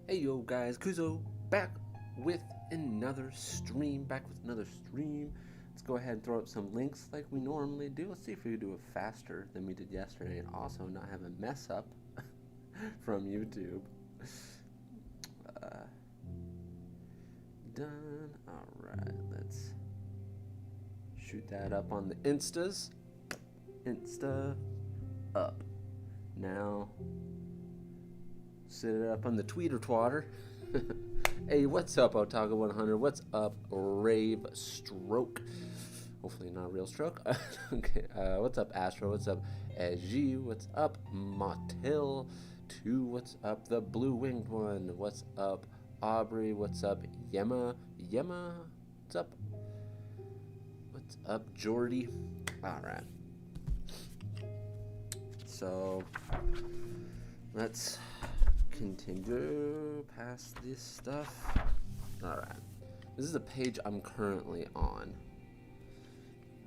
Hey yo guys, Kuzo back with another stream. Let's go ahead and throw up some links like we normally do. Let's see if we can do it faster than we did yesterday and also not have a mess up from YouTube. Uh, Done. Alright, let's shoot that up on the Instas. Insta up. Now sit it up on the tweeter twatter. Hey, what's up, Otago 100? What's up, Rave Stroke? Hopefully not a real stroke. Okay, what's up, Astro? What's up, G? What's up, Motil 2? What's up, the blue winged one? What's up, Aubrey? What's up, Yema? What's up? What's up, Jordy? Alright. So, let's continue past this stuff. Alright. This is a page I'm currently on.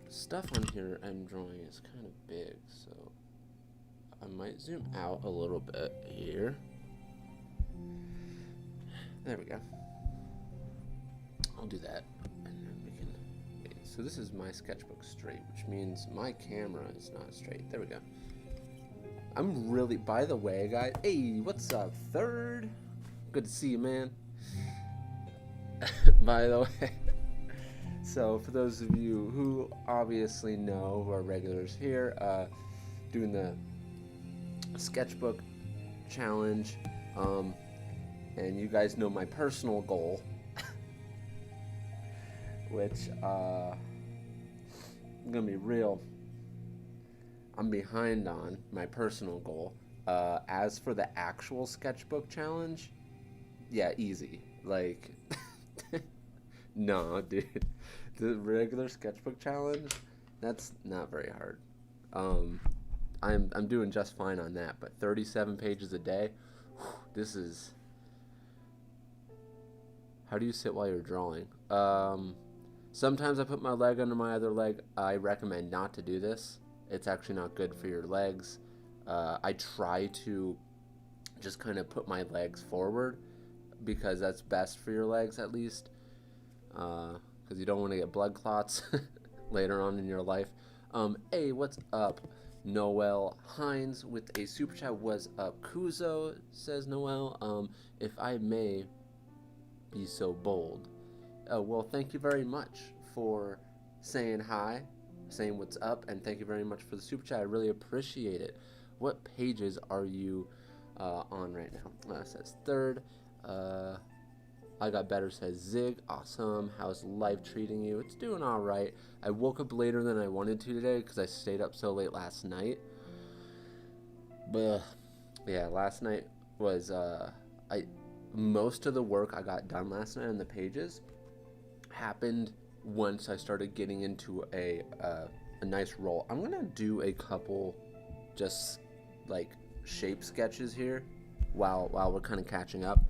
Stuff on here I'm drawing is kind of big, so I might zoom out a little bit here. There we go. I'll do that. And then we can. Okay, so this is my sketchbook straight, which means my camera is not straight. There we go. I'm really, by the way, guys, hey, what's up, Third? Good to see you, man. By the way, so for those of you who obviously know, who are regulars here, doing the sketchbook challenge, and you guys know my personal goal, which, I'm gonna be real, I'm behind on my personal goal. As for the actual sketchbook challenge, yeah, easy. Like, no, dude. The regular sketchbook challenge, that's not very hard. I'm doing just fine on that, but 37 pages a day, whew, this is. How do you sit while you're drawing? Sometimes I put my leg under my other leg. I recommend not to do this. It's actually not good for your legs. I try to just kind of put my legs forward because that's best for your legs, at least, because you don't want to get blood clots later on in your life. Hey, what's up, Noel Hines with a super chat? What's up, Kuzo, says Noel. If I may be so bold. Well, thank you very much for saying hi, saying what's up, and thank you very much for the super chat. I really appreciate it. What pages are you on right now? Says Third. I got better, says Zig. Awesome. How's life treating you? It's doing all right. I woke up later than I wanted to today because I stayed up so late last night. But yeah, last night was most of the work I got done last night on the pages happened once I started getting into a nice roll. I'm gonna do a couple just like shape sketches here while we're kind of catching up.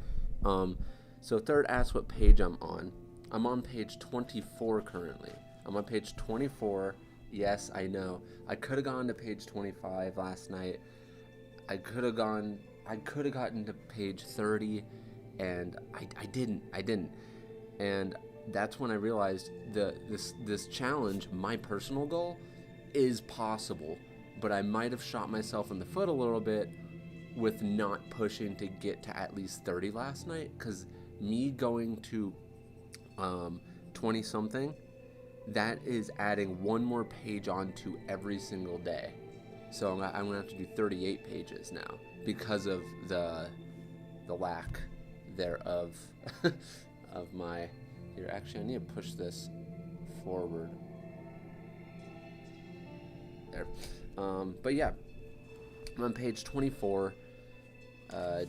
So Third asked what page I'm on. I'm on page 24 currently. I'm on page 24. Yes, I know. I could have gone to page 25 last night. I could have gotten to page 30, and I didn't. And that's when I realized this challenge, my personal goal, is possible, but I might have shot myself in the foot a little bit with not pushing to get to at least 30 last night, because me going to 20 something, that is adding one more page onto every single day. So I'm gonna have to do 38 pages now because of the lack thereof of my. Here, actually, I need to push this forward. There. But yeah, I'm on page 24. I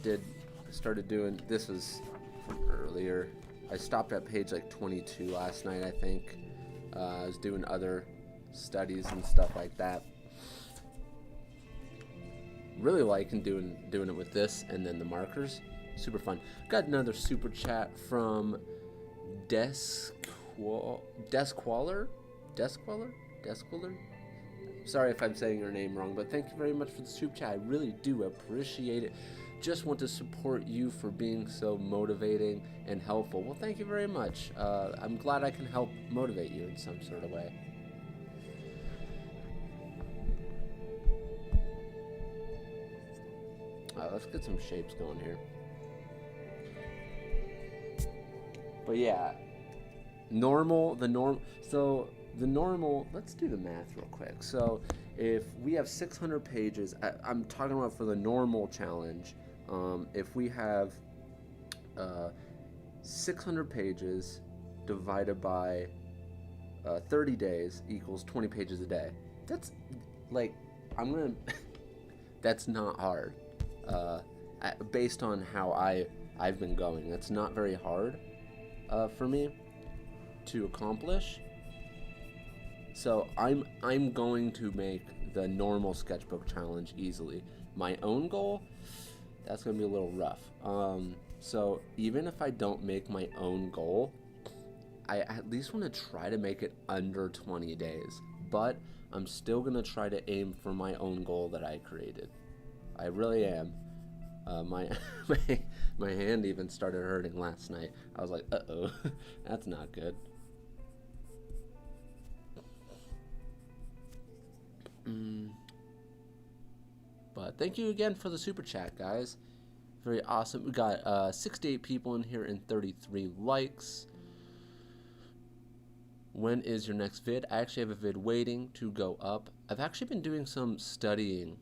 started doing, this was from earlier. I stopped at page like 22 last night, I think. I was doing other studies and stuff like that. Really liking doing it with this and then the markers. Super fun. Got another super chat from Desqualler. Sorry if I'm saying your name wrong, but thank you very much for the soup chat. I really do appreciate it. Just want to support you for being so motivating and helpful. Well, thank you very much. I'm glad I can help motivate you in some sort of way. Let's get some shapes going here. But yeah, so the normal, let's do the math real quick. So if we have 600 pages, I'm talking about for the normal challenge, if we have 600 pages divided by 30 days equals 20 pages a day. That's like, that's not hard. Based on how I've been going, that's not very hard for me to accomplish. So I'm going to make the normal sketchbook challenge easily. My own goal, that's gonna be a little rough. So even if I don't make my own goal, I at least want to try to make it under 20 days. But I'm still gonna try to aim for my own goal that I created. I really am. My hand even started hurting last night. I was like, uh-oh, that's not good. But thank you again for the super chat, guys. Very awesome. We got 68 people in here and 33 likes. When is your next vid? I actually have a vid waiting to go up. I've actually been doing some studying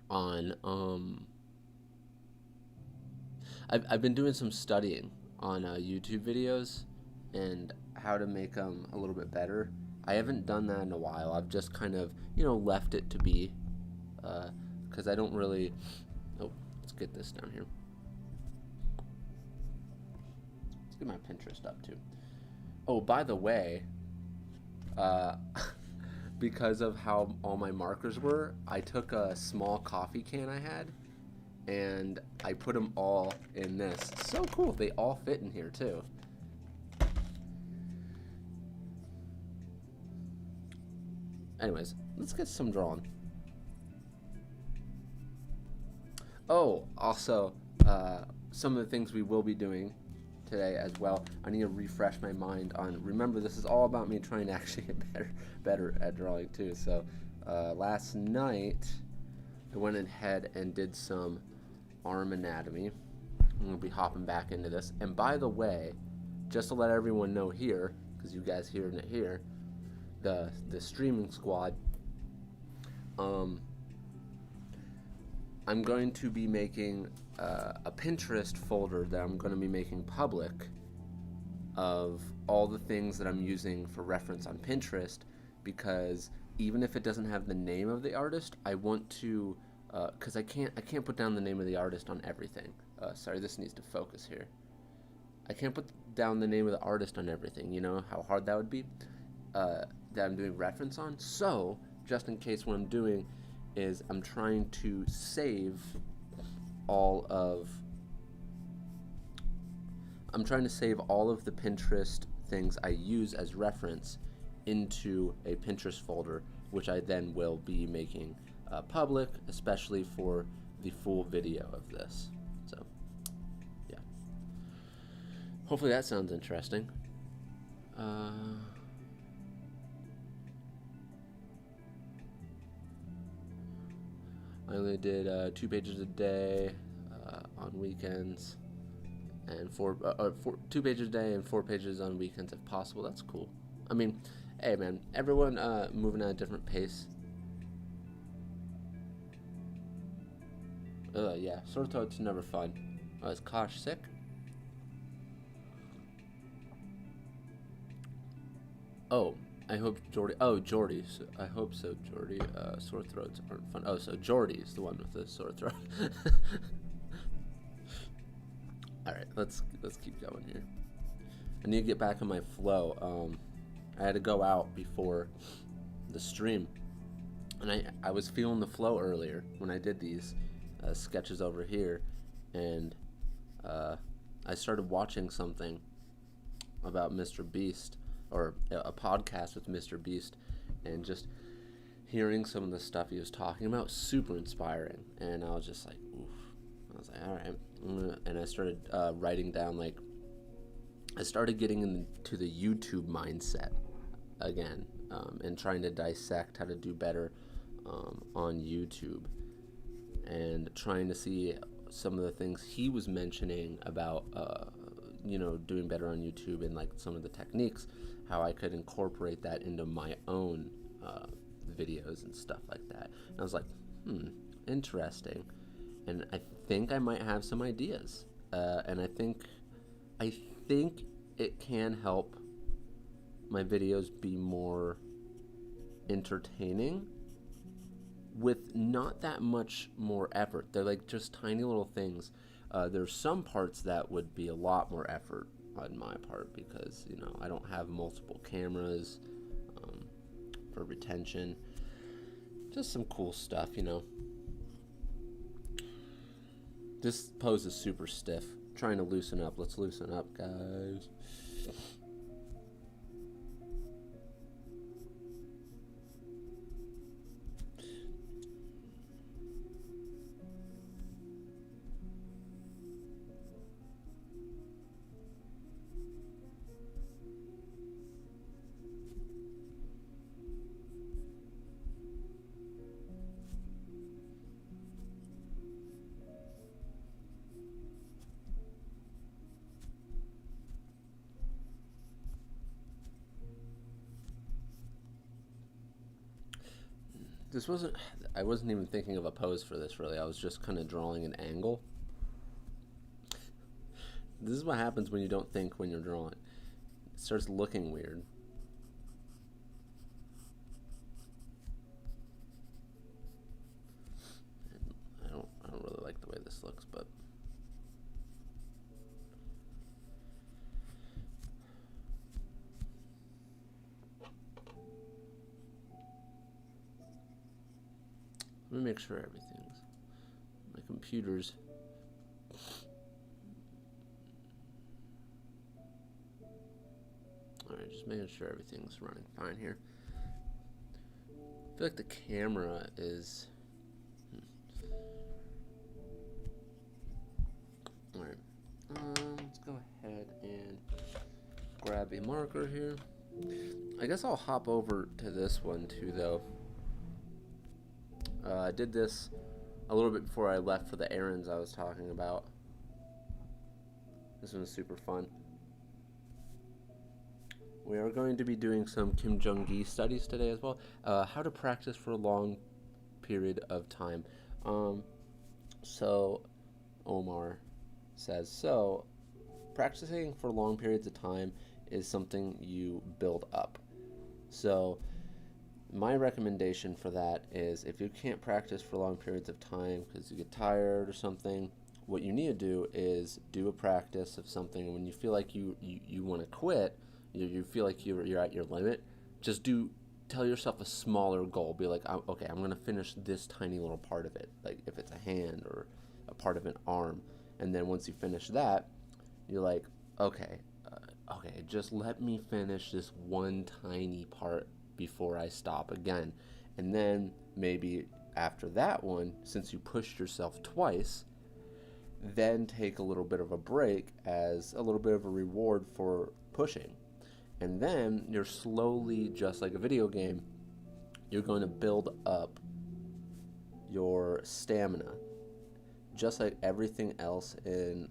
on I've been doing some studying on YouTube videos and how to make them a little bit better. I haven't done that in a while. I've just kind of, left it to be, because I don't really. Oh, let's get this down here. Let's get my Pinterest up too. Oh, by the way, because of how all my markers were, I took a small coffee can I had, and I put them all in this. So cool. They all fit in here too. Anyways, let's get some drawing. Oh, also, some of the things we will be doing today as well. I need to refresh my mind on. Remember, this is all about me trying to actually get better at drawing too. So, last night I went ahead and did some arm anatomy. I'm gonna be hopping back into this. And by the way, just to let everyone know here, because you guys hearing it here, the streaming squad, I'm going to be making a Pinterest folder that I'm going to be making public of all the things that I'm using for reference on Pinterest, because even if it doesn't have the name of the artist, I want to, because I can't put down the name of the artist on everything. Sorry, this needs to focus here. I can't put down the name of the artist on everything. You know how hard that would be? That I'm doing reference on. So just in case, what I'm doing is I'm trying to save all of the Pinterest things I use as reference into a Pinterest folder, which I then will be making public, especially for the full video of this. So yeah, hopefully that sounds interesting. I only did 2 pages a day on weekends, and 2 pages a day and 4 pages on weekends if possible. That's cool. I mean, hey man, everyone moving at a different pace. Yeah, sore throat's never fun. Is Kosh sick? Oh, I hope Jordy. Oh, Jordy. I hope so, Jordy. Sore throats aren't fun. Oh, so Jordy's the one with the sore throat. All right, let's keep going here. I need to get back on my flow. I had to go out before the stream, and I was feeling the flow earlier when I did these sketches over here, and I started watching something about Mr. Beast, or a podcast with Mr. Beast, and just hearing some of the stuff he was talking about, super inspiring. And I was just like, oof. I was like, all right. And I started writing down, like, I started getting into the YouTube mindset again, and trying to dissect how to do better on YouTube, and trying to see some of the things he was mentioning about, doing better on YouTube, and like some of the techniques, how I could incorporate that into my own videos and stuff like that. And I was like, interesting. And I think I might have some ideas. And I think it can help my videos be more entertaining with not that much more effort. They're like just tiny little things. There's some parts that would be a lot more effort on my part because, I don't have multiple cameras for retention. Just some cool stuff. This pose is super stiff. Trying to loosen up. Let's loosen up, guys. I wasn't even thinking of a pose for this, really. I was just kind of drawing an angle. This is what happens when you don't think when you're drawing. It starts looking weird. And I don't really like the way this looks, but let me make sure everything's, my computer's, alright, just making sure everything's running fine here. I feel like the camera is, alright, let's go ahead and grab a marker here. I guess I'll hop over to this one too, though. I did this a little bit before I left for the errands I was talking about. This one's super fun. We are going to be doing some Jung Gi studies today as well. How to practice for a long period of time. So Omar says, practicing for long periods of time is something you build up. So my recommendation for that is, if you can't practice for long periods of time because you get tired or something, what you need to do is do a practice of something. And when you feel like you want to quit, you feel like you're at your limit, just tell yourself a smaller goal. Be like, okay, I'm going to finish this tiny little part of it, like if it's a hand or a part of an arm. And then once you finish that, you're like, okay, just let me finish this one tiny part before I stop again. And then maybe after that one, since you pushed yourself twice, then take a little bit of a break as a little bit of a reward for pushing. And then you're slowly, just like a video game, you're going to build up your stamina. Just like everything else in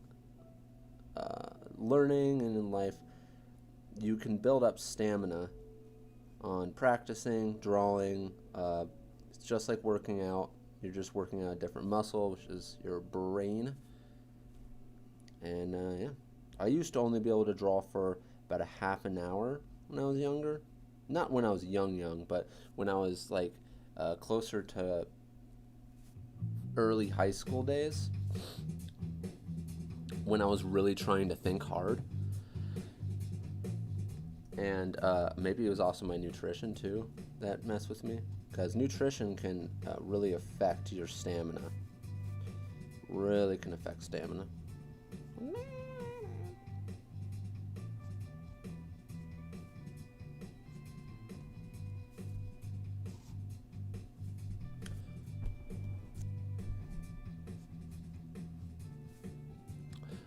learning and in life, you can build up stamina on practicing, drawing. It's just like working out. You're just working out a different muscle, which is your brain. And I used to only be able to draw for about a half an hour when I was younger. Not when I was young, but when I was like closer to early high school days, when I was really trying to think hard. And maybe it was also my nutrition too that messed with me, because nutrition can really affect your stamina. Really can affect stamina.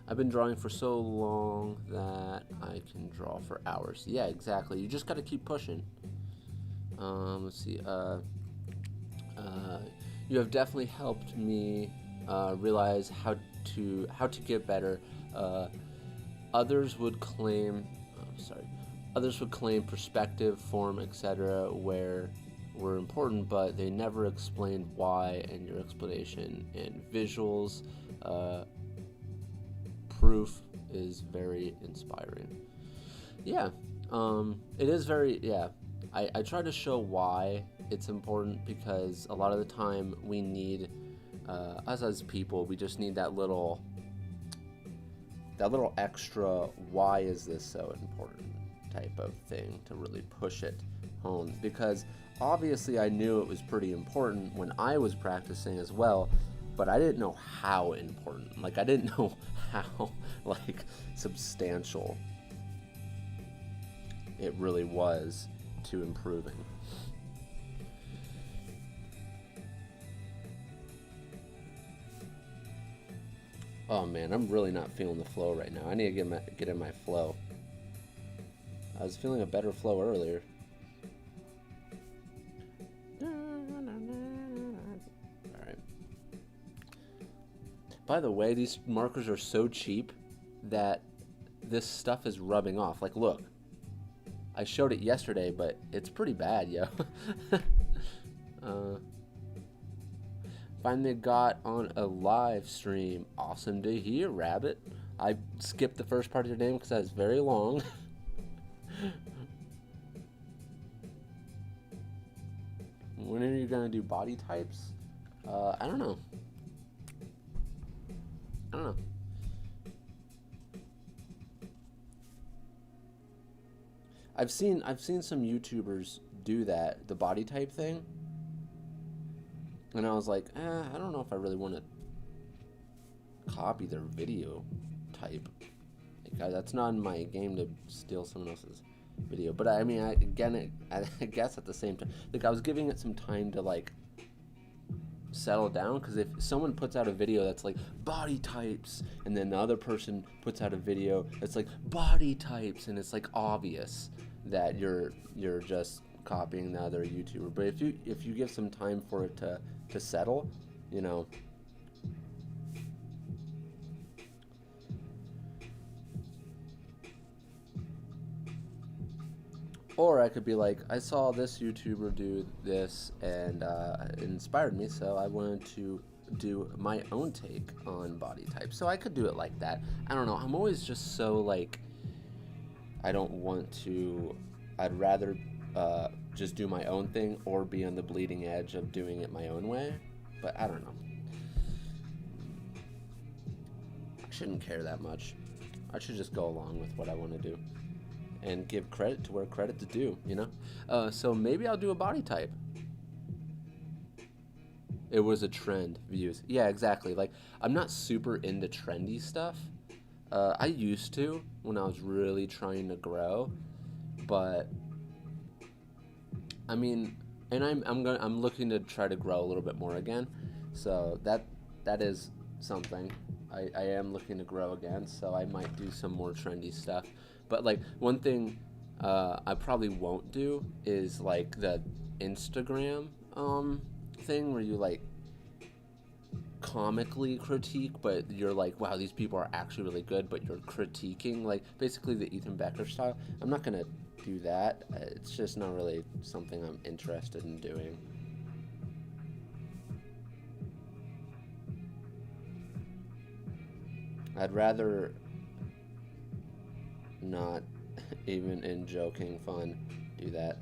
I've been drawing for so long that I can draw for hours. Yeah, exactly. You just got to keep pushing. Let's see. You have definitely helped me realize how to get better. Uh, others would claim, sorry, others would claim perspective, form, etc. were important, but they never explained why. And your explanation and visuals, uh, proof is very inspiring. Yeah, it is very, yeah. I try to show why it's important because a lot of the time we need, us as people, we just need that little extra, why is this so important type of thing to really push it home. Because obviously I knew it was pretty important when I was practicing as well, but I didn't know how important. Like, I didn't know how, like, substantial it really was to improving. Oh man, I'm really not feeling the flow right now. I need to get in my flow. I was feeling a better flow earlier. Alright. By the way, these markers are so cheap that this stuff is rubbing off. Like, look. I showed it yesterday, but it's pretty bad, yo. uh, Finally got on a live stream. Awesome to hear, Rabbit. I skipped the first part of your name because that's very long. When are you gonna do body types? I don't know. I don't know. I've seen some YouTubers do that, the body type thing, and I was like, I don't know if I really want to copy their video type. Like, that's not in my game to steal someone else's video. But I mean, I guess at the same time, like, I was giving it some time to, like, settle down, because if someone puts out a video that's like body types, and then the other person puts out a video that's like body types, and it's like obvious that you're just copying the other YouTuber. But if you give some time for it to settle, you know. Or I could be like, I saw this YouTuber do this, and it inspired me, so I wanted to do my own take on body type. So I could do it like that. I don't know. I'm always just so, like, I don't want to. I'd rather just do my own thing or be on the bleeding edge of doing it my own way. But I don't know. I shouldn't care that much. I should just go along with what I want to do and give credit to where credit's due, you know? So maybe I'll do a body type. It was a trend, views. Yeah, exactly. Like, I'm not super into trendy stuff. I used to when I was really trying to grow, but I mean, and I'm looking to try to grow a little bit more again. So that is something. I am looking to grow again, so I might do some more trendy stuff. But, like, one thing I probably won't do is, like, the Instagram thing where you, like, comically critique, but you're like, wow, these people are actually really good, but you're critiquing, like, basically the Ethan Becker style. I'm not gonna do that. It's just not really something I'm interested in doing. I'd rather not, even in joking fun, do that.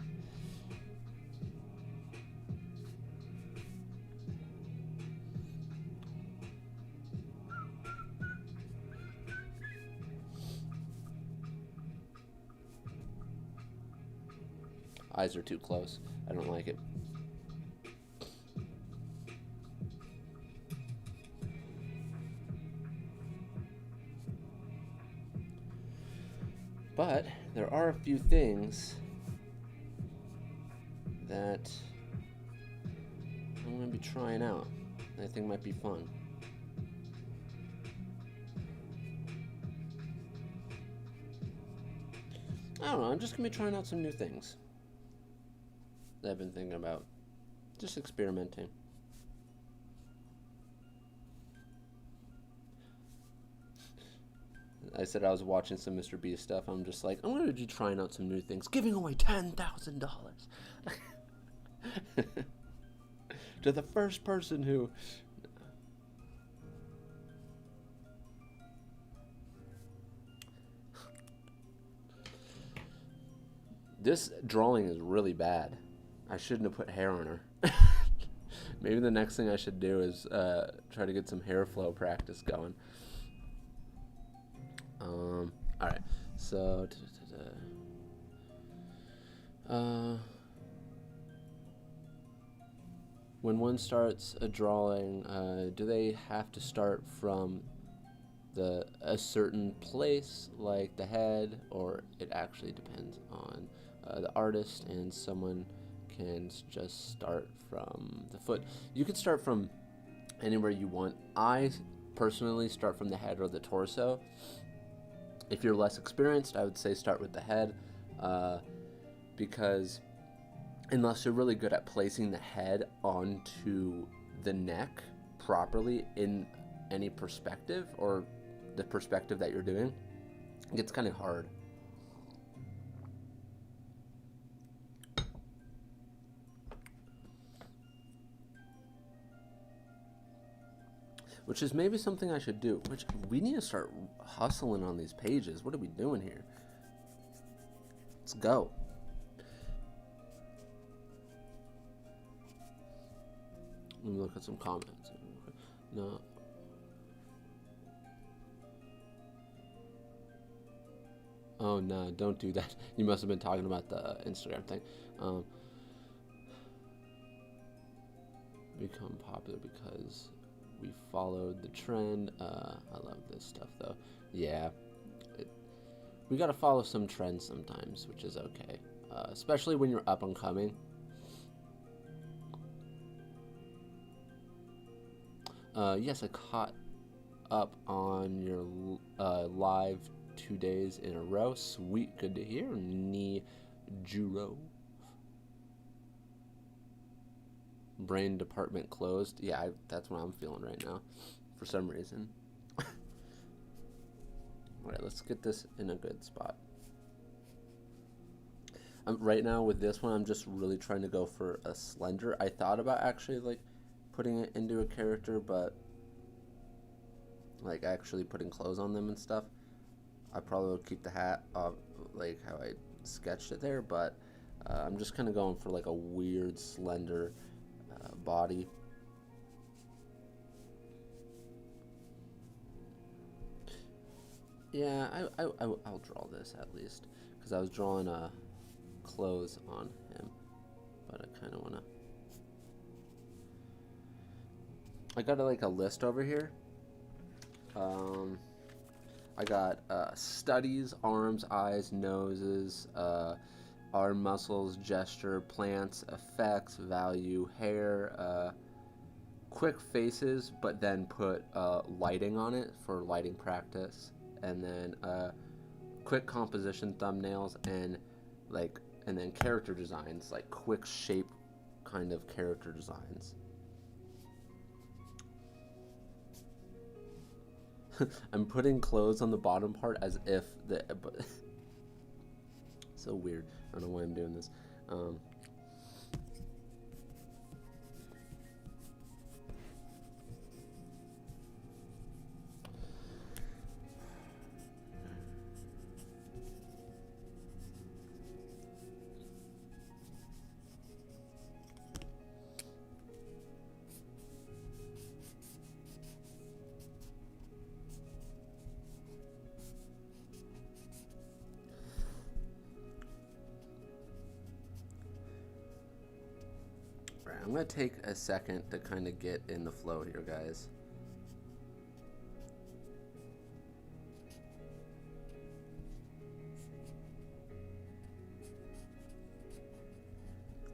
Eyes are too close. I don't like it. But there are a few things that I'm going to be trying out that I think might be fun. I don't know. I'm just gonna be trying out some new things that I've been thinking about. Just experimenting. I said I was watching some Mr. Beast stuff. I'm just like, I'm gonna be trying out some new things, giving away $10,000 to the first person who. This drawing is really bad. I shouldn't have put hair on her. Maybe the next thing I should do is try to get some hair flow practice going. Alright, so when one starts a drawing, do they have to start from a certain place, like the head, or it actually depends on the artist, and someone can just start from the foot? You could start from anywhere you want. I personally start from the head or the torso. If you're less experienced, I would say start with the head, because unless you're really good at placing the head onto the neck properly in any perspective, or the perspective that you're doing, it gets kind of hard. Which is maybe something I should do. Which we need to start hustling on these pages. What are we doing here? Let's go. Let me look at some comments. No. Oh no, don't do that. You must have been talking about the Instagram thing. Become popular because we followed the trend. I love this stuff though. Yeah, we gotta follow some trends sometimes, which is okay, especially when you're up and coming. Yes, I caught up on your live 2 days in a row. Sweet, good to hear. Ni Juro. Brain department closed. Yeah, that's what I'm feeling right now, for some reason. Alright, let's get this in a good spot. Right now with this one, I'm just really trying to go for a slender. I thought about actually like putting it into a character, but like actually putting clothes on them and stuff. I probably will keep the hat off, like how I sketched it there, but I'm just kind of going for like a weird slender body. Yeah, I'll draw this at least, because I was drawing clothes on him, but I kind of want to. I got like a list over here. I got studies, arms, eyes, noses, arm muscles, gesture, plants, effects, value, hair, quick faces, but then put lighting on it for lighting practice, and then quick composition thumbnails, and then character designs, like quick shape kind of character designs. I'm putting clothes on the bottom part as if but so weird. I don't know why I'm doing this. I'm going to take a second to kind of get in the flow here, guys.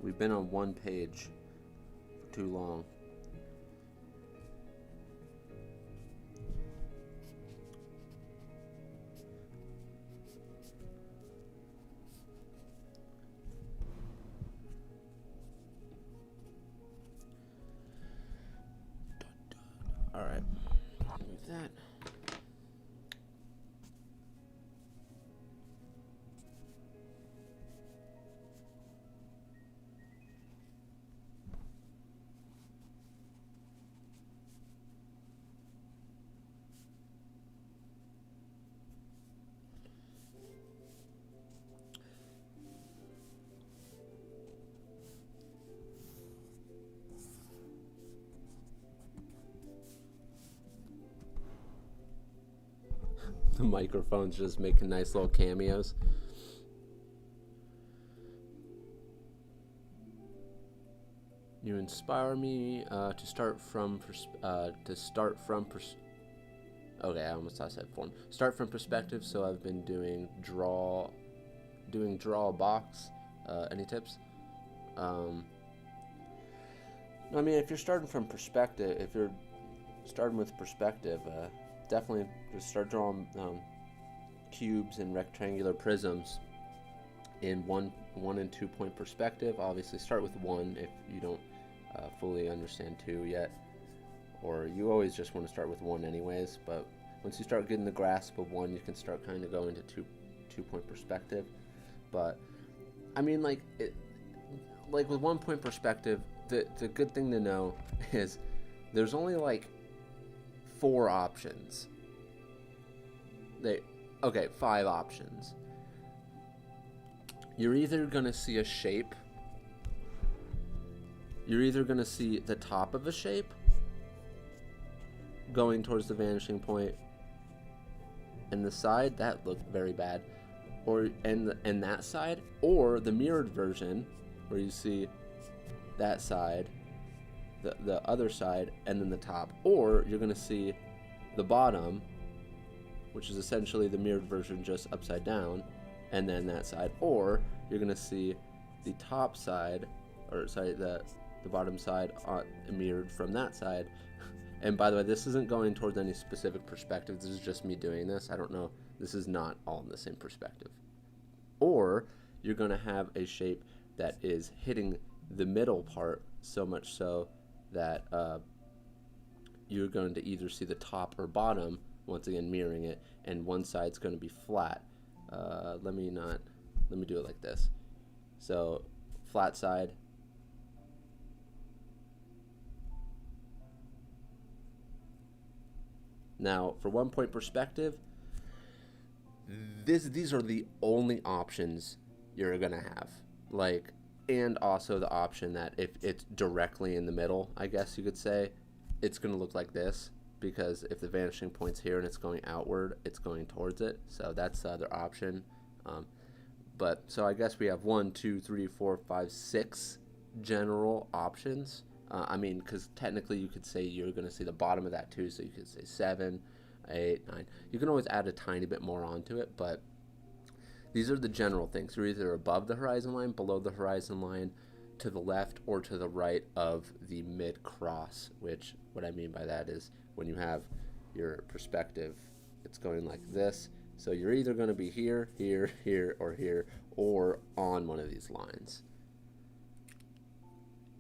We've been on one page for too long. that. The microphone's just making nice little cameos. You inspire me to start from okay, I almost thought I said form. Start from perspective. So I've been doing draw a box. Any tips? I mean, if you're starting from perspective, if you're starting with perspective, definitely just start drawing cubes and rectangular prisms in one and 2 point perspective. Obviously, start with one if you don't fully understand two yet, or you always just want to start with one anyways. But once you start getting the grasp of one, you can start kind of going to two point perspective. But I mean, like with 1 point perspective, the good thing to know is there's only like 4 options. 5 options. You're either gonna see a shape. You're either gonna see the top of a shape going towards the vanishing point, and the side that looked very bad, or and that side, or the mirrored version where you see that side, the other side, and then the top, or you're gonna see the bottom, which is essentially the mirrored version just upside down, and then that side, or you're gonna see the top side, or sorry, the bottom side mirrored from that side. And by the way, this isn't going towards any specific perspective. This is just me doing this. I don't know. This is not all in the same perspective. Or you're gonna have a shape that is hitting the middle part so much so that you're going to either see the top or bottom, once again mirroring it, and one side's going to be flat. Let me do it like this. So flat side, now for 1 point perspective, these are the only options you're gonna have, like, and also the option that if it's directly in the middle, I guess you could say, it's gonna look like this, because if the vanishing point's here and it's going outward, it's going towards it. So that's the other option. But so I guess we have 1, 2, 3, 4, 5, 6 general options. I mean, because technically you could say you're going to see the bottom of that too, so you could say 7, 8, 9. You can always add a tiny bit more onto it, but these are the general things. You're either above the horizon line, below the horizon line, to the left or to the right of the mid cross, which what I mean by that is when you have your perspective, it's going like this. So you're either going to be here, here, here, or on one of these lines.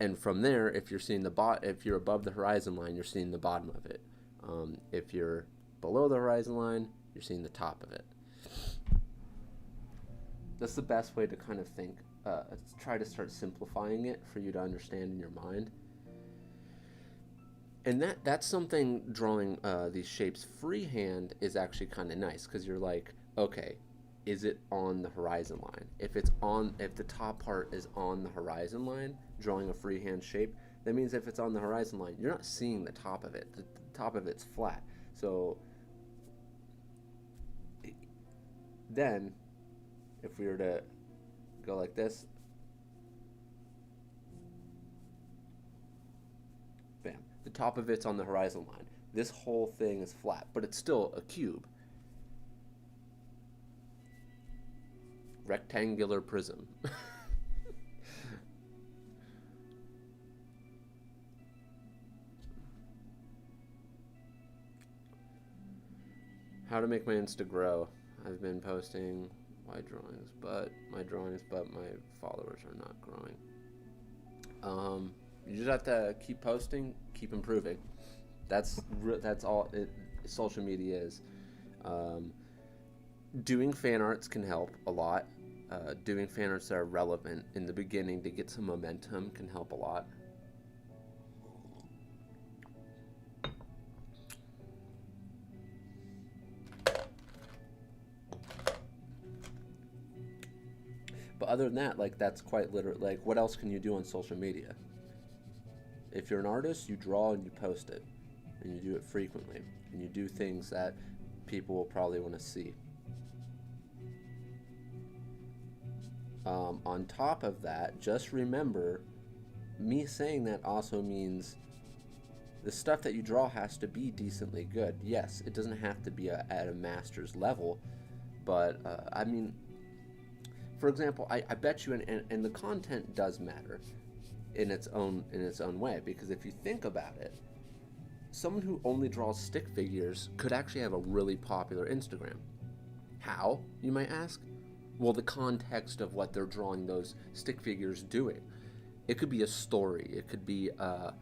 And from there, if you're seeing if you're above the horizon line, you're seeing the bottom of it. If you're below the horizon line, you're seeing the top of it. That's the best way to kind of think. Try to start simplifying it for you to understand in your mind. And that's something drawing these shapes freehand is actually kind of nice, because you're like, okay, is it on the horizon line? If the top part is on the horizon line, drawing a freehand shape, that means if it's on the horizon line, you're not seeing the top of it. The top of it's flat. So then, if we were to go like this, bam, the top of it's on the horizon line. This whole thing is flat, but it's still a cube. Rectangular prism. How to make my Insta grow. I've been posting my drawings, but my followers are not growing. You just have to keep posting, keep improving. That's all. social media is. Um, Doing fan arts can help a lot. Doing fan arts that are relevant in the beginning to get some momentum can help a lot. But other than that, like that's quite literally like what else can you do on social media? If you're an artist, you draw and you post it, and you do it frequently, and you do things that people will probably want to see. On top of that, just remember, me saying that also means the stuff that you draw has to be decently good. Yes, it doesn't have to be at a master's level, but I mean, for example, I bet you, and the content does matter in its own way, because if you think about it, someone who only draws stick figures could actually have a really popular Instagram. How, you might ask? Well, the context of what they're drawing those stick figures doing. It could be a story. It could be a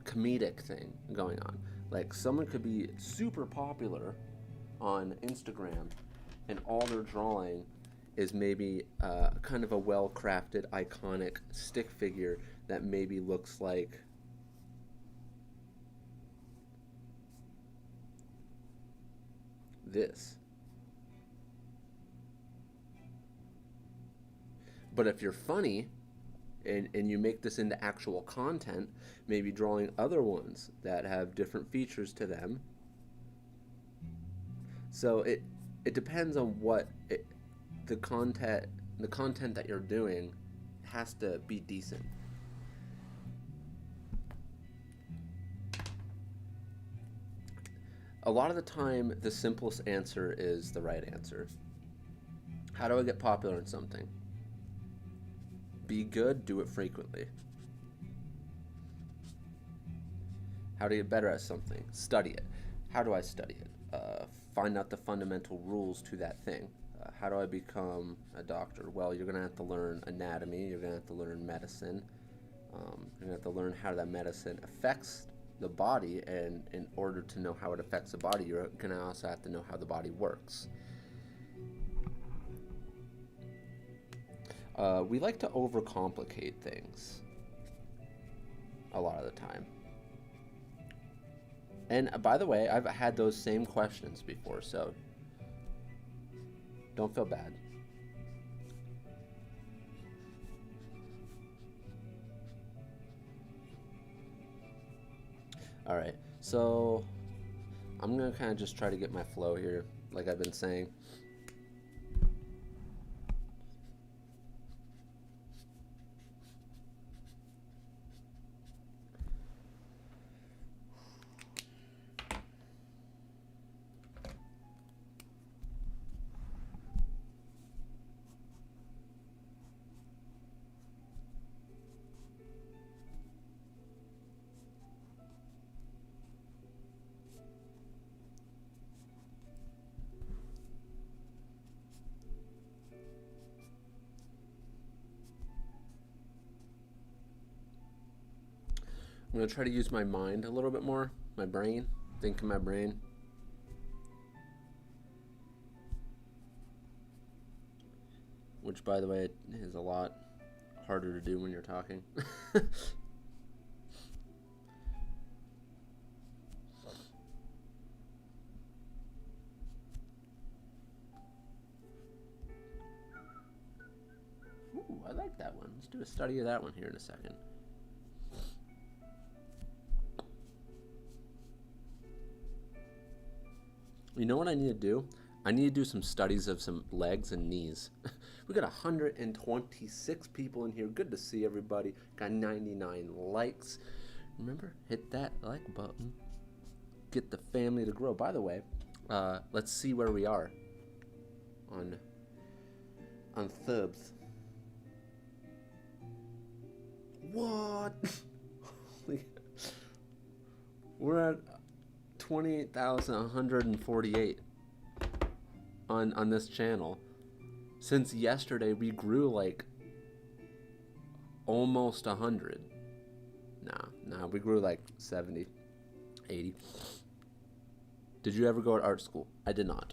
comedic thing going on. Like someone could be super popular on Instagram, and all they're drawing is maybe kind of a well-crafted, iconic stick figure that maybe looks like this. But if you're funny and you make this into actual content, maybe drawing other ones that have different features to them. So it depends on what the content that you're doing has to be decent. A lot of the time, the simplest answer is the right answer. How do I get popular in something? Be good, do it frequently. How do you get better at something? Study it. How do I study it? Find out the fundamental rules to that thing. How do I become a doctor? Well, you're going to have to learn anatomy, you're going to have to learn medicine, you're going to have to learn how that medicine affects the body, and in order to know how it affects the body, you're going to also have to know how the body works. We like to overcomplicate things a lot of the time. And by the way, I've had those same questions before, so don't feel bad. All right, so I'm gonna kind of just try to get my flow here, like I've been saying. I'm gonna try to use my mind a little bit more, my brain, think in my brain. Which, by the way, is a lot harder to do when you're talking. Ooh, I like that one. Let's do a study of that one here in a second. You know what I need to do? I need to do some studies of some legs and knees. We got 126 people in here. Good to see everybody. Got 99 likes. Remember, hit that like button. Get the family to grow. By the way, let's see where we are on Thubs. What? We're at 28,148 on this channel. Since yesterday, we grew like almost 100. Nah, we grew like 70, 80. Did you ever go to art school? I did not.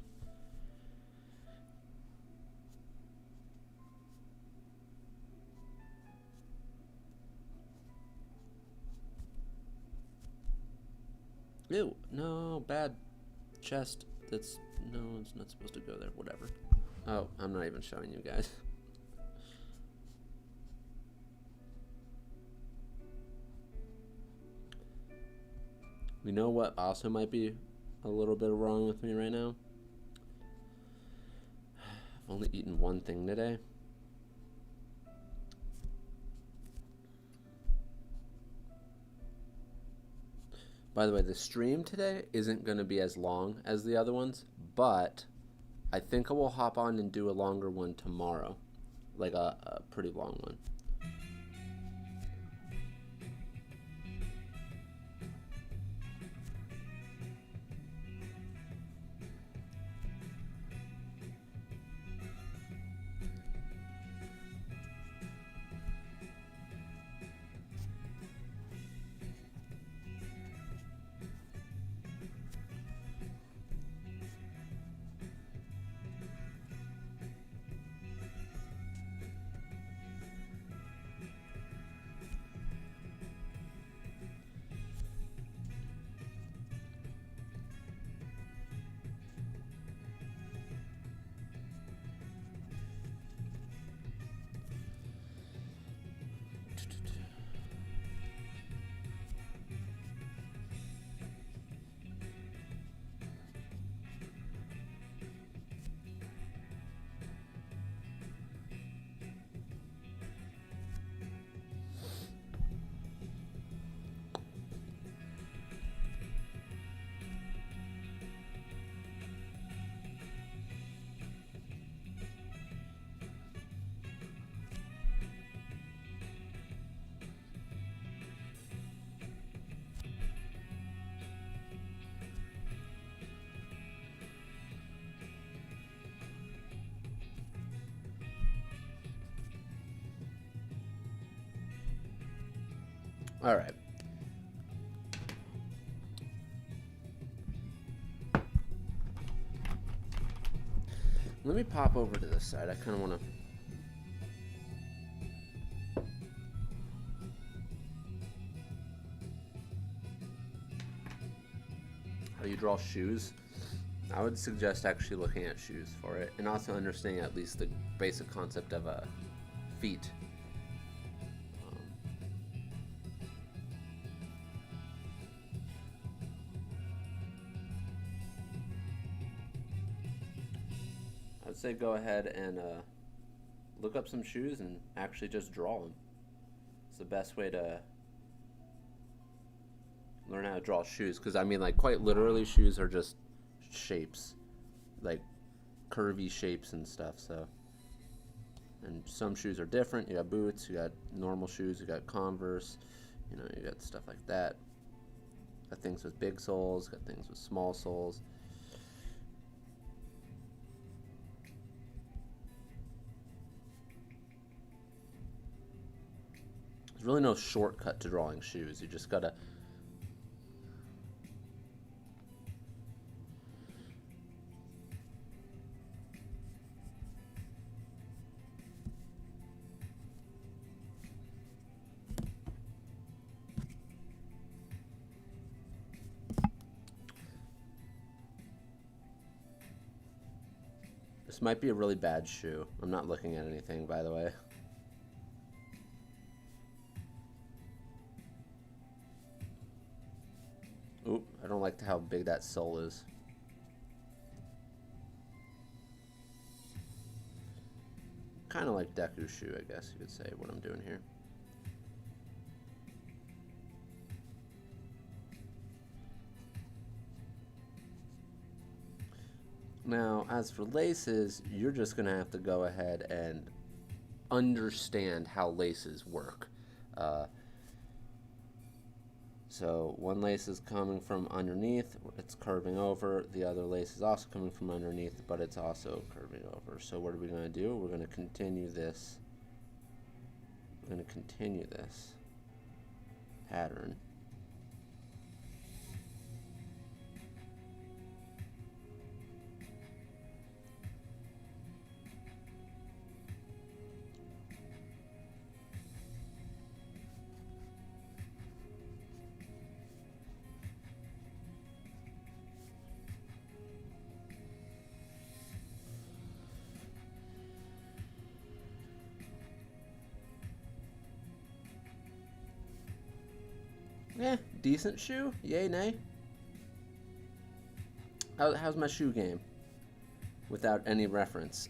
Ew, no, bad chest. That's, no, it's not supposed to go there. Whatever. Oh, I'm not even showing you guys. You know what also might be a little bit wrong with me right now? I've only eaten one thing today. By the way, the stream today isn't going to be as long as the other ones, but I think I will hop on and do a longer one tomorrow, like a pretty long one. All right. Let me pop over to this side. I kind of want to... How you draw shoes? I would suggest actually looking at shoes for it, and also understanding at least the basic concept of feet. I'd say go ahead and look up some shoes and actually just draw them. It's the best way to learn how to draw shoes, because I mean, like, quite literally, shoes are just shapes, like curvy shapes and stuff. So, and some shoes are different. You got boots, you got normal shoes, you got Converse, you know, you got stuff like that. Got things with big soles, got things with small soles. There's really no shortcut to drawing shoes. You just gotta... This might be a really bad shoe. I'm not looking at anything, by the way. Oop, I don't like how big that sole is. Kind of like Deku shoe, I guess you could say, what I'm doing here. Now, as for laces, you're just going to have to go ahead and understand how laces work. So one lace is coming from underneath, it's curving over. The other lace is also coming from underneath, but it's also curving over. So what are we going to do? We're going to continue this. We're going to continue this pattern. Decent shoe? Yay, nay? How's my shoe game? Without any reference.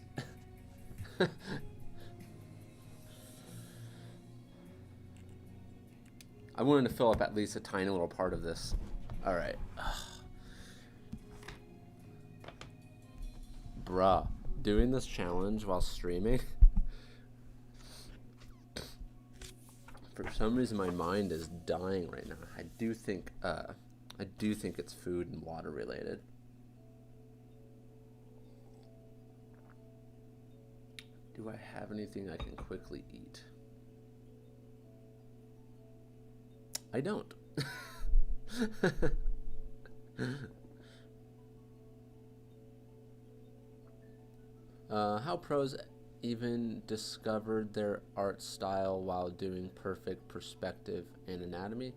I wanted to fill up at least a tiny little part of this. Alright. Bruh. Doing this challenge while streaming. For some reason my mind is dying right now. I do think it's food and water related. Do I have anything I can quickly eat? I don't. How pros even discovered their art style while doing perfect perspective and anatomy?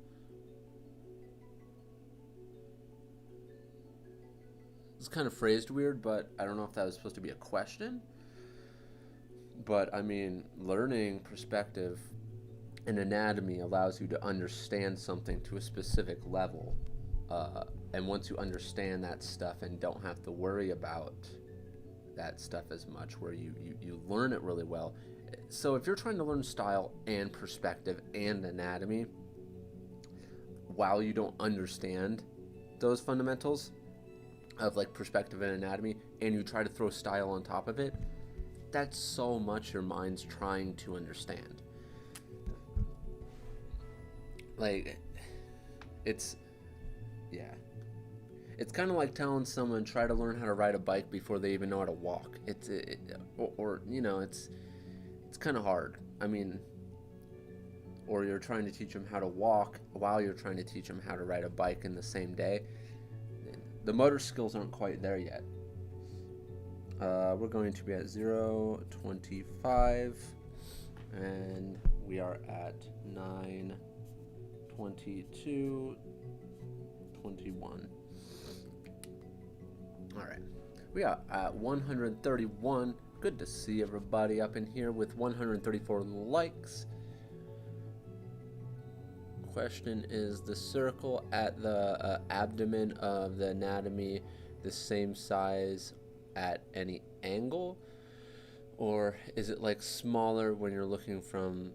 It's kind of phrased weird, but I don't know if that was supposed to be a question. But I mean, learning perspective and anatomy allows you to understand something to a specific level. And once you understand that stuff and don't have to worry about that stuff as much, where you learn it really well. So if you're trying to learn style and perspective and anatomy while you don't understand those fundamentals of like perspective and anatomy, and you try to throw style on top of it, that's so much your mind's trying to understand. Like, it's kind of like telling someone try to learn how to ride a bike before they even know how to walk. It's kind of hard. I mean, or you're trying to teach them how to walk while you're trying to teach them how to ride a bike in the same day. The motor skills aren't quite there yet. We're going to be at 0:25, and we are at 9:22:21. All right, we are at 131. Good to see everybody up in here with 134 likes. Question: is the circle at the abdomen of the anatomy the same size at any angle, or is it like smaller when you're looking from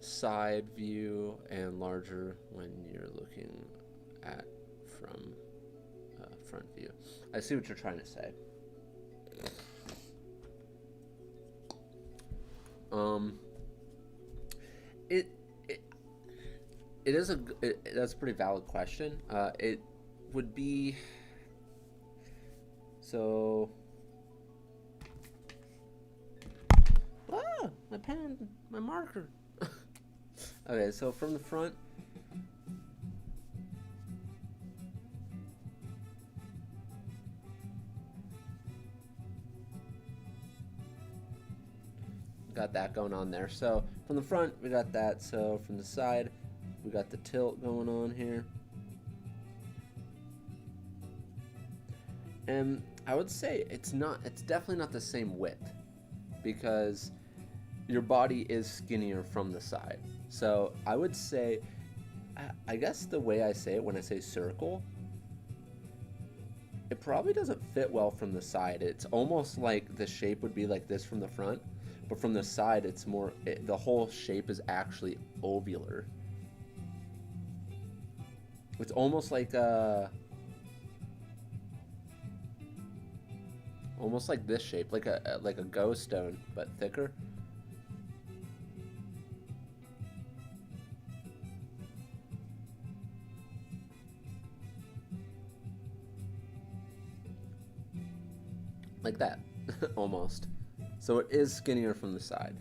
side view and larger when you're looking at from front view? I see what you're trying to say. That's a pretty valid question. It would be so. My pen, my marker. Okay, so from the front. Got that going on there. So from the front we got that. So from the side we got the tilt going on here. And I would say it's definitely not the same width, because your body is skinnier from the side. So I would say, I guess the way I say it when I say circle, it probably doesn't fit well from the side. It's almost like the shape would be like this from the front, but from the side it's more, the whole shape is actually ovular. It's almost like almost like this shape, like a ghost stone, but thicker. Like that, almost. So it is skinnier from the side.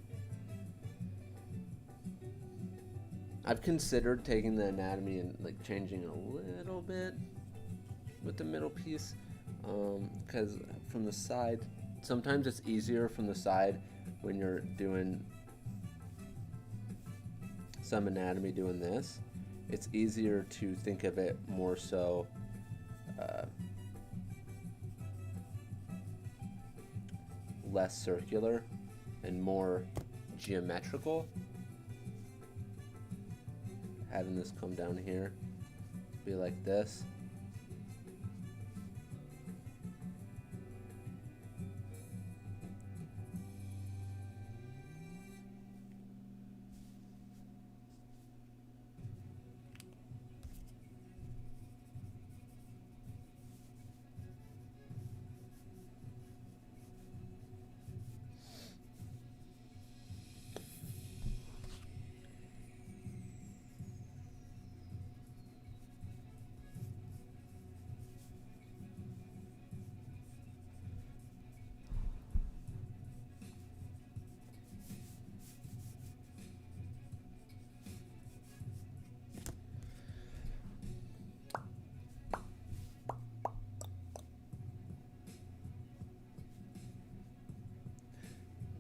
I've considered taking the anatomy and like changing a little bit with the middle piece, because from the side, sometimes it's easier from the side when you're doing some anatomy doing this. It's easier to think of it more so less circular and more geometrical. having this come down here, be like this.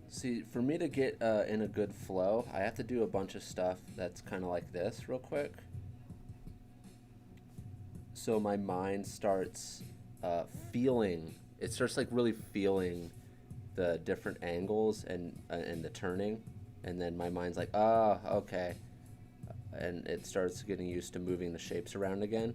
See, for me to get in a good flow, I have to do a bunch of stuff that's kind of like this real quick. So my mind starts feeling, it starts like really feeling the different angles and the turning. And then my mind's like, oh, okay. And it starts getting used to moving the shapes around again.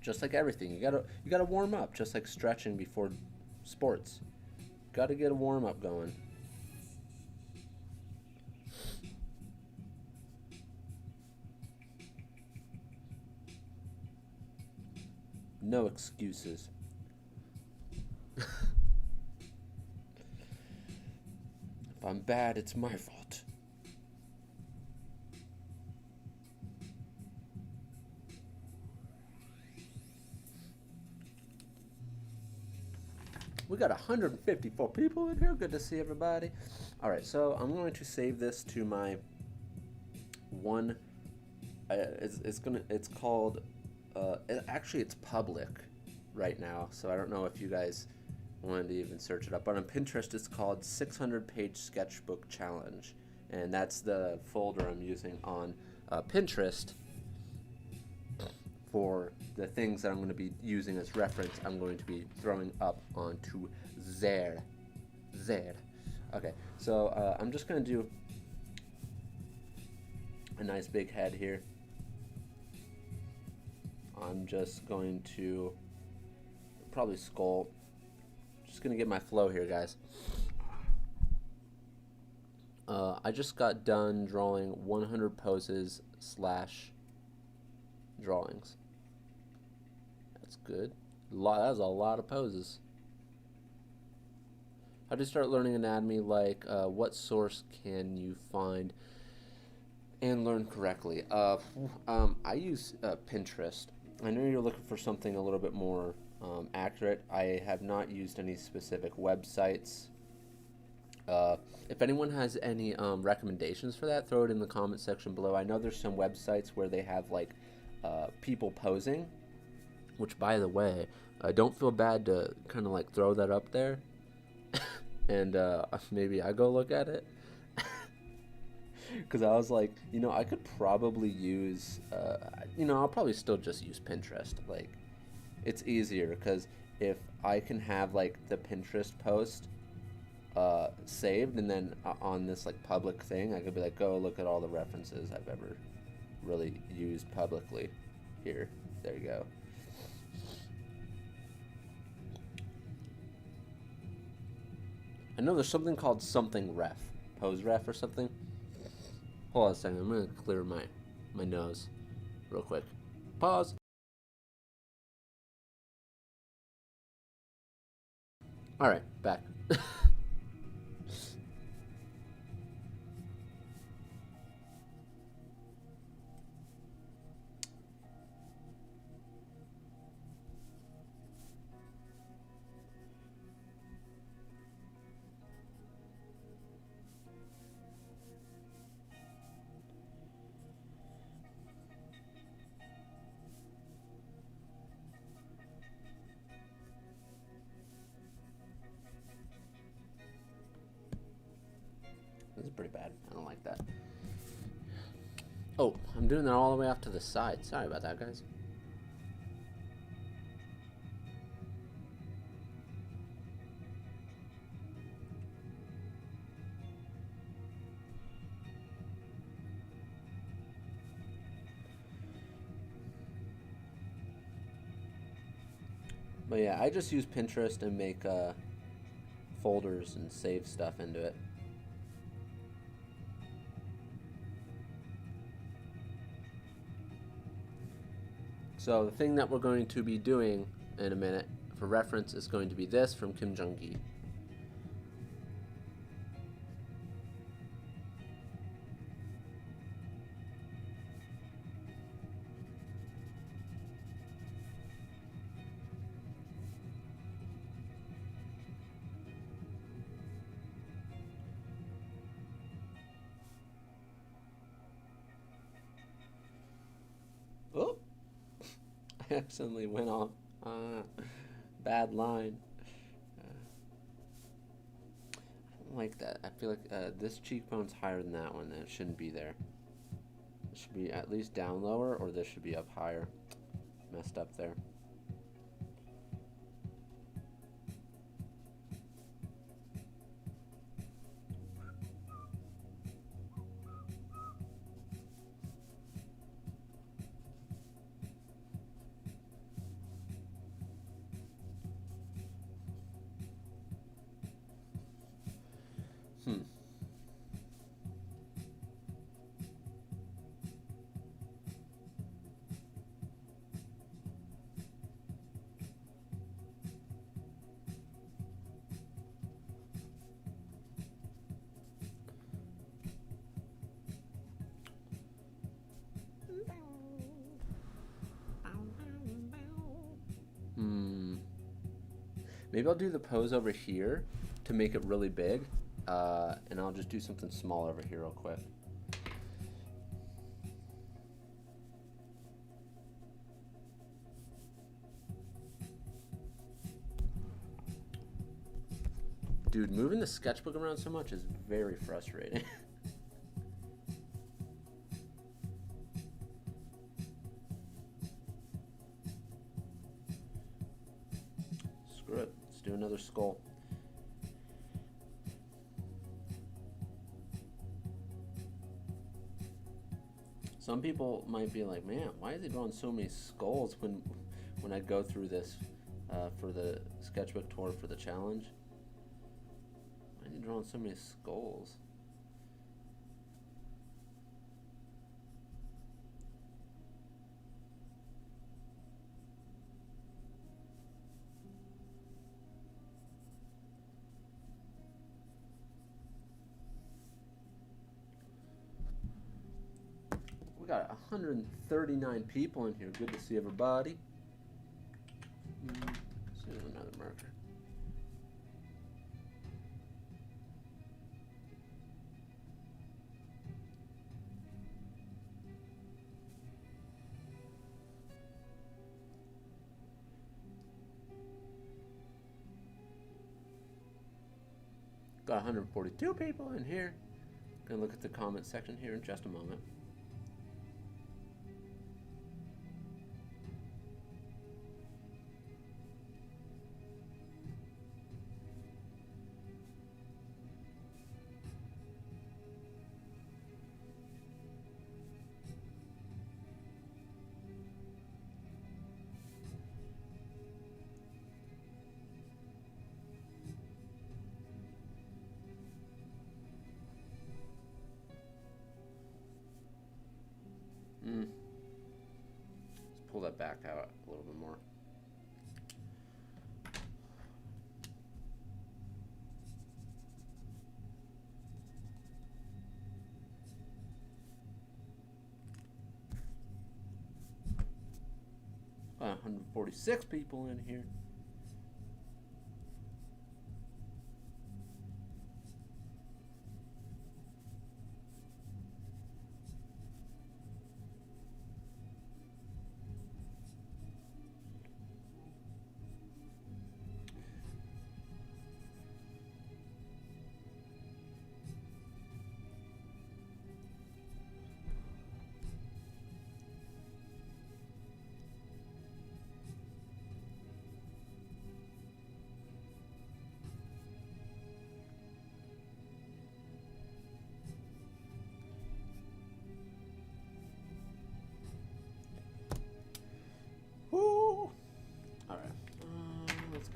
Just like everything, you gotta warm up, just like stretching before sports. Gotta get a warm up going. No excuses. If I'm bad, it's my fault. We got 154 people in here. Good to see everybody. All right, so I'm going to save this to my one. It's called. Actually, it's public right now, so I don't know if you guys wanted to even search it up. But on Pinterest, it's called 600-page sketchbook challenge, and that's the folder I'm using on Pinterest for the things that I'm going to be using as reference. I'm going to be throwing up onto there. Okay, so I'm just going to do a nice big head here. I'm just going to probably skull. Just going to get my flow here, guys. I just got done drawing 100 poses / drawings. That's good. That's a lot of poses. How to start learning anatomy? Like, what source can you find and learn correctly? I use Pinterest. I know you're looking for something a little bit more accurate. I have not used any specific websites. If anyone has any recommendations for that, throw it in the comment section below. I know there's some websites where they have like people posing, which, by the way, don't feel bad to kind of like throw that up there and maybe I go look at it. Because I was like, I could probably use, I'll probably still just use Pinterest. Like, it's easier because if I can have like the Pinterest post saved, and then on this like public thing, I could be like, go look at all the references I've ever really used publicly. Here, there you go. I know there's something called something ref, pose ref or something. Hold on a second, I'm gonna clear my nose real quick. Pause. Alright, back. This is pretty bad. I don't like that. Oh, I'm doing that all the way off to the side. Sorry about that, guys. But yeah, I just use Pinterest and make folders and save stuff into it. So the thing that we're going to be doing in a minute for reference is going to be this from Jung Gi. Oh, I accidentally went off. Bad line. I don't like that. I feel like this cheekbone's higher than that one, and it shouldn't be there. It should be at least down lower, or this should be up higher. Messed up there. Hmm. Hmm. Maybe I'll do the pose over here to make it really big, and I'll just do something small over here real quick. Dude, moving the sketchbook around so much is very frustrating. Screw it. Let's do another skull. Some people might be like, man, why is he drawing so many skulls when I go through this for the sketchbook tour for the challenge? Why are you drawing so many skulls? We got 139 people in here. Good to see everybody. Let's do another marker. Got 142 people in here. Gonna look at the comment section here in just a moment. Let's pull that back out a little bit more. Got 146 people in here.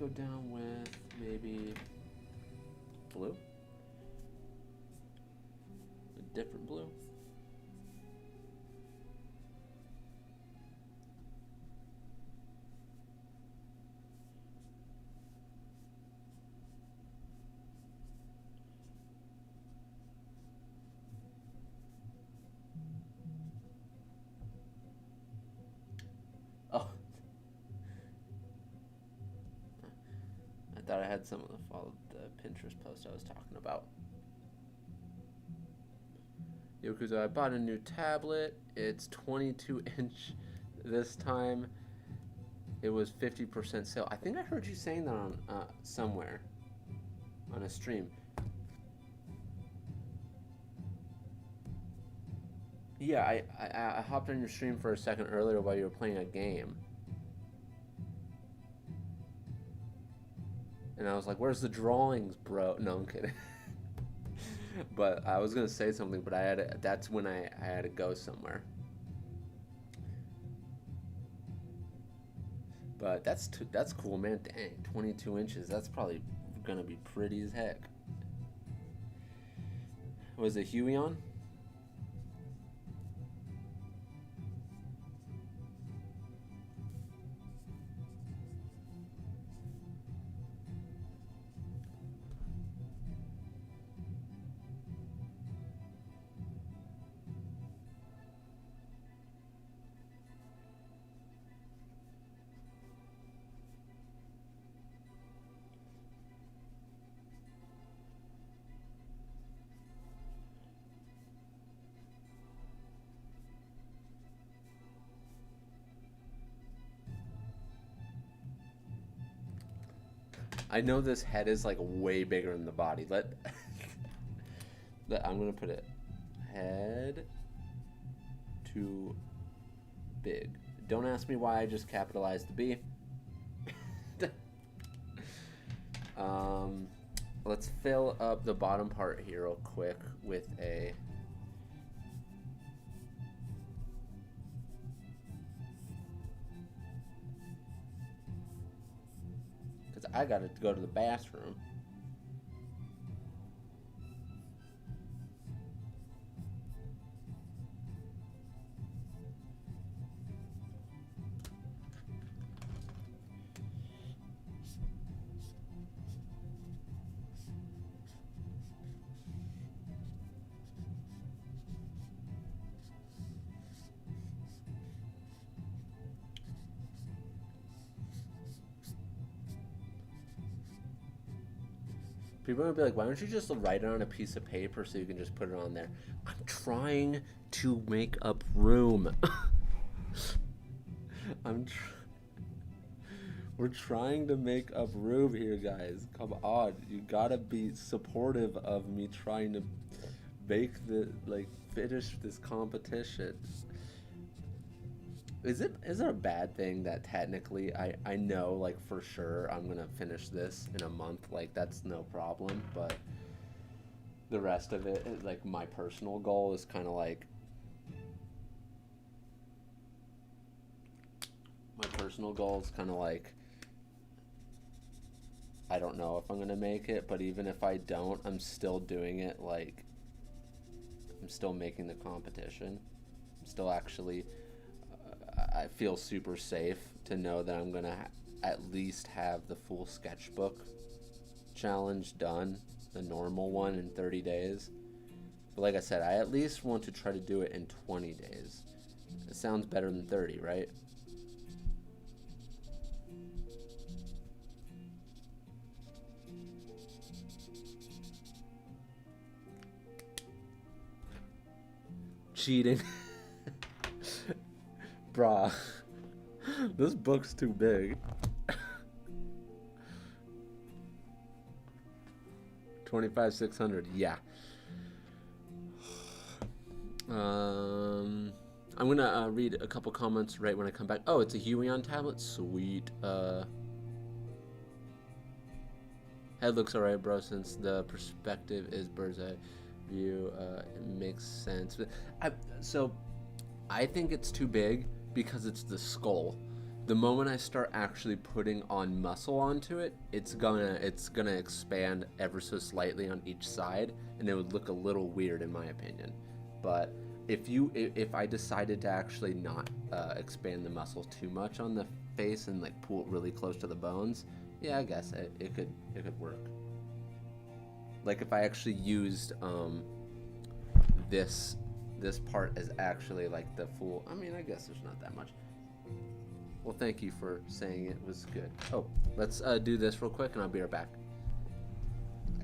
go down with maybe blue. A different blue. Oh, I thought I had someone that followed the Pinterest post I was talking about. Yokuzo, I bought a new tablet. It's 22-inch this time. It was 50% sale. I think I heard you saying that on somewhere on a stream. Yeah, I hopped on your stream for a second earlier while you were playing a game. And I was like, where's the drawings, bro? No, I'm kidding. But I was gonna say something, but that's when I had to go somewhere. But that's cool, man. Dang, 22 inches. That's probably gonna be pretty as heck. Was it Huey on? I know this head is like way bigger than the body. I'm gonna put it head too big. Don't ask me why I just capitalized the B. Let's fill up the bottom part here real quick with a I gotta go to the bathroom. People are gonna be like, why don't you just write it on a piece of paper so you can just put it on there? I'm trying to make up room. We're trying to make up room here, guys. Come on, you gotta be supportive of me trying to finish this competition. Is it a bad thing that technically I know like for sure I'm gonna finish this in a month? Like that's no problem, but the rest of it, like my personal goal is kind of like I don't know if I'm gonna make it, but even if I don't, I'm still doing it. Like I'm still making the competition. I'm still actually I feel super safe to know that I'm gonna at least have the full sketchbook challenge done, the normal one in 30 days. But like I said, I at least want to try to do it in 20 days. It sounds better than 30, right? Cheating. Bruh. This book's too big. 25,600. Yeah. I'm gonna read a couple comments right when I come back. Oh, it's a Huey on tablet. Sweet. Head looks alright, bro. Since the perspective is bird's eye view, it makes sense. So I think it's too big because it's the skull. The moment I start actually putting on muscle onto it, it's gonna expand ever so slightly on each side, and it would look a little weird in my opinion. But if I decided to actually not expand the muscle too much on the face and like pull it really close to the bones, yeah, I guess it could work. Like if I actually used this part as actually like the full. I mean, I guess there's not that much. Well, thank you for saying it was good. Oh, let's do this real quick and I'll be right back.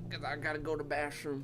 Because I gotta go to the bathroom.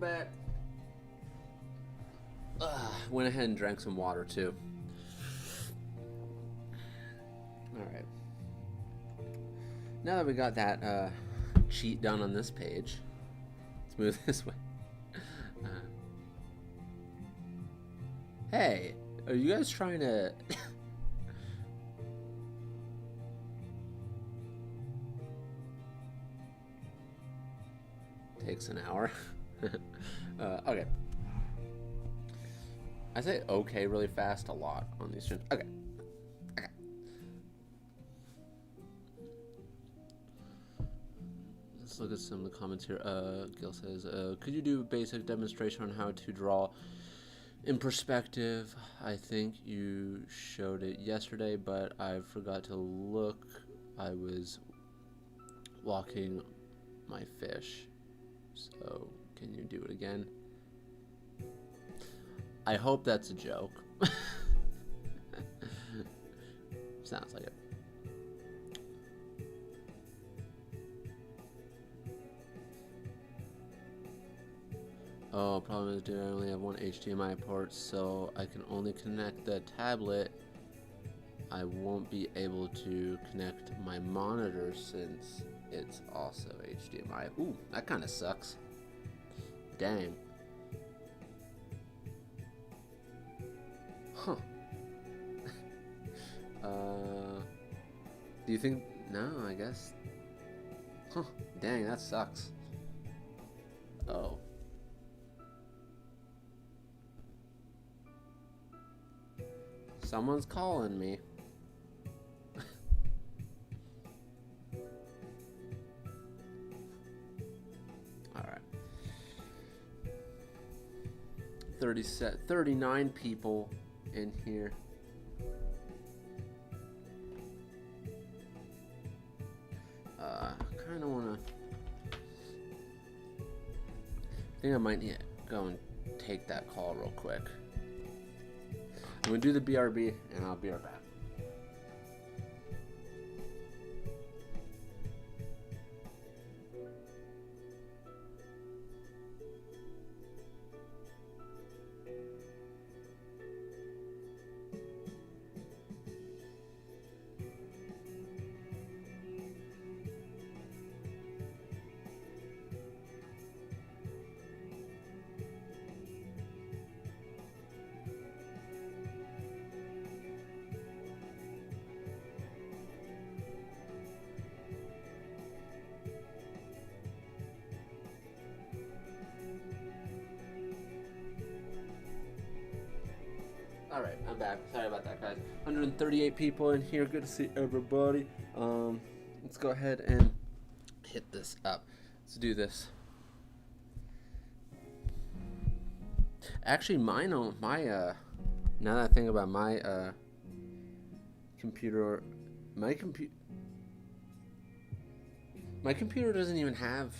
Back. Went ahead and drank some water too. Alright. Now that we got that cheat done on this page, let's move this way. Hey, are you guys trying to... Takes an hour. Okay. I say okay really fast a lot on these streams. Okay. Let's look at some of the comments here. Gil says, could you do a basic demonstration on how to draw in perspective? I think you showed it yesterday, but I forgot to look. I was walking my fish. So, can you do it again? I hope that's a joke. Sounds like it. Oh, problem is, dude, I only have one HDMI port, so I can only connect the tablet. I won't be able to connect my monitor since it's also HDMI. Ooh, that kind of sucks. Dang. Huh. Do you think... No, I guess... Huh. Dang, that sucks. Oh. Someone's calling me. Alright. 39 people in here. Kind of want to... I think I might need to go and take that call real quick. I'm going to do the BRB, and I'll be right back. Alright, I'm back. Sorry about that, guys. 138 people in here. Good to see everybody. Let's go ahead and hit this up. Let's do this. Actually, mine on my now that I think about my computer, my computer my computer doesn't even have.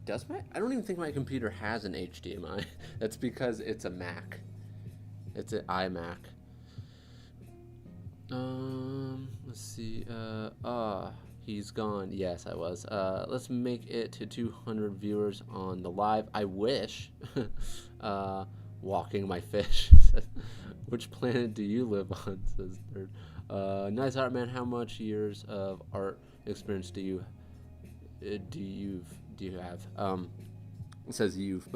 Does my? I don't even think my computer has an HDMI. That's because it's a Mac. It's an iMac. Let's see. He's gone. Yes, I was. Let's make it to 200 viewers on the live. I wish. Walking my fish. Which planet do you live on? Says third. Nice art, man. How much years of art experience do you have? It says you've.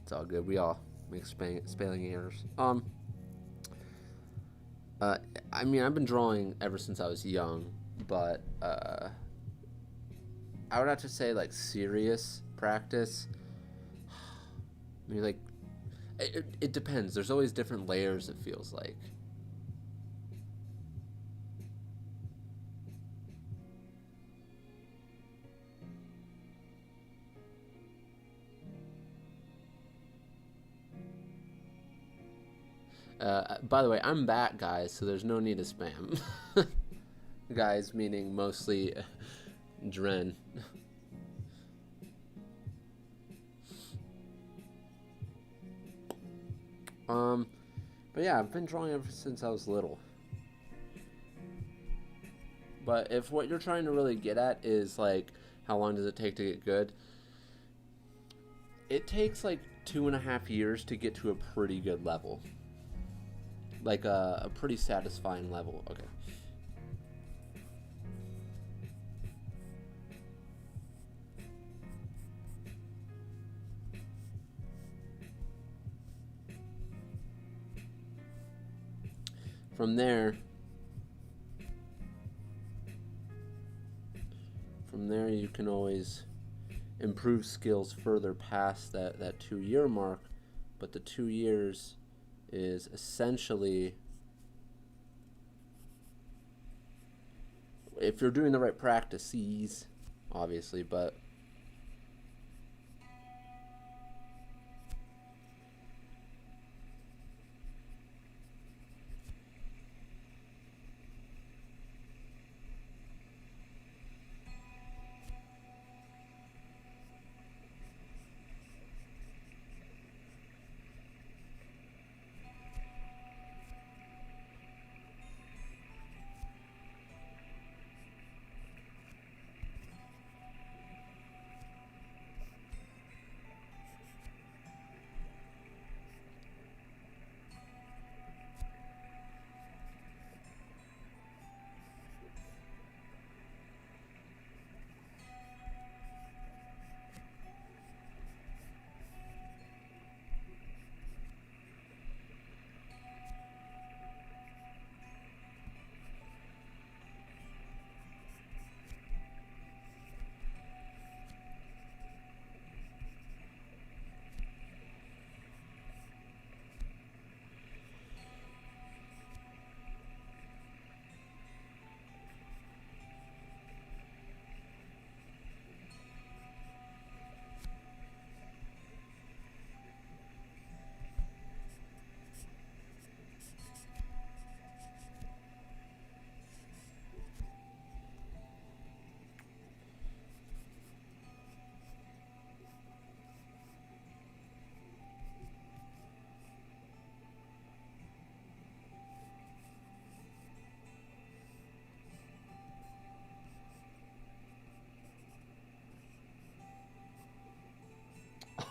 It's all good. We all make spelling errors. I mean, I've been drawing ever since I was young, but I would have to say like serious practice. I mean, like it depends. There's always different layers. It feels like. By the way, I'm back, guys, so there's no need to spam. Guys, meaning mostly Dren. But yeah, I've been drawing ever since I was little. But if what you're trying to really get at is like how long does it take to get good, it takes like 2.5 years to get to a pretty good level. Like a pretty satisfying level. Okay. From there you can always improve skills further past that 2 year mark, but the 2 years is essentially, if you're doing the right practices, obviously, but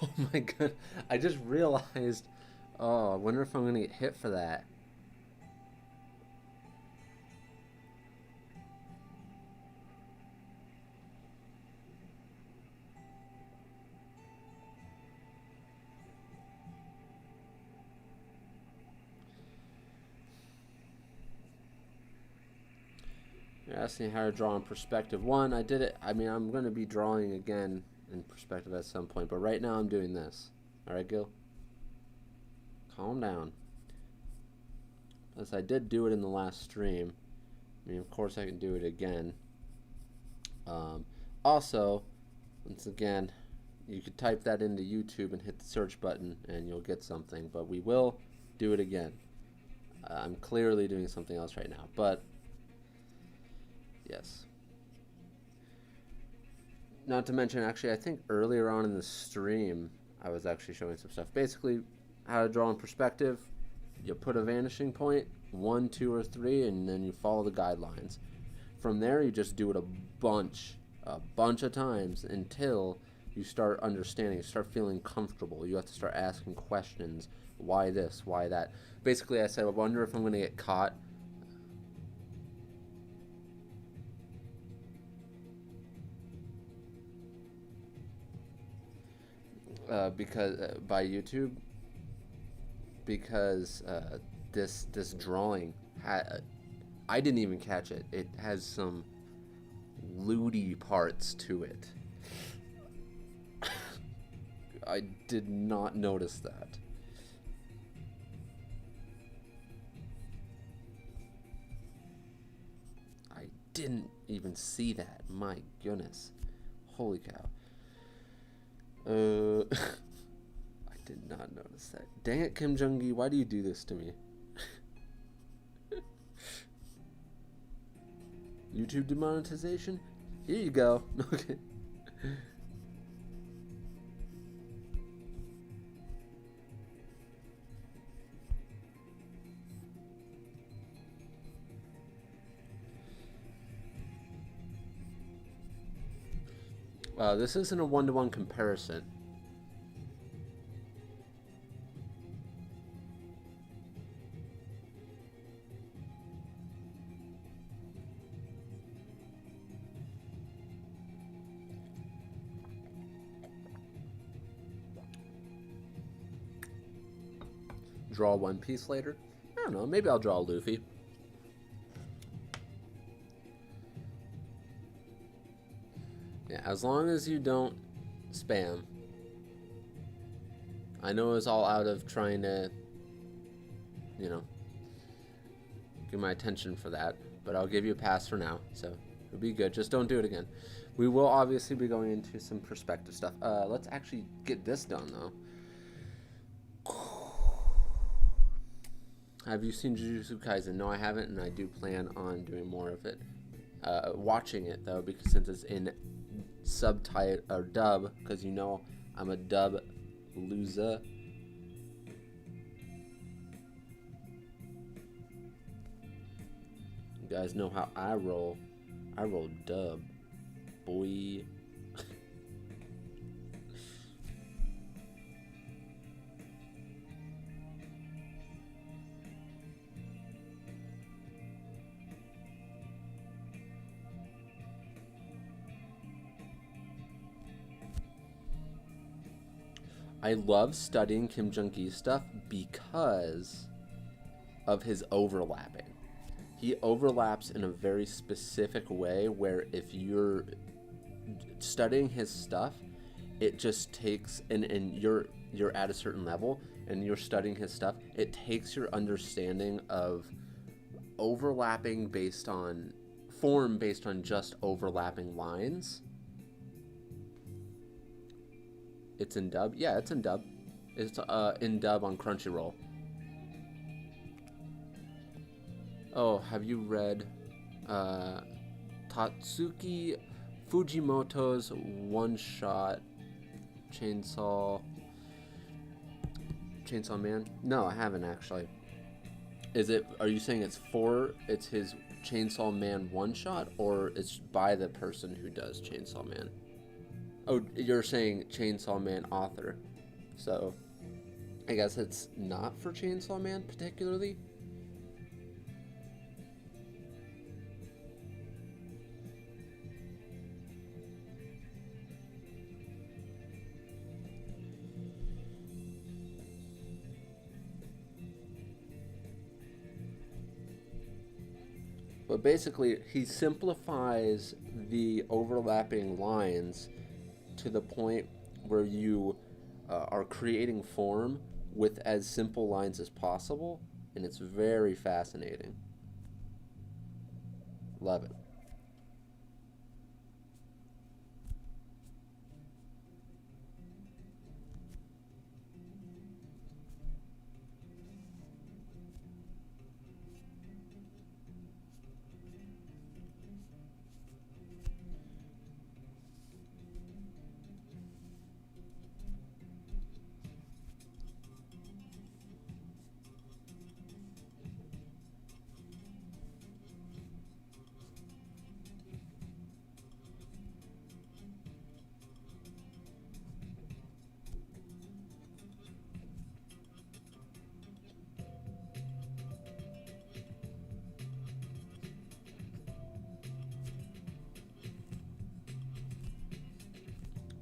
oh my god, I just realized. Oh, I wonder if I'm gonna get hit for that. You're asking how to draw in perspective. One, I did it. I mean, I'm gonna be drawing again in perspective at some point, but right now I'm doing this. All right, Gil, calm down. Plus, I did do it in the last stream. I mean, of course, I can do it again. Also, once again, You could type that into YouTube and hit the search button and you'll get something, but we will do it again. I'm clearly doing something else right now, but yes. Not to mention, actually, I think earlier on in the stream, I was actually showing some stuff. Basically, how to draw in perspective. You put a vanishing point, 1, 2, or 3, and then you follow the guidelines. From there, you just do it a bunch of times until you start understanding, you start feeling comfortable. You have to start asking questions. Why this? Why that? Basically, I said, I wonder if I'm going to get caught. Because by YouTube, because this drawing I didn't even catch it. It has some lewdy parts to it. I did not notice that. I didn't even see that. My goodness. Holy cow. I did not notice that. Dang it, Kim Jung Gi, why do you do this to me? YouTube demonetization? Here you go. Okay. This isn't a one-to-one comparison. Draw One Piece later? I don't know, maybe I'll draw Luffy. Yeah, as long as you don't spam. I know it's all out of trying to, you know, get my attention for that, but I'll give you a pass for now, so it'll be good. Just don't do it again. We will obviously be going into some perspective stuff. Let's actually get this done, though. Have you seen Jujutsu Kaisen? No, I haven't, and I do plan on doing more of it. Watching it, though, because since it's in subtitle or dub, because you know I'm a dub loser. You guys know how I roll. I roll dub, boy. I love studying Kim Jung Gi's stuff because of his overlapping. He overlaps in a very specific way where if you're studying his stuff, it just takes, and you're at a certain level and you're studying his stuff, it takes your understanding of overlapping based on form, based on just overlapping lines. It's in dub? Yeah, it's in dub. It's in dub on Crunchyroll. Oh, have you read Tatsuki Fujimoto's one-shot Chainsaw Man? No, I haven't actually. Are you saying it's his Chainsaw Man one-shot, or it's by the person who does Chainsaw Man? Oh, you're saying Chainsaw Man author. So, I guess it's not for Chainsaw Man particularly. But basically, he simplifies the overlapping lines to the point where you are creating form with as simple lines as possible, and it's very fascinating. Love it.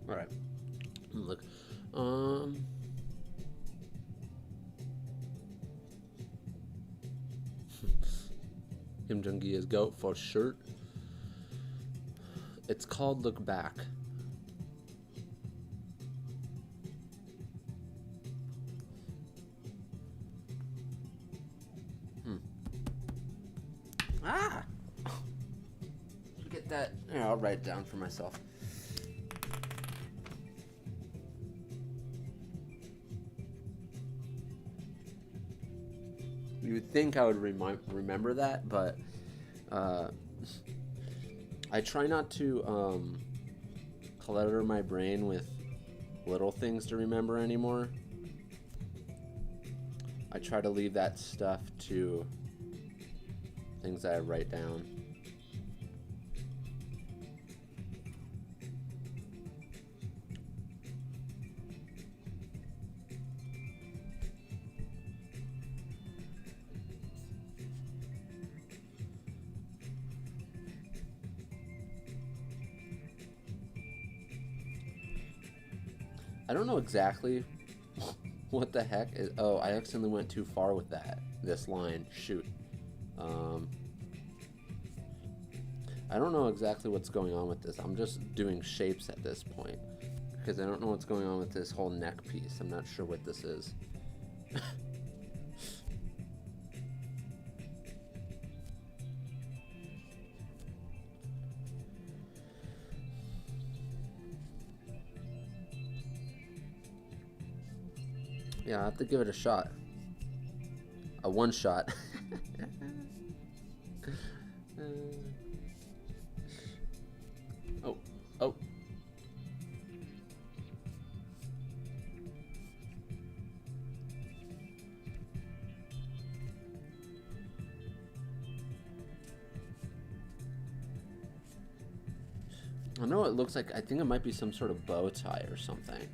All right. Look. Jung Gi is goat for shirt. It's called Look Back. Ah! Get that. Here, I'll write it down for myself. You would think I would remember that, but I try not to clutter my brain with little things to remember anymore. I try to leave that stuff to things that I write down. I don't know exactly what the heck is. Oh, I accidentally went too far with this line. Shoot. I don't know exactly what's going on with this. I'm just doing shapes at this point because I don't know what's going on with this whole neck piece. I'm not sure what this is. Yeah, I have to give it a shot. A one shot. Oh. I know it looks like, I think it might be some sort of bow tie or something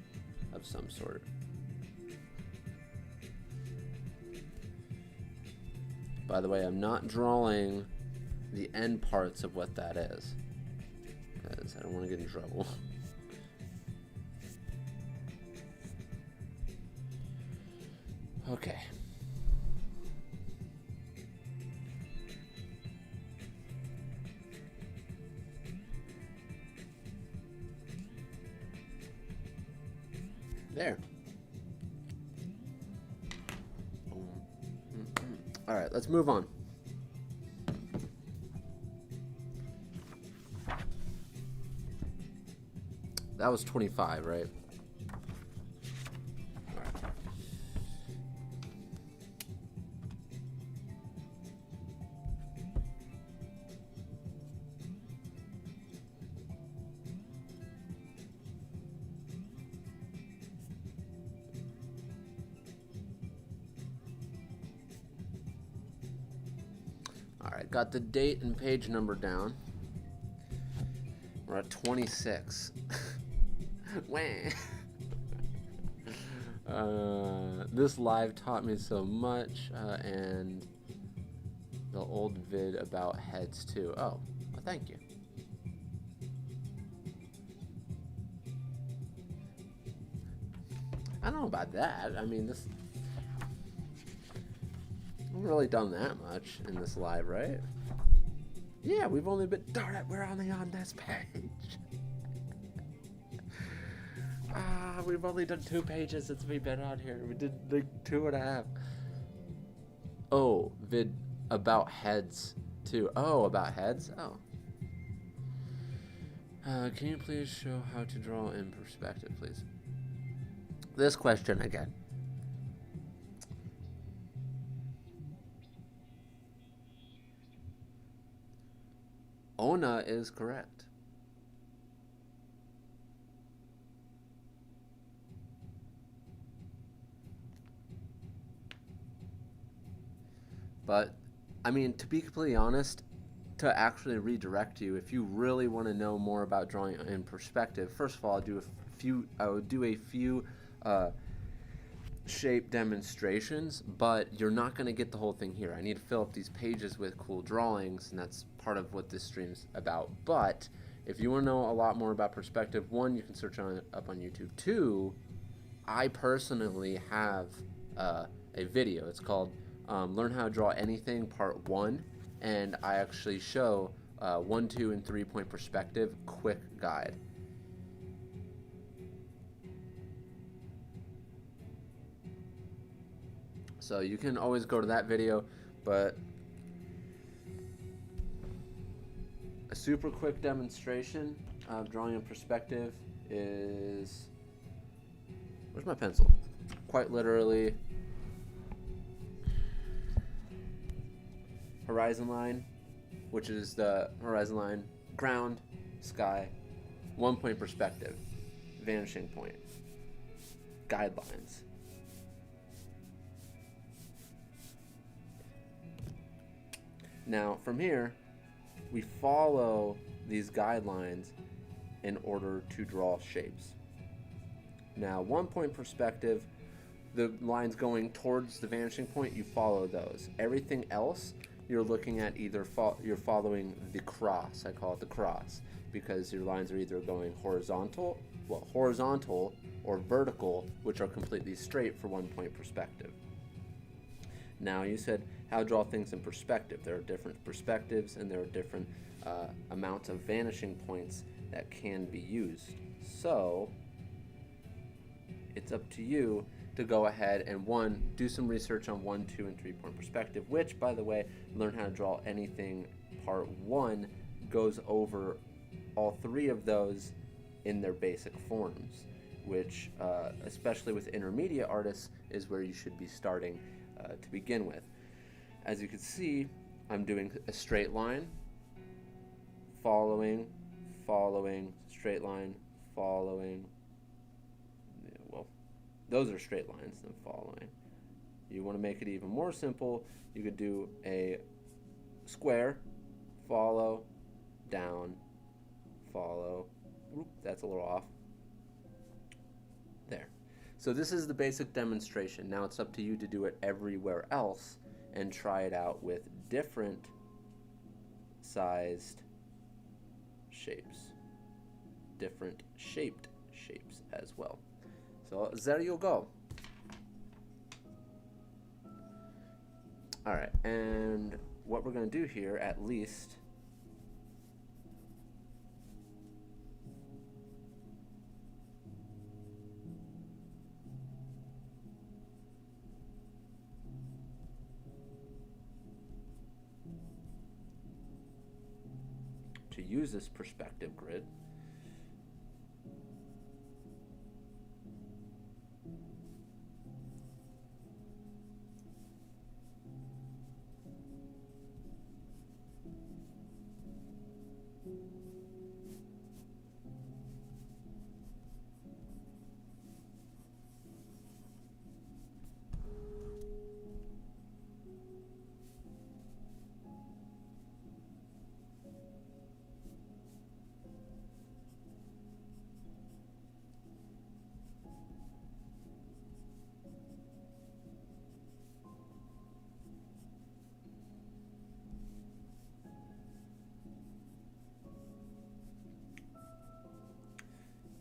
of some sort. By the way, I'm not drawing the end parts of what that is because I don't want to get in trouble. Okay. There. All right, let's move on. That was 25, right? All right. All right, got the date and page number down. We're at 26. This live taught me so much, and the old vid about heads too. Oh, well, thank you. I don't know about that. I mean, this... I haven't really done that much in this live, right? Yeah, we've only been... Darn it, we're only on this page. We've only done 2 pages since we've been on here. We did like 2.5. Oh, vid about heads too. Oh, about heads? Oh. Can you please show how to draw in perspective, please? This question again. Ona is correct. But, I mean, to be completely honest, to actually redirect you, if you really want to know more about drawing in perspective, first of all, I would do a few shape demonstrations, but you're not going to get the whole thing here. I need to fill up these pages with cool drawings, and that's part of what this stream's about. But If you want to know a lot more about perspective, one, you can search on it up on YouTube. Two, I personally have a video. It's called Learn How to Draw Anything Part 1, and I actually show 1, 2, and 3 point perspective quick guide. So you can always go to that video, but a super quick demonstration of drawing in perspective is, where's my pencil? Quite literally, horizon line, which is the horizon line, ground, sky, 1 point perspective, vanishing point, guidelines. Now from here, we follow these guidelines in order to draw shapes. Now 1 point perspective, the lines going towards the vanishing point, you follow those. Everything else, you're looking at either you're following the cross. I call it the cross because your lines are either going horizontal or vertical, which are completely straight for 1 point perspective. Now you said how to draw things in perspective. There are different perspectives and there are different amounts of vanishing points that can be used. So it's up to you to go ahead and do some research on 1, 2, and 3 point perspective, which, by the way, Learn How to Draw Anything Part 1 goes over all 3 of those in their basic forms, which, especially with intermediate artists, is where you should be starting to begin with. As you can see, I'm doing a straight line, following, straight line, following. Well, those are straight lines, then following. You want to make it even more simple, you could do a square, follow, down, follow. Oop, that's a little off. There. So this is the basic demonstration. Now it's up to you to do it everywhere else and try it out with different sized shapes, different shaped shapes as well. So there you go. All right, and what we're going to do here, at least, to use this perspective grid,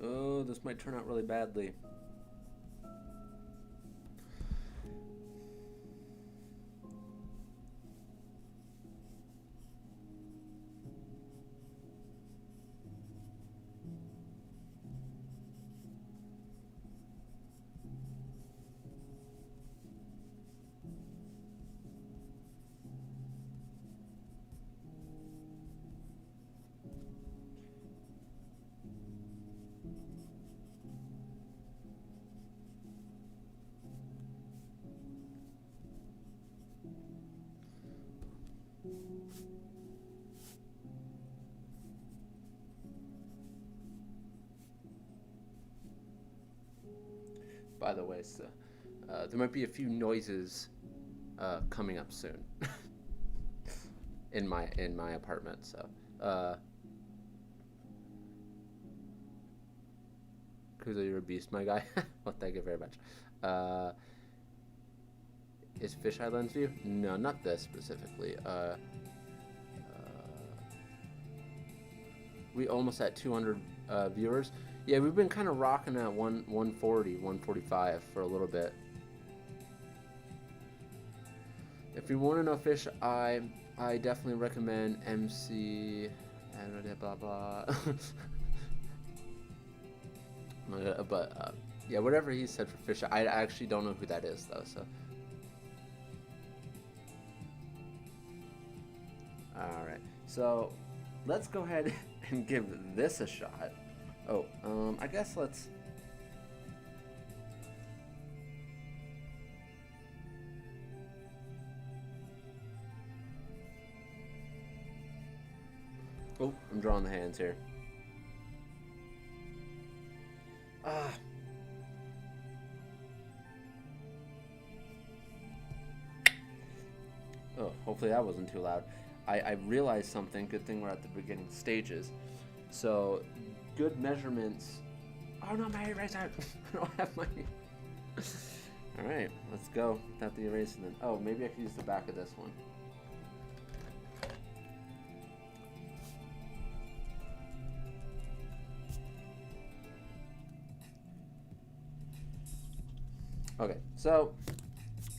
oh, this might turn out really badly. By the way, so, there might be a few noises coming up soon in my apartment. So, Kuzo, you're a beast, my guy. Well, thank you very much. Is fisheye lens view? No, not this specifically. We almost at 200 viewers. Yeah, we've been kind of rocking at 140, 145 for a little bit. If you want to know fish, I definitely recommend MC and blah blah. But yeah, whatever he said for fish, I actually don't know who that is though. So, all right. So, let's go ahead and give this a shot. Oh, I guess let's. Oh, I'm drawing the hands here. Ah. Oh, hopefully that wasn't too loud. I realized something. Good thing we're at the beginning stages. So, good measurements. Oh no, my eraser! I don't have my. Alright, let's go without the eraser then. Oh, maybe I could use the back of this one. Okay, so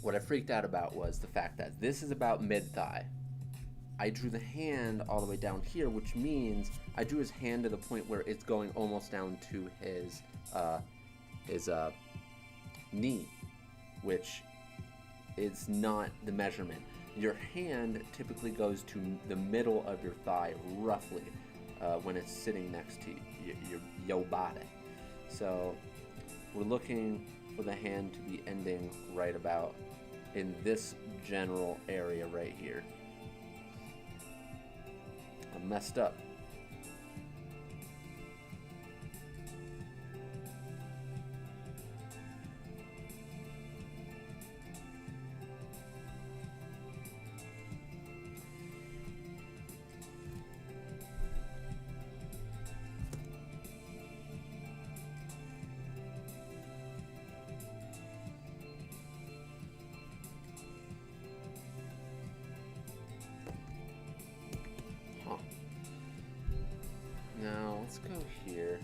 what I freaked out about was the fact that this is about mid-thigh. I drew the hand all the way down here, which means I drew his hand to the point where it's going almost down to his knee, which is not the measurement. Your hand typically goes to the middle of your thigh, roughly, when it's sitting next to your body. So we're looking for the hand to be ending right about in this general area right here. I messed up. Now let's go here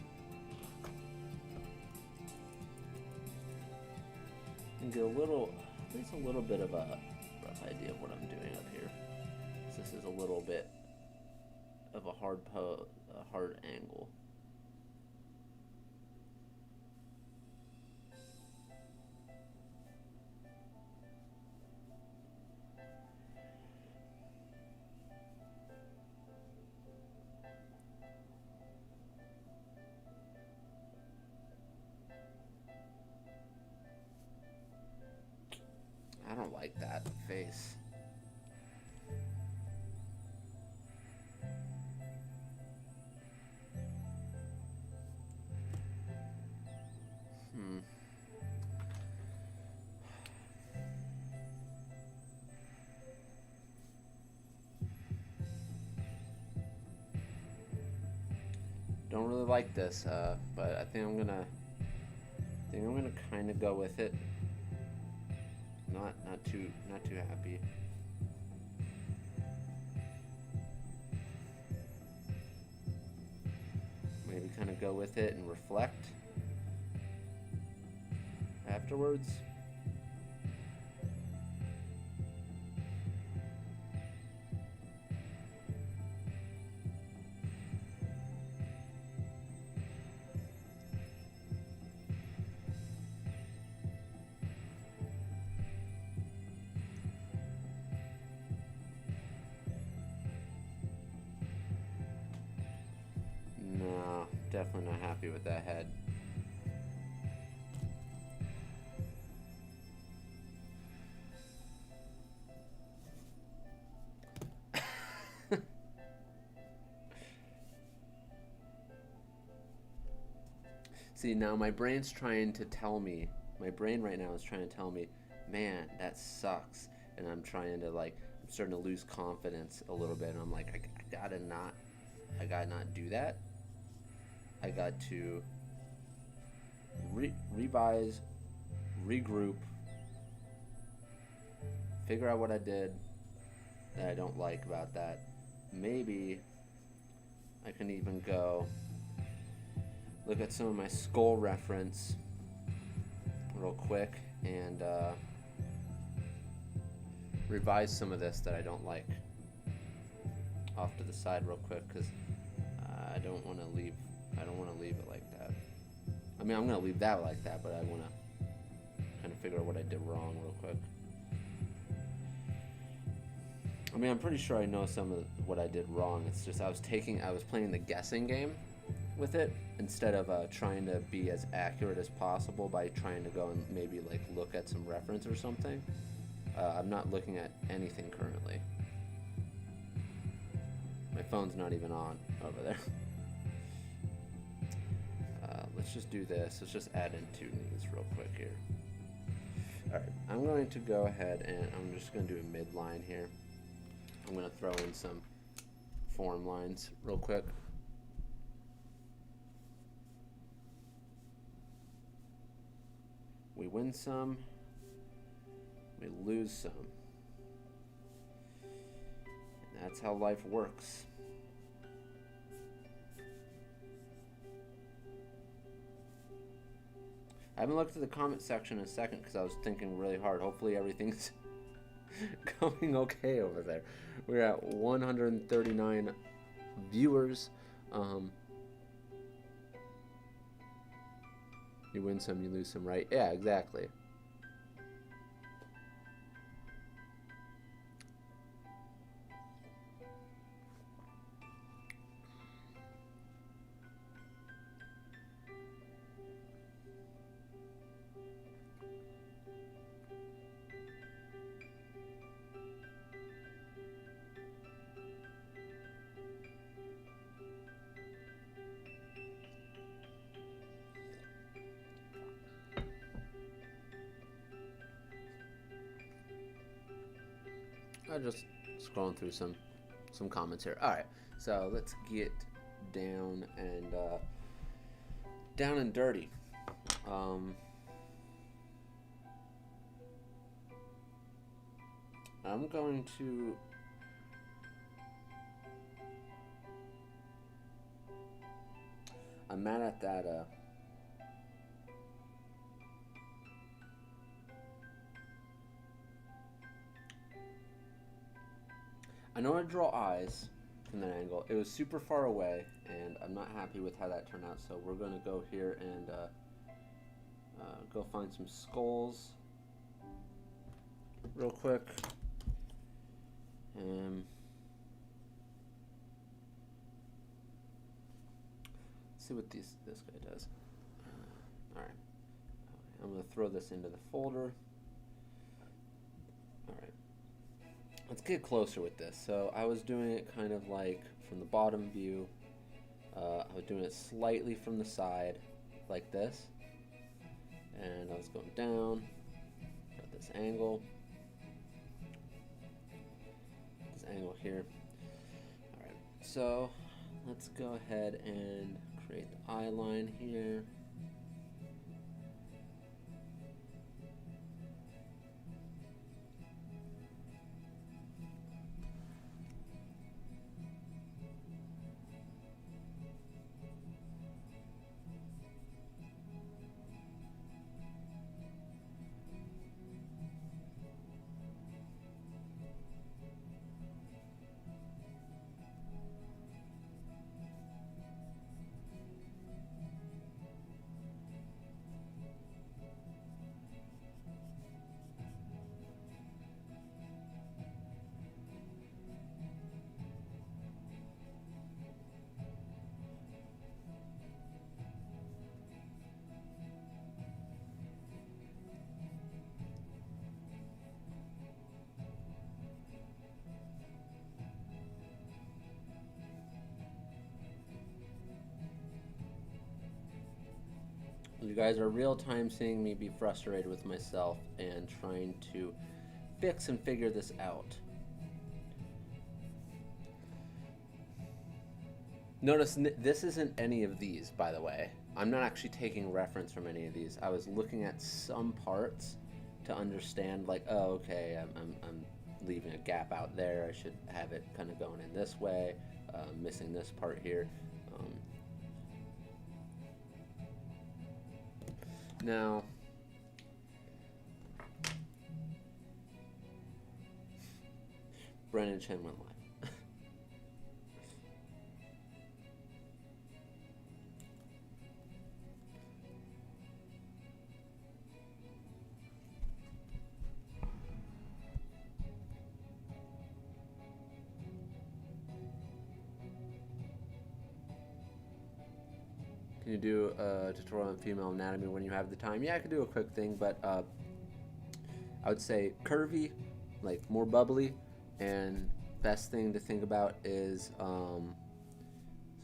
and get at least a little bit of a rough idea of what I'm doing up here. So this is a little bit of a hard angle. I don't like that face. Don't really like this, but I think I'm gonna kind of go with it. Not too happy. Maybe kind of go with it and reflect afterwards. No, definitely not happy with that head. See, now my brain's trying to tell me, my brain right now is trying to tell me, man, that sucks. And I'm trying to I'm starting to lose confidence a little bit. And I'm like, I gotta not do that. I got to revise, regroup, figure out what I did that I don't like about that. Maybe I can even go look at some of my skull reference real quick and revise some of this that I don't like off to the side real quick, because I don't want to leave it like that. I mean, I'm going to leave that like that, but I want to kind of figure out what I did wrong real quick. I mean, I'm pretty sure I know some of what I did wrong. It's just I was playing the guessing game with it instead of trying to be as accurate as possible by trying to go and maybe like look at some reference or something. I'm not looking at anything currently. My phone's not even on over there. Let's just do this. Let's just add in two knees real quick here. Alright, I'm going to go ahead and I'm just going to do a midline here. I'm going to throw in some form lines real quick. We win some, we lose some. And that's how life works. I haven't looked at the comment section in a second because I was thinking really hard. Hopefully everything's going okay over there. We're at 139 viewers. You win some, you lose some, right? Yeah, exactly. I'm just scrolling through some comments here. All right, so let's get down and dirty. I'm going to I'm mad at that I know how to draw eyes from that angle. It was super far away, and I'm not happy with how that turned out, so we're going to go here and go find some skulls real quick. See what this guy does. Alright. I'm going to throw this into the folder. Alright. Let's get closer with this. So I was doing it kind of like from the bottom view. I was doing it slightly from the side, like this. And I was going down at this angle. This angle here. Alright, so let's go ahead and create the eye line here. You guys are real time seeing me be frustrated with myself and trying to fix and figure this out. Notice this isn't any of these, by the way. I'm not actually taking reference from any of these. I was looking at some parts to understand, like, oh, okay, I'm leaving a gap out there. I should have it kind of going in this way. missing this part here. Now, Brennan Chen went live. Can you do a tutorial on female anatomy when you have the time? Yeah, I could do a quick thing, but I would say curvy, like more bubbly, and best thing to think about is, sorry,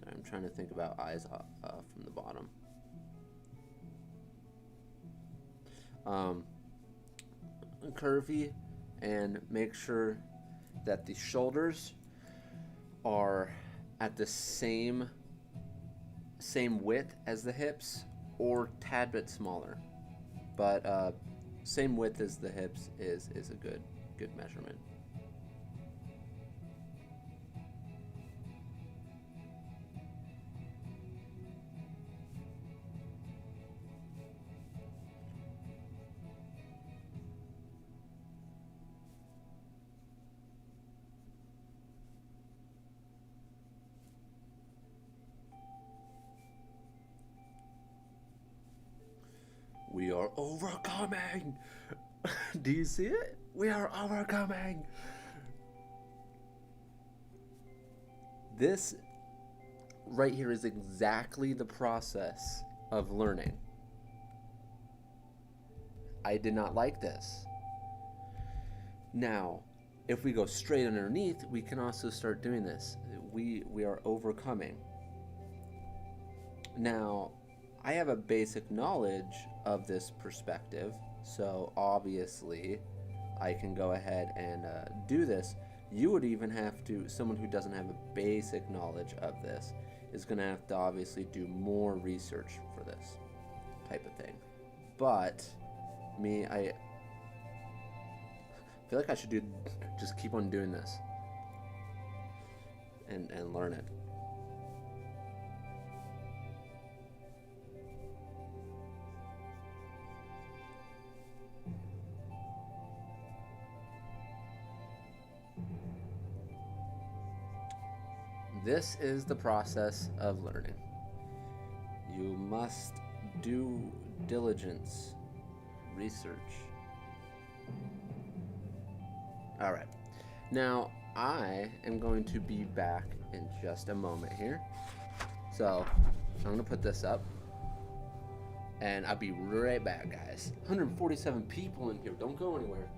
I'm trying to think about eyes from the bottom. Curvy, and make sure that the shoulders are at the same width as the hips, or tad bit smaller, but same width as the hips is a good measurement. We are overcoming. Do you see it? We are overcoming. This right here is exactly the process of learning. I did not like this. Now, if we go straight underneath, we can also start doing this. We are overcoming. Now, I have a basic knowledge of this perspective, so obviously I can go ahead and do this. You would even have to, someone who doesn't have a basic knowledge of this is going to have to obviously do more research for this type of thing. But me, I feel like I should just keep on doing this and learn it. This is the process of learning. You must do diligence, research. All right. Now, I am going to be back in just a moment here. So, I'm going to put this up. And I'll be right back, guys. 147 people in here. Don't go anywhere.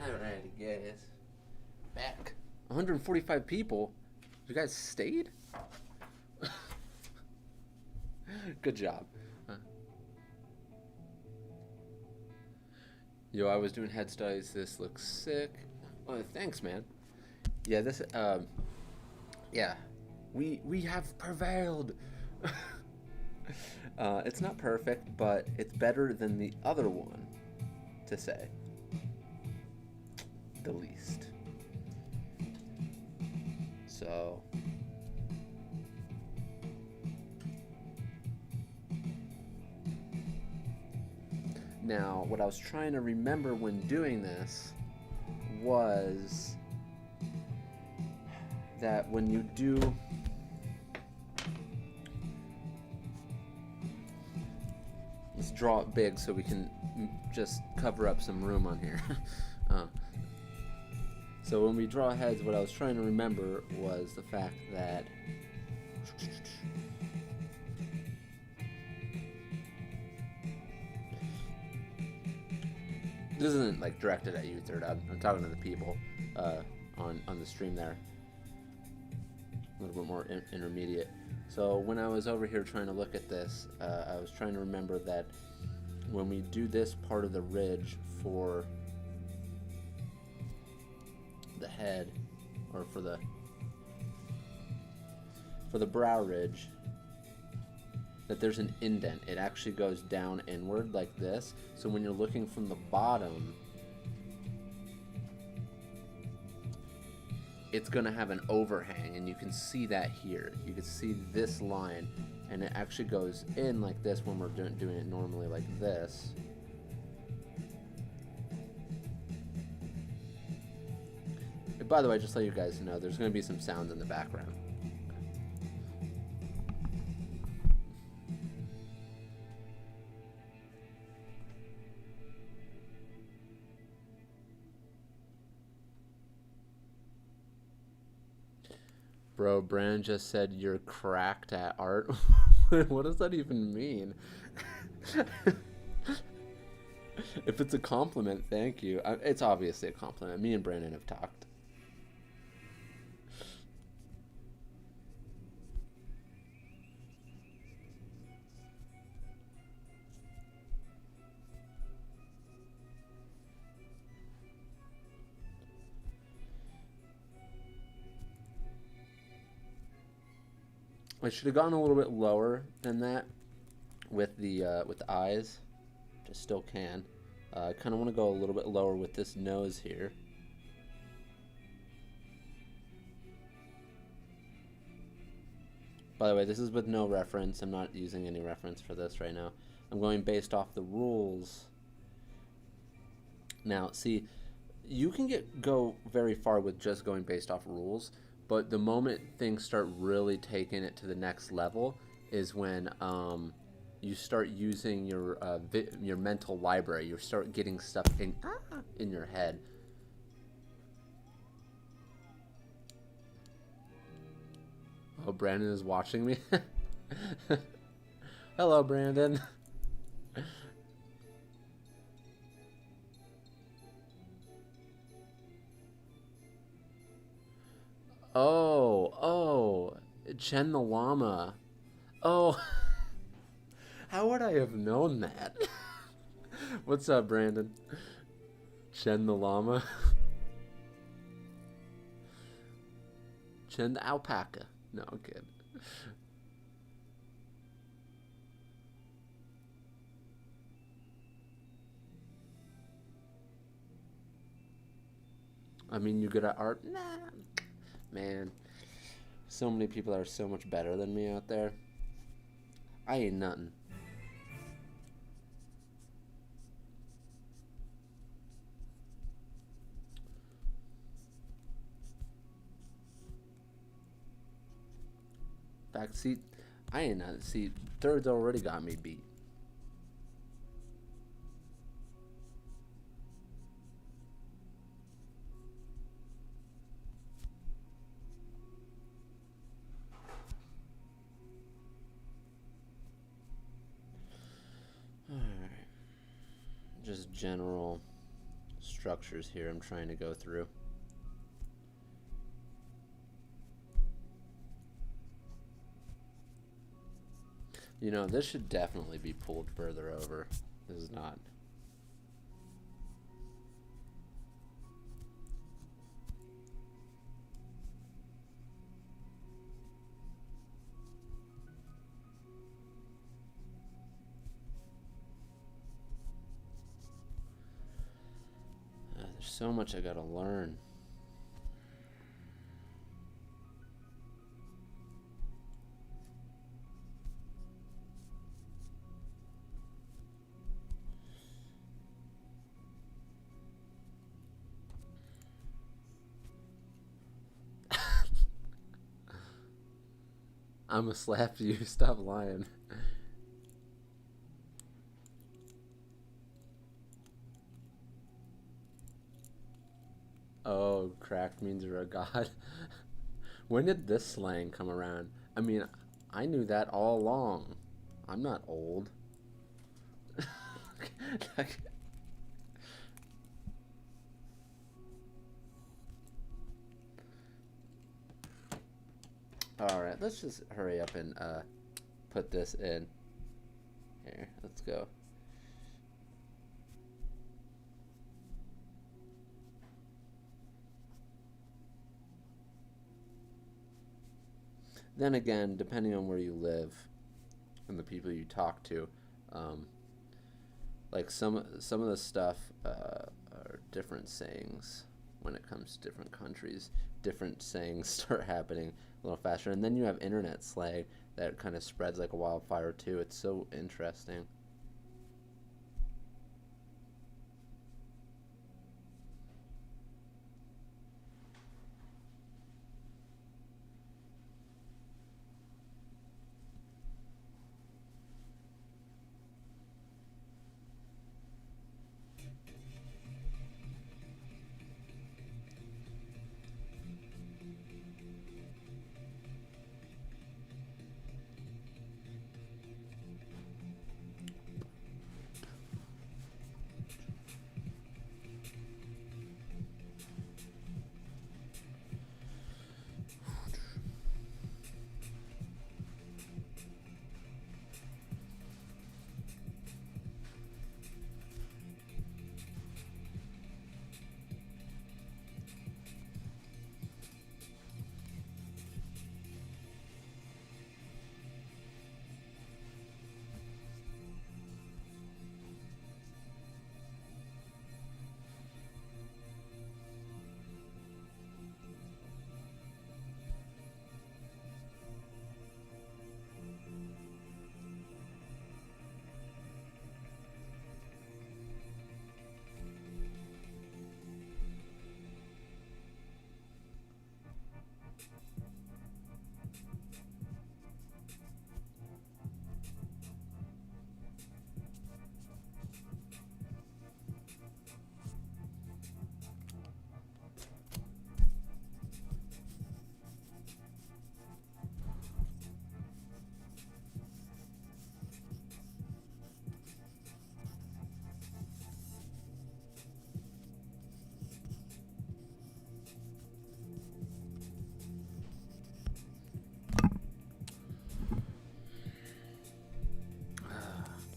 Alrighty, guys. Back. 145 people. You guys stayed? Good job. Yo, I was doing head studies. This looks sick. Oh, thanks, man. Yeah, this. Yeah, we have prevailed. It's not perfect, but it's better than the other one, to say the least. So Now, what I was trying to remember when doing this was that when you do let's draw it big so we can just cover up some room on here. So when we draw heads, what I was trying to remember was the fact that this isn't like directed at you, Third. I'm talking to the people on the stream there. A little bit more intermediate. So when I was over here trying to look at this, I was trying to remember that when we do this part of the ridge for the head, or for the brow ridge, that there's an indent. It actually goes down inward like this. So when you're looking from the bottom, it's going to have an overhang, and you can see that here. You can see this line, and it actually goes in like this when we're doing it normally like this. And by the way, just so you guys know, there's going to be some sounds in the background. Bro, Brandon just said you're cracked at art. What does that even mean? If it's a compliment, thank you. It's obviously a compliment. Me and Brandon have talked. I should have gone a little bit lower than that with the eyes, which I still can. I kind of want to go a little bit lower with this nose here. By the way, this is with no reference. I'm not using any reference for this right now. I'm going based off the rules. Now, see, you can go very far with just going based off rules, but the moment things start really taking it to the next level is when you start using your mental library. You start getting stuff in your head. Oh, Brandon is watching me. Hello, Brandon. Oh, Chen the llama. Oh, how would I have known that? What's up, Brandon? Chen the llama. Chen the alpaca. No, I'm kidding. I mean, you good at art? Nah. Man, so many people are so much better than me out there. I ain't nothing. Back seat, I ain't nothing. See, Third's already got me beat. Just general structures here I'm trying to go through. You know, this should definitely be pulled further over. This is not. There's so much I gotta learn. I'm a slap you. Stop lying. Oh, cracked means you're a god. When did this slang come around? I mean, I knew that all along. I'm not old. Alright, let's just hurry up and put this in. Here, let's go. Then again, depending on where you live and the people you talk to, like some of the stuff are different sayings when it comes to different countries. Different sayings start happening a little faster, and then you have internet slang that kind of spreads like a wildfire too. It's so interesting.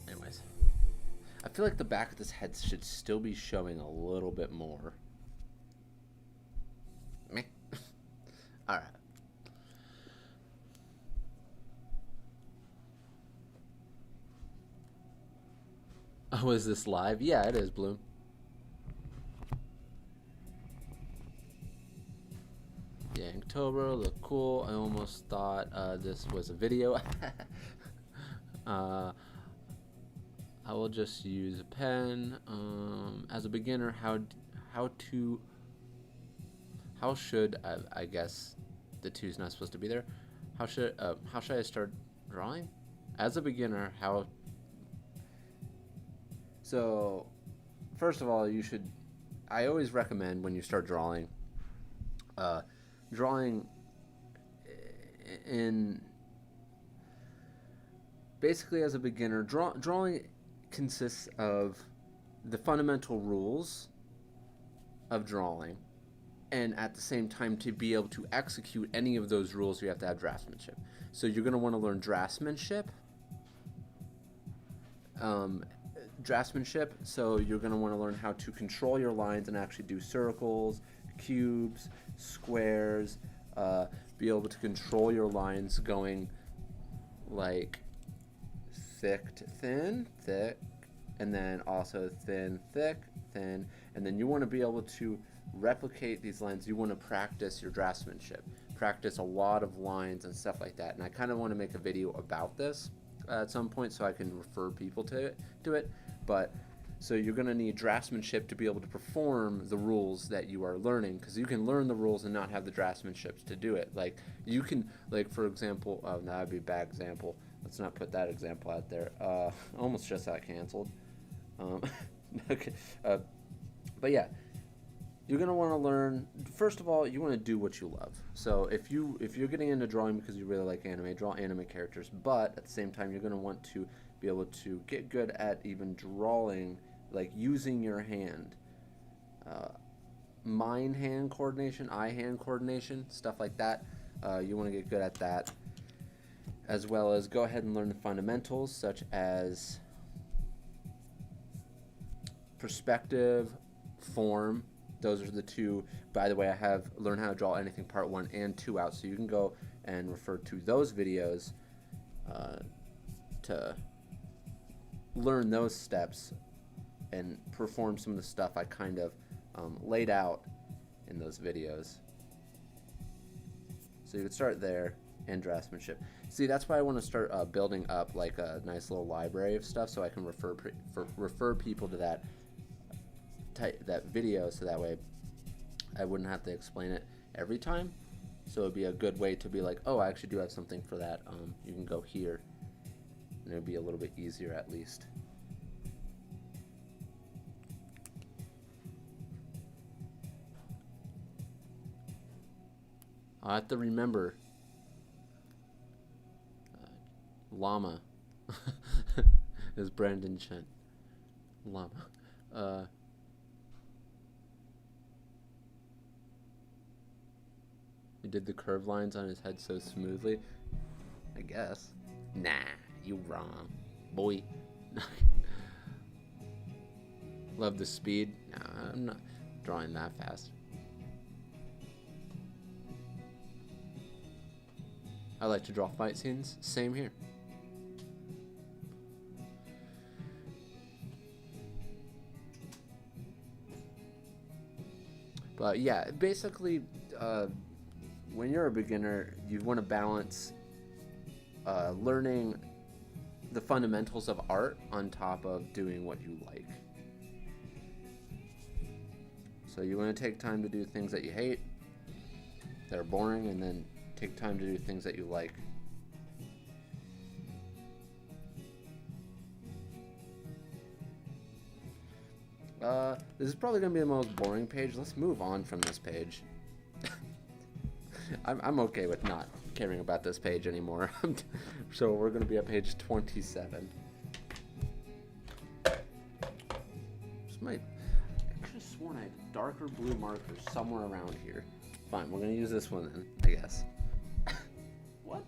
Anyways, I feel like the back of this head should still be showing a little bit more. Meh. All right. Oh, is this live? Yeah, it is, Bloom. Yeah, Inktober look cool. I almost thought this was a video. uh, I will just use a pen. As a beginner, how should I guess the two's not supposed to be there. How should I start drawing? As a beginner, how? So, first of all, you should. I always recommend when you start drawing, uh, drawing in basically as a beginner. Drawing consists of the fundamental rules of drawing, and at the same time, to be able to execute any of those rules, you have to have draftsmanship. So you're going to want to learn draftsmanship. So you're going to want to learn how to control your lines and actually do circles, cubes, squares, be able to control your lines going like thick to thin, thick, and then also thin, thick, thin, and then you want to be able to replicate these lines. You want to practice your draftsmanship, practice a lot of lines and stuff like that. And I kind of want to make a video about this at some point so I can refer people to it. But So you're going to need draftsmanship to be able to perform the rules that you are learning, because you can learn the rules and not have the draftsmanship to do it. Like you can, like for example, oh, that would be a bad example. Let's not put that example out there. Almost just got canceled. Okay, but yeah, you're gonna want to learn. First of all, you want to do what you love. So if you're getting into drawing because you really like anime, draw anime characters. But at the same time, you're gonna want to be able to get good at even drawing, like using your hand, mind-hand coordination, eye-hand coordination, stuff like that. You want to get good at that, as well as go ahead and learn the fundamentals such as perspective, form. Those are the two. By the way, I have Learn How to Draw Anything Part 1 and 2 out, so you can go and refer to those videos to learn those steps and perform some of the stuff I kind of laid out in those videos. So you could start there, and draftsmanship. See, that's why I want to start building up like a nice little library of stuff, so I can refer people to that video, so that way I wouldn't have to explain it every time. So it'd be a good way to be like, oh, I actually do have something for that. You can go here, and it'd be a little bit easier at least. I have to remember Llama is Brandon Chen. Llama. He did the curved lines on his head so smoothly. I guess. Nah, you wrong, boy. Love the speed. Nah, I'm not drawing that fast. I like to draw fight scenes. Same here. But yeah, basically, when you're a beginner, you want to balance learning the fundamentals of art on top of doing what you like. So you want to take time to do things that you hate, that are boring, and then take time to do things that you like. This is probably going to be the most boring page. Let's move on from this page. I'm okay with not caring about this page anymore. So we're going to be at page 27. I could have sworn I had a darker blue marker somewhere around here. Fine, we're going to use this one then, I guess. What?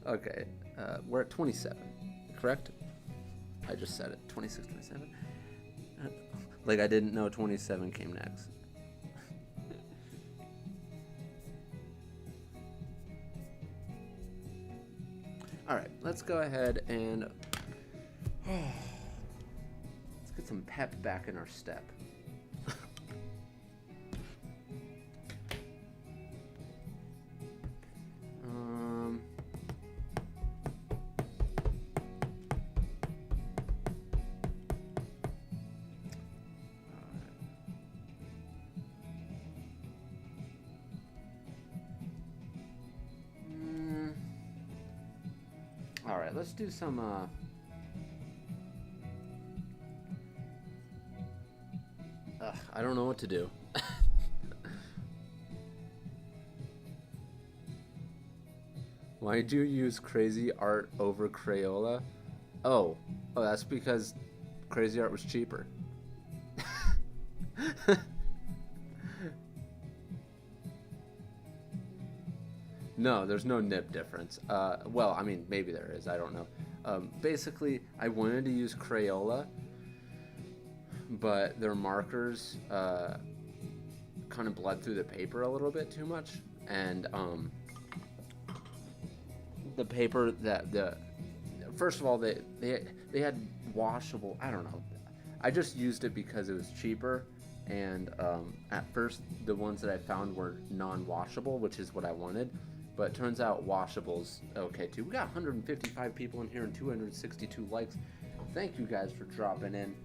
Okay, we're at 27, correct? I just said it. 26, 27. Like I didn't know 27 came next. Alright, let's go ahead and let's get some pep back in our step. Alright, let's do some, I don't know what to do. Why do you use Crazy Art over Crayola? Oh, that's because Crazy Art was cheaper. No, there's no nib difference. Well, I mean, maybe there is. I don't know. Basically, I wanted to use Crayola, but their markers kind of bled through the paper a little bit too much, and the paper first of all, they had washable. I don't know. I just used it because it was cheaper, and at first the ones that I found were non-washable, which is what I wanted. But it turns out washable's okay too. We got 155 people in here and 262 likes. Thank you guys for dropping in.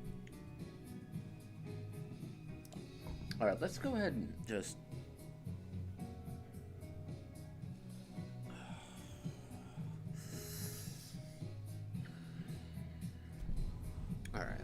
All right, let's go ahead and just. All right.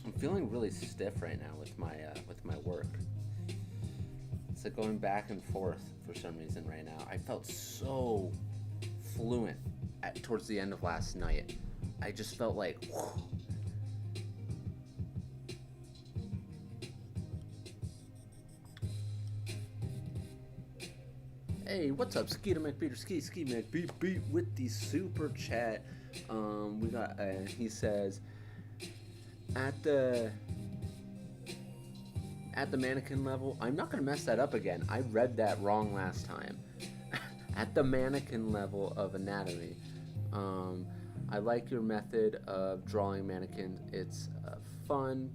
I'm feeling really stiff right now with my work. It's like going back and forth for some reason right now. I felt so fluent towards the end of last night. I just felt like, whew. Hey, what's up, Skeeter McBeater, Ski McBeat with the super chat. We got he says at the mannequin level. I'm not gonna mess that up again. I read that wrong last time. At the mannequin level of anatomy, I like your method of drawing mannequins. It's fun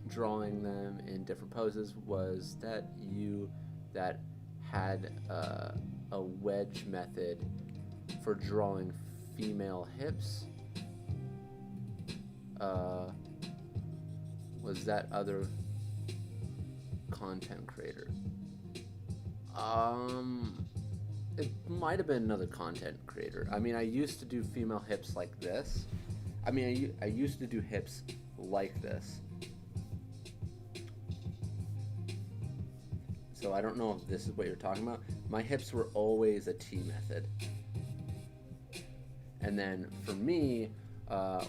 drawing them in different poses. Was that you that had a wedge method for drawing female hips? Was that other content creator? It might have been another content creator. I mean, I used to do female hips like this. I mean, I used to do hips like this. So I don't know if this is what you're talking about. My hips were always a T method. And then for me,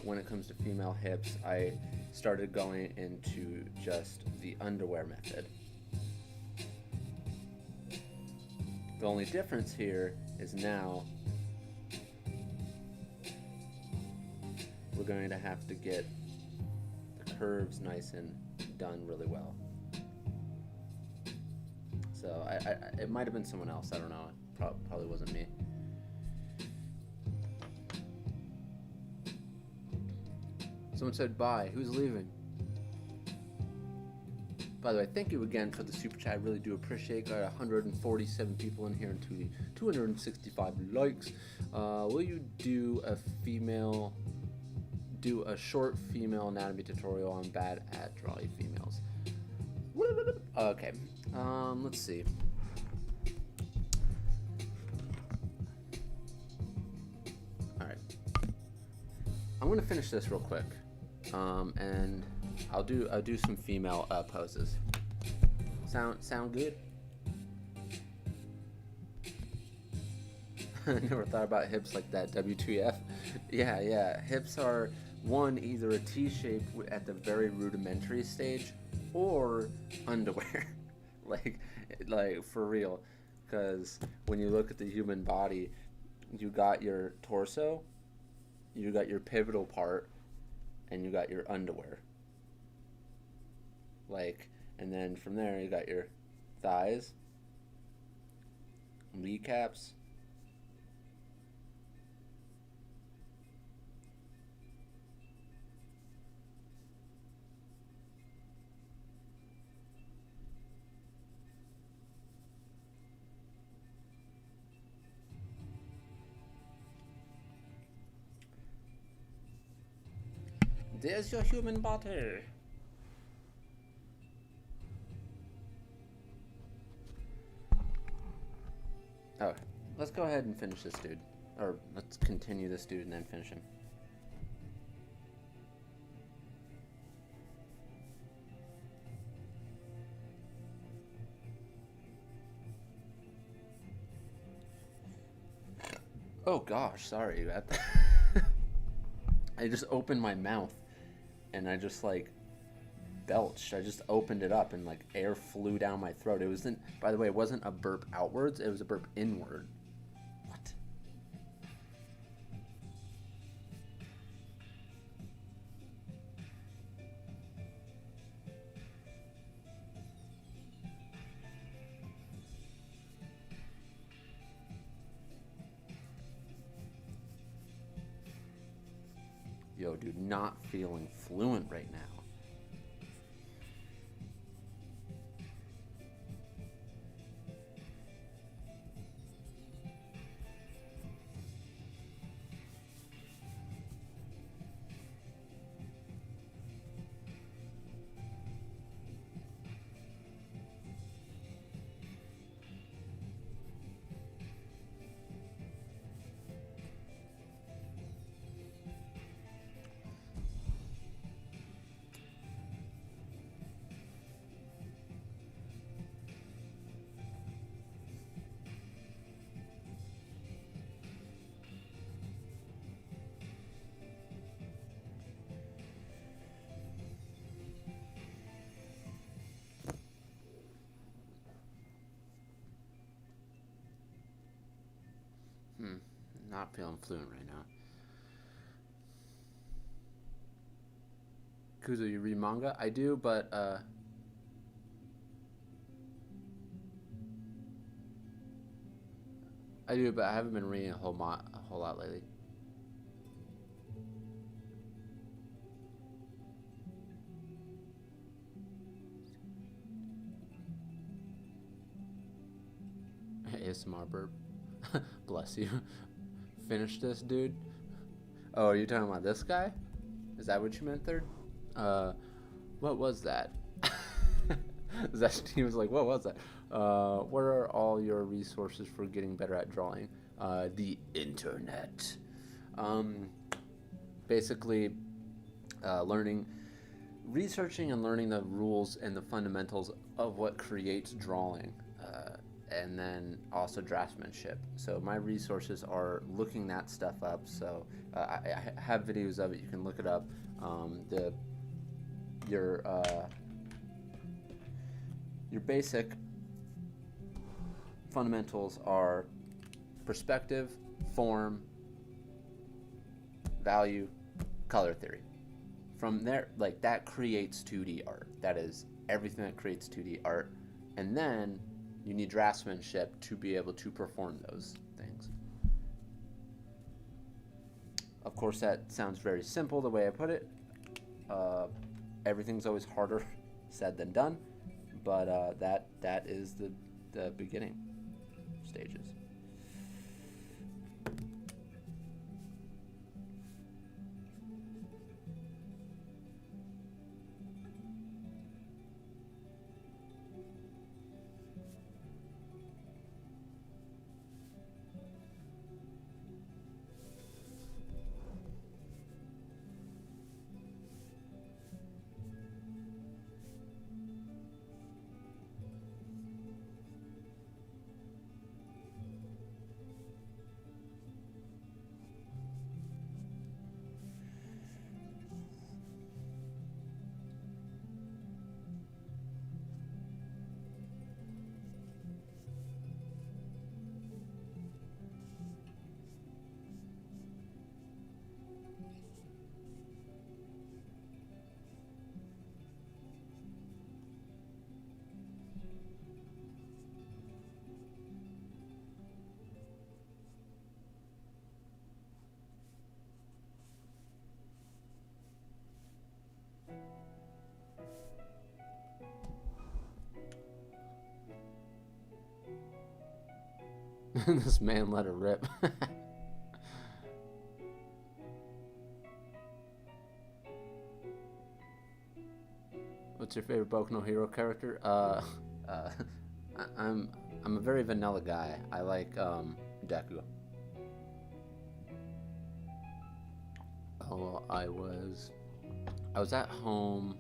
when it comes to female hips, I started going into just the underwear method. The only difference here is now we're going to have to get the curves nice and done really well. So it might have been someone else. I don't know. It probably wasn't me. Someone said bye. Who's leaving? By the way, thank you again for the super chat. I really do appreciate it. Got 147 people in here and 265 likes. Will you do a short female anatomy tutorial? I'm bad at drawing females. Okay. Let's see. All right. I'm gonna finish this real quick, and I'll do some female poses. Sound good? I never thought about hips like that. WTF? Yeah. Hips are either a T shape at the very rudimentary stage, or underwear. like for real. Because when you look at the human body, you got your torso, you got your pivotal part, and you got your underwear. And then from there you got your thighs, kneecaps, there's your human body. Oh, let's go ahead and finish this dude. Or let's continue this dude and then finish him. Oh gosh, sorry about that. I just opened my mouth and I just like belched. I just opened it up and like air flew down my throat. It wasn't, by the way, it wasn't a burp outwards, it was a burp inward. What? Yo, dude, not feeling fluent right now. Hmm, not feeling fluent right now. Kuzo, you read manga? I do, but I haven't been reading a whole lot lately. ASMR burp. Bless you. Finish this, dude. Oh, are you talking about this guy? Is that what you meant, third? Uh, what was that? He was like, what was that? What are all your resources for getting better at drawing? The internet. Um, basically, learning, researching and learning the rules and the fundamentals of what creates drawing. And then also draftsmanship. So my resources are looking that stuff up. So I have videos of it. You can look it up. The your your basic fundamentals are perspective, form, value, color theory. From there, like that creates 2D art. That is everything that creates 2D art. And then you need draftsmanship to be able to perform those things. Of course, that sounds very simple the way I put it. Everything's always harder said than done, but that is the beginning stages. This man let her rip. What's your favorite Boku no Hero character? Uh, I'm a very vanilla guy. I like Deku. Oh, I was at home.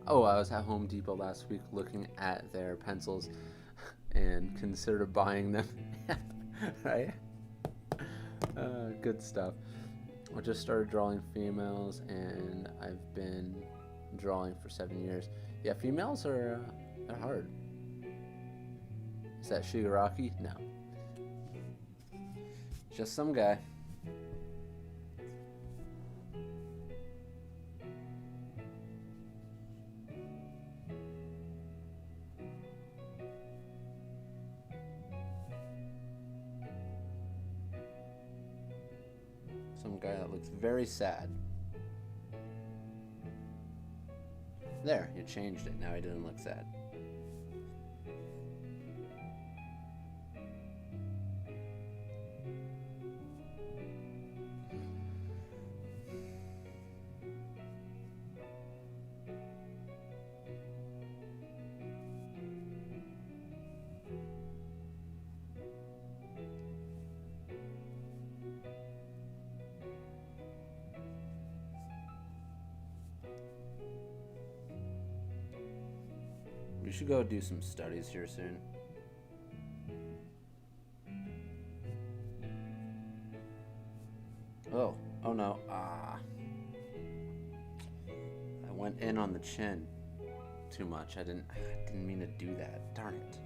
Oh, I was at Home Depot last week looking at their pencils and considered buying them. Right? Good stuff. I just started drawing females, and I've been drawing for 7 years. Yeah, females are they're hard. Is that Shigaraki? No. Just some guy. Some guy that looks very sad. There, you changed it. Now he doesn't look sad. We should go do some studies here soon. Oh no. I went in on the chin too much. I didn't mean to do that. Darn it.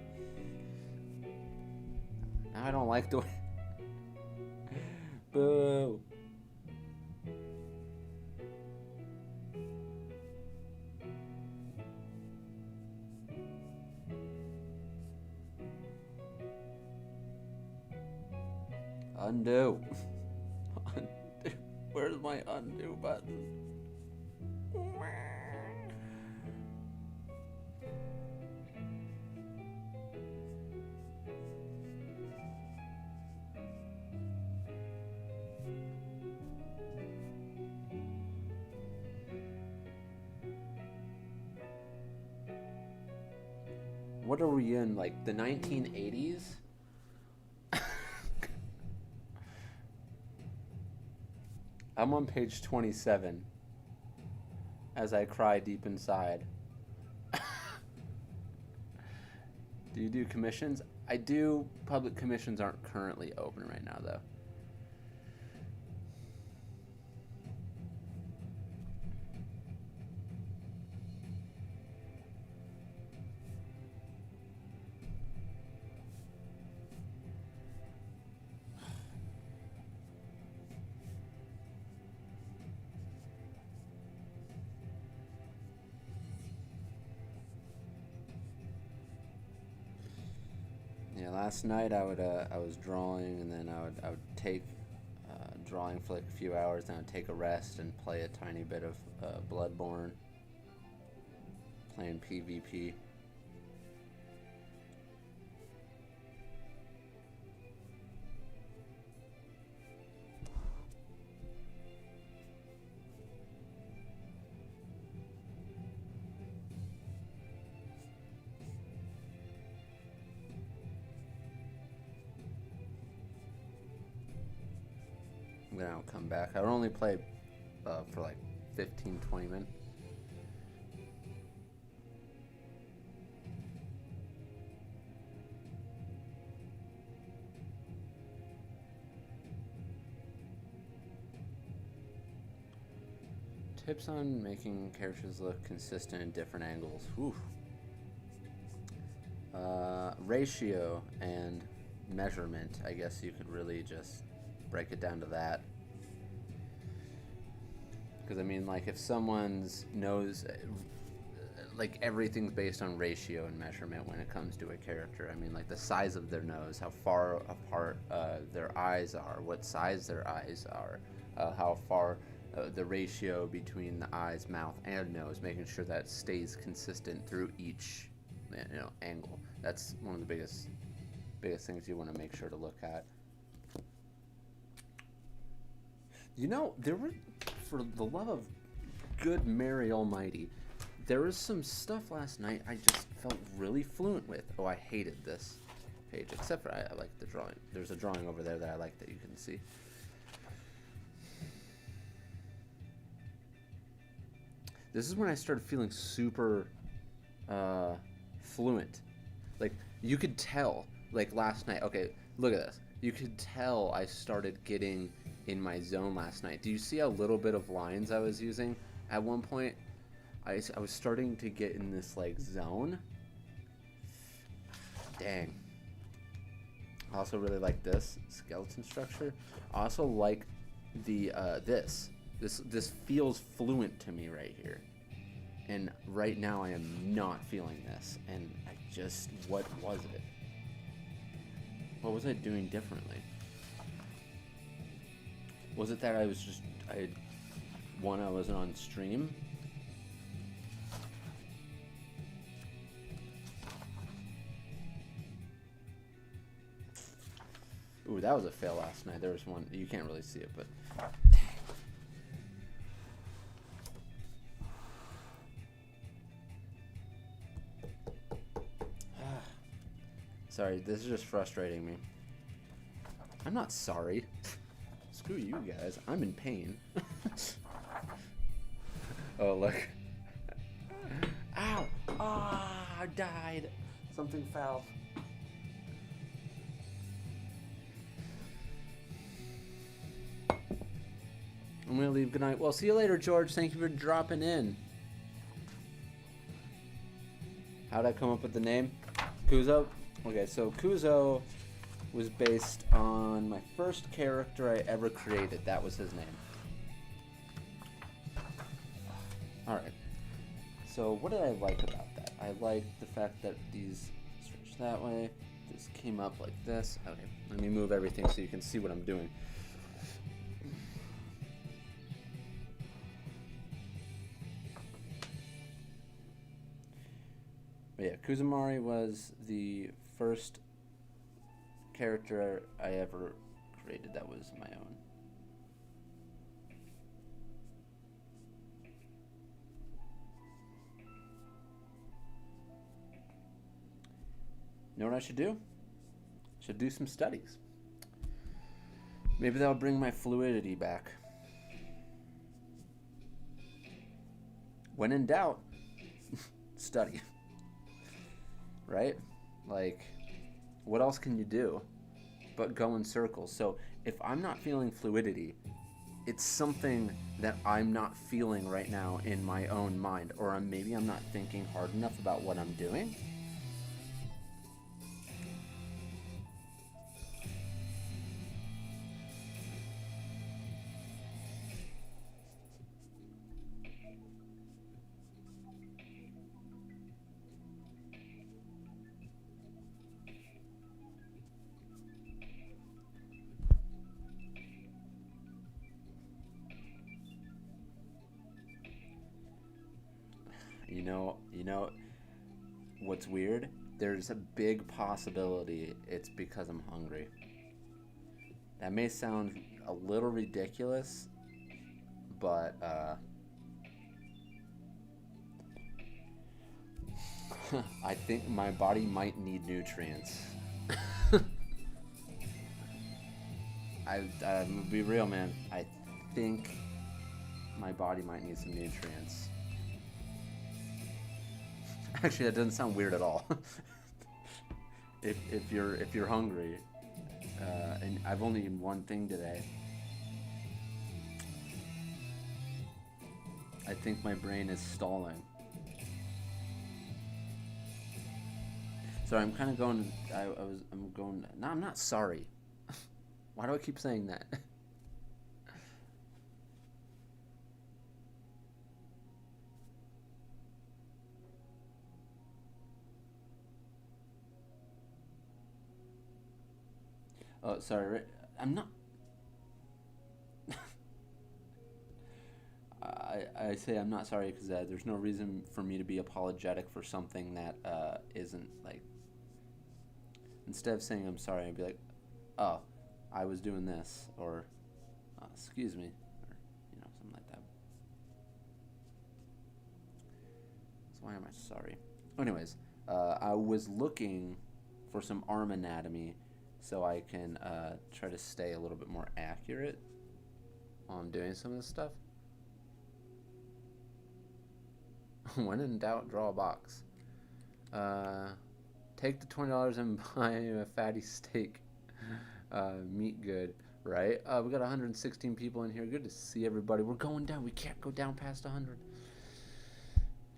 Now I don't like the way. Boo. Undo. Where's my undo button? What are we in, like the 1980s? I'm on page 27 as I cry deep inside. Do you do commissions? I do. Public commissions aren't currently open right now, though. Yeah, last night I was drawing, and then I would take drawing for like a few hours, then I'd take a rest and play a tiny bit of Bloodborne, playing PvP. Then I'll come back. I would only play for like 15-20 minutes. Tips on making characters look consistent in different angles. Whew. Ratio and measurement, I guess you could really just break it down to that. Because I mean, like, if someone's nose, like, everything's based on ratio and measurement when it comes to a character. I mean, like, the size of their nose, how far apart their eyes are, what size their eyes are, how far the ratio between the eyes, mouth, and nose, making sure that stays consistent through each, angle. That's one of the biggest things you want to make sure to look at. There were, for the love of good Mary Almighty, there was some stuff last night I just felt really fluent with. Oh, I hated this page, except for I like the drawing. There's a drawing over there that I like that you can see. This is when I started feeling super fluent. Like, you could tell, like last night, okay, look at this. you could tell I started getting in my zone last night. Do you see a little bit of lines I was using? At one point, I was starting to get in this like zone. Dang. I also really like this skeleton structure. I also like the this feels fluent to me right here. And right now I am not feeling this. And what was it? What was I doing differently? Was it that I wasn't on stream? Ooh, that was a fail last night. There was one, you can't really see it, but dang. Sorry, this is just frustrating me. I'm not sorry. Screw you guys. I'm in pain. Oh, look. Ow! Ah, I died. Something fell. I'm gonna leave. Good night. Well, see you later, George. Thank you for dropping in. How'd I come up with the name? Kuzo? Okay, so Kuzo was based on my first character I ever created. That was his name. Alright. So what did I like about that? I liked the fact that these stretch that way. This came up like this. Okay, let me move everything so you can see what I'm doing. But yeah, Kuzomari was the first character I ever created that was my own. You know what I should do? Should do some studies. Maybe that'll bring my fluidity back. When in doubt, study. Right? Like, what else can you do but go in circles? So if I'm not feeling fluidity, it's something that I'm not feeling right now in my own mind, or maybe I'm not thinking hard enough about what I'm doing. You know what's weird? There's a big possibility it's because I'm hungry. That may sound a little ridiculous, but I think my body might need nutrients. I'm gonna be real, man. I think my body might need some nutrients. Actually, that doesn't sound weird at all. if you're hungry, and I've only eaten one thing today, I think my brain is stalling. So I'm kind of going. I'm going. No, I'm not sorry. Why do I keep saying that? Oh, sorry. I'm not. I say I'm not sorry because there's no reason for me to be apologetic for something that isn't like. Instead of saying I'm sorry, I'd be like, "Oh, I was doing this," or "Excuse me," or something like that. So why am I sorry? Anyways, I was looking for some arm anatomy so I can try to stay a little bit more accurate while I'm doing some of this stuff. When in doubt, draw a box. Take the $20 and buy a fatty steak. Meet good, right? We got 116 people in here. Good to see everybody. We're going down. We can't go down past 100.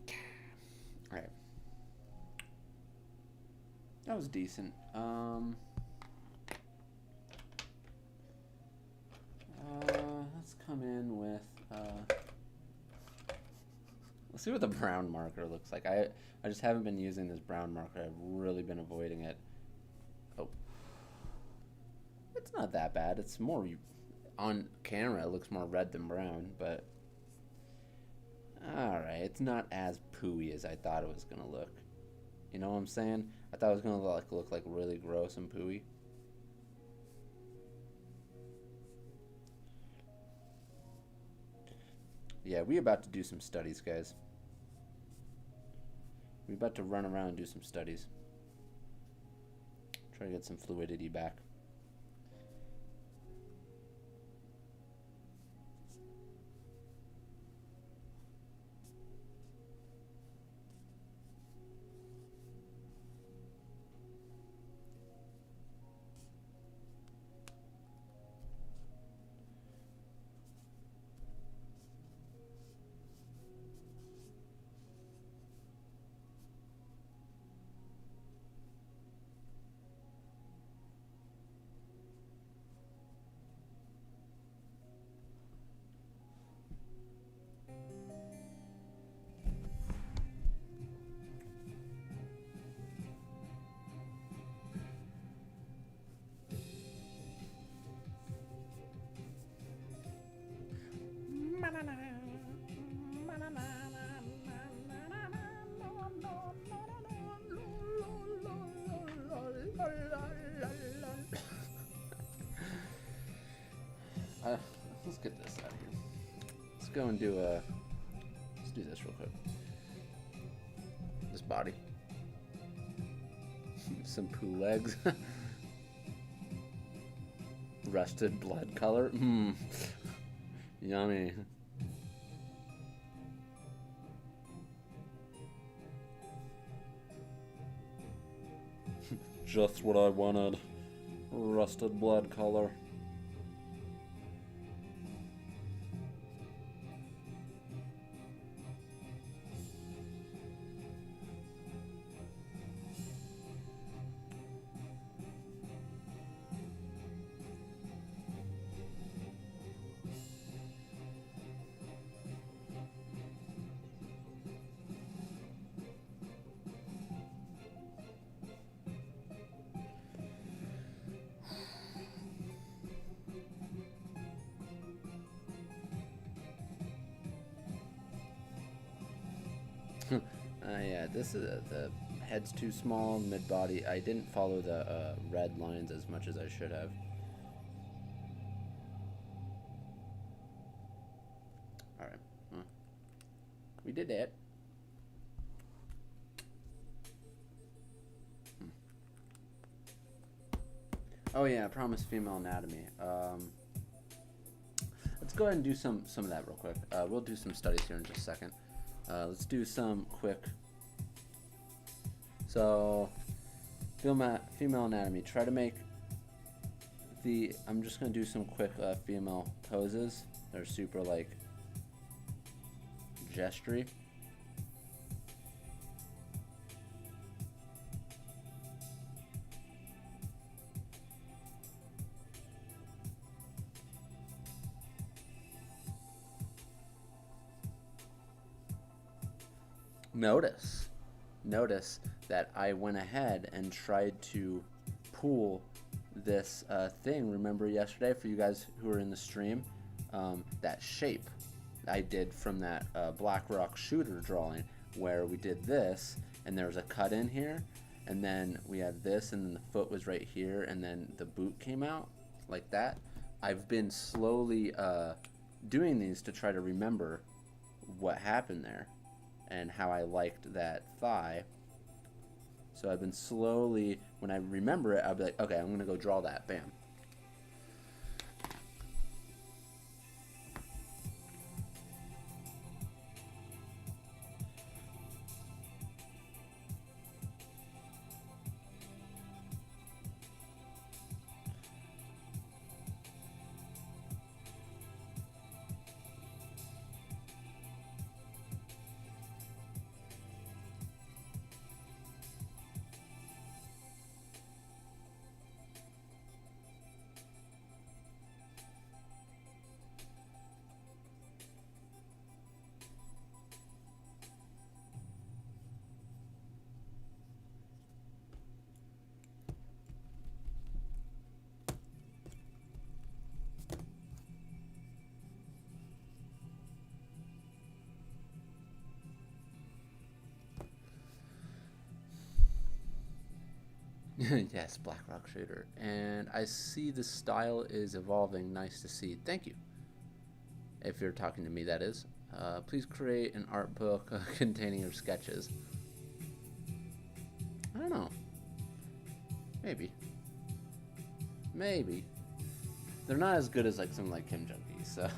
All right. That was decent. Let's come in with. Let's see what the brown marker looks like. I just haven't been using this brown marker. I've really been avoiding it. Oh. It's not that bad. It's more, on camera, it looks more red than brown, but alright. It's not as pooey as I thought it was going to look. You know what I'm saying? I thought it was going to look like really gross and pooey. Yeah, we about to do some studies, guys. We about to run around and do some studies. Try to get some fluidity back. Let's get this out of here. Let's go and do a. Let's do this real quick. This body. Some poo legs. Rusted blood color. Mmm. Yummy. Just what I wanted. Rusted blood color. Yeah, this is the head's too small, mid body. I didn't follow the red lines as much as I should have. All right, we did it. Oh yeah, I promised female anatomy. Let's go ahead and do some of that real quick. We'll do some studies here in just a second. Let's do some quick. So, female anatomy. Try to make the. I'm just gonna do some quick female poses. They're super like gestury. Notice that I went ahead and tried to pull this thing. Remember yesterday, for you guys who were in the stream, that shape I did from that Black Rock shooter drawing, where we did this and there was a cut in here, and then we had this, and then the foot was right here, and then the boot came out like that. I've been slowly doing these to try to remember what happened there and how I liked that thigh. So I've been slowly, when I remember it, I'll be like, okay, I'm gonna go draw that. Bam. Yes, Black Rock Shader. And I see the style is evolving. Nice to see. Thank you. If you're talking to me, that is. Please create an art book containing your sketches. I don't know. Maybe. Maybe. They're not as good as like something like Jung Gi, so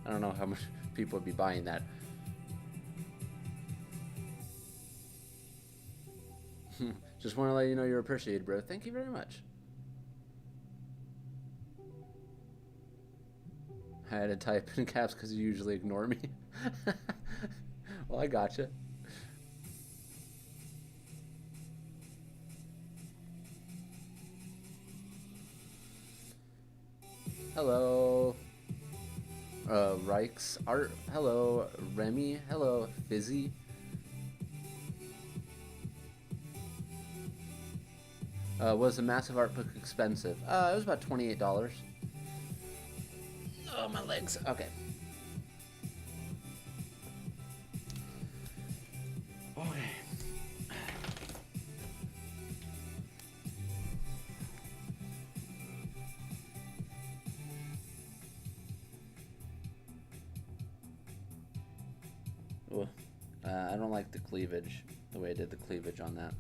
I don't know how much people would be buying that. Just want to let you know you're appreciated, bro. Thank you very much. I had to type in caps because you usually ignore me. Well, I gotcha. Hello. Reich's Art. Hello. Remy. Hello. Fizzy. Was a massive art book expensive? It was about $28. Oh, my legs. Okay. Okay. Ooh. I don't like the cleavage, the way I did the cleavage on that.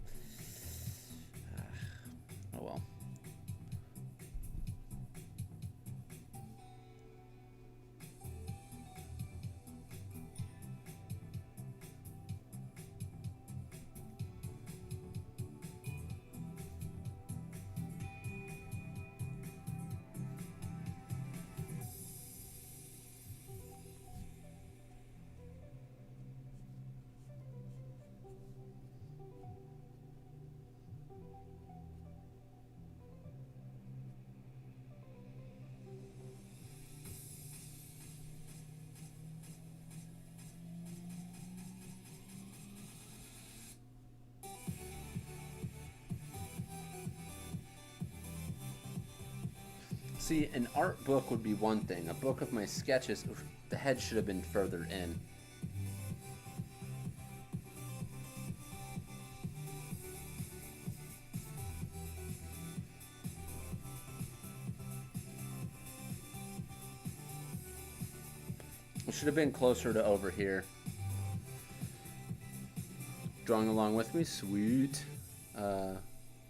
Oh well. See, an art book would be one thing. A book of my sketches, oof, the head should have been further in. It should have been closer to over here. Drawing along with me, sweet.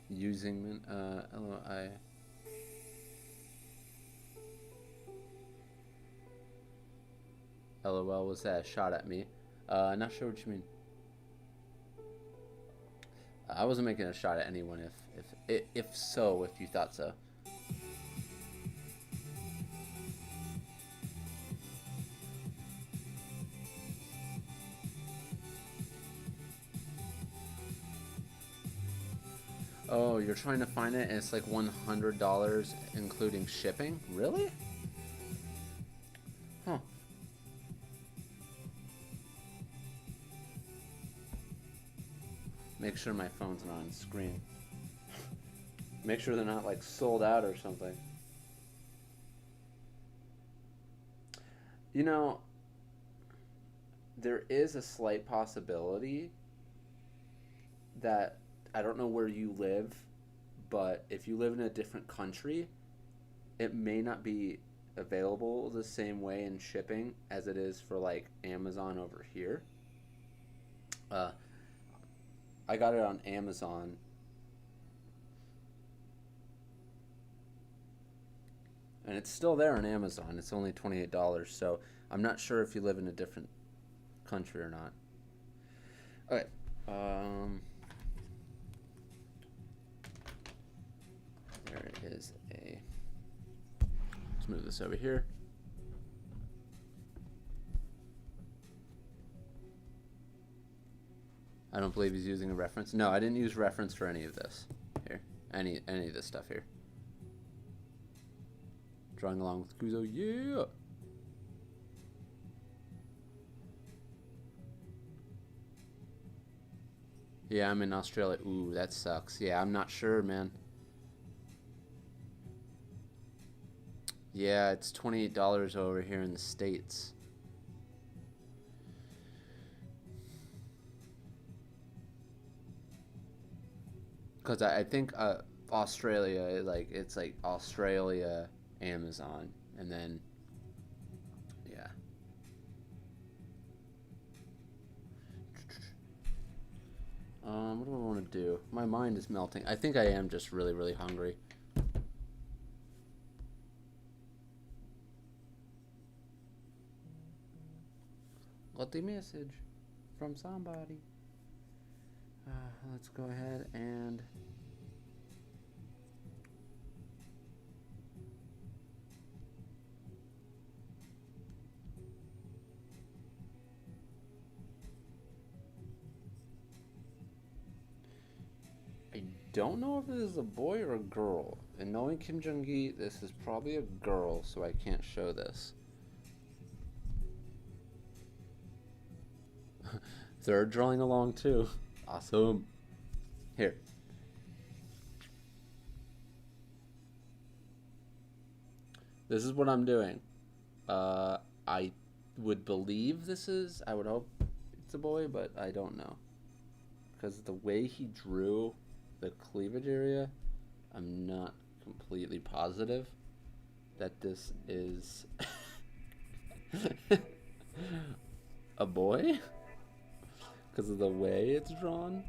Using LOI. LOL, was that a shot at me? Not sure what you mean. I wasn't making a shot at anyone. If so, if you thought so. Oh, you're trying to find it, and it's like $100 including shipping. Really? Huh. Make sure my phone's not on screen. Make sure they're not like sold out or something. You know, there is a slight possibility that I don't know where you live, but if you live in a different country, it may not be available the same way in shipping as it is for like Amazon over here. Uh, I got it on Amazon. And it's still there on Amazon. It's only $28, so I'm not sure if you live in a different country or not. Okay. There is a... Let's move this over here. I don't believe he's using a reference. No, I didn't use reference for any of this. Here. Any of this stuff here. Drawing along with Kuzo, yeah! Yeah, I'm in Australia. Ooh, that sucks. Yeah, I'm not sure, man. Yeah, it's $28 over here in the States. Because I think Australia, like it's like Australia, Amazon, and then yeah. What do I want to do? My mind is melting. I think I am just really, really hungry. Got the message from somebody. Let's go ahead and I don't know if this is a boy or a girl. And knowing Kim Jung Gi, this is probably a girl, so I can't show this. They're drawing along too. Awesome. Here. This is what I'm doing. I would believe this is, I would hope it's a boy, but I don't know. Because the way he drew the cleavage area, I'm not completely positive that this is a boy. Because of the way it's drawn.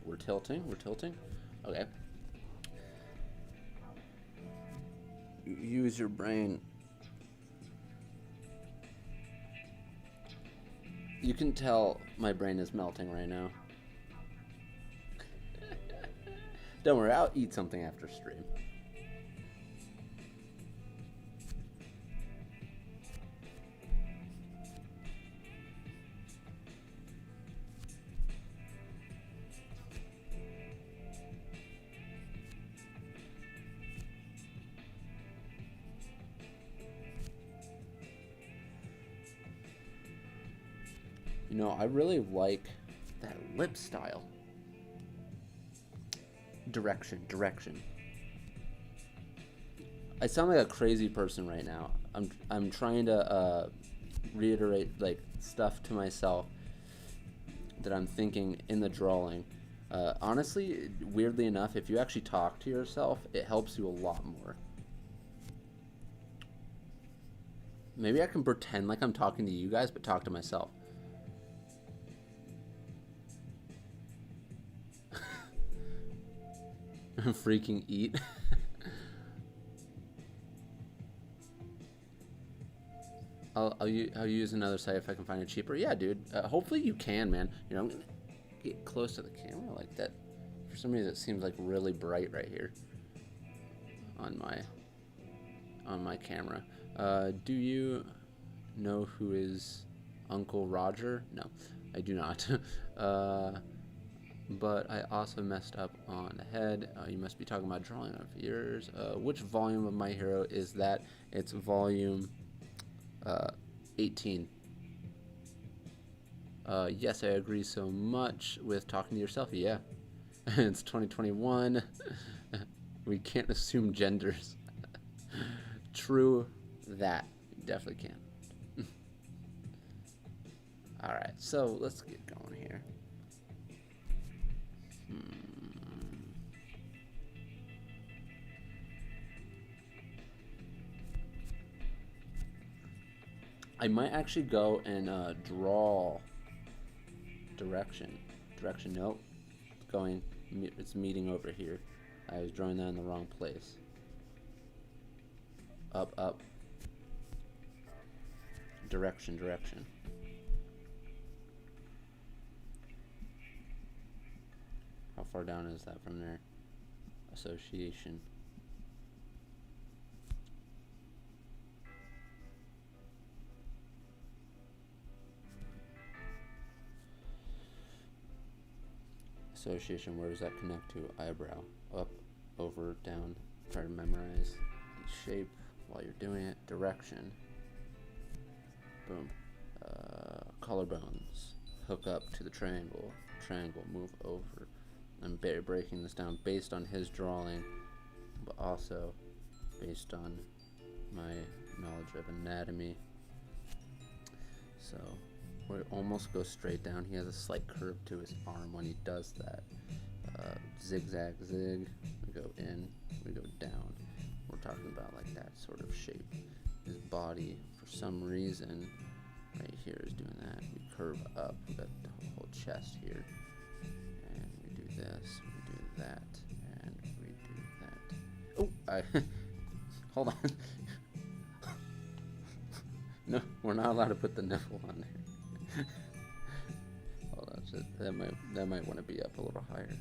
We're tilting. Okay. Use your brain. You can tell my brain is melting right now. Don't worry, I'll eat something after stream. You know, I really like that lip style. Direction. I sound like a crazy person right now. I'm trying to reiterate like stuff to myself that I'm thinking in the drawing. Honestly, weirdly enough, if you actually talk to yourself, it helps you a lot more. Maybe I can pretend like I'm talking to you guys, but talk to myself. Freaking eat. I'll use another site if I can find it cheaper. Yeah, dude. Hopefully you can, man. You know, I'm gonna get close to the camera like that. For some reason, it seems like really bright right here on my camera. Do you know who is Uncle Roger? No, I do not. But I also messed up on the head. You must be talking about drawing of yours. Which volume of My Hero is that? It's volume 18. Yes, I agree so much with talking to yourself. Yeah, it's 2021. We can't assume genders. True that. Definitely can. Alright, so let's get going here. I might actually go and draw direction. Nope. It's meeting over here. I was drawing that in the wrong place. Up. Direction. How far down is that from there? Association. Association, where does that connect to? Eyebrow. Up, over, down. Try to memorize the shape while you're doing it. Direction. Boom. Collarbones. hook up to the triangle, move over. I'm breaking this down based on his drawing, but also based on my knowledge of anatomy. So we almost go straight down. He has a slight curve to his arm when he does that. Zigzag, zig. We go in, we go down. We're talking about like that sort of shape. His body, for some reason, right here is doing that. We curve up. We got the whole chest here, and we do this. We do that, and we do that. Oh, hold on. No, we're not allowed to put the nipple on there. Hold on, so that might want to be up a little higher.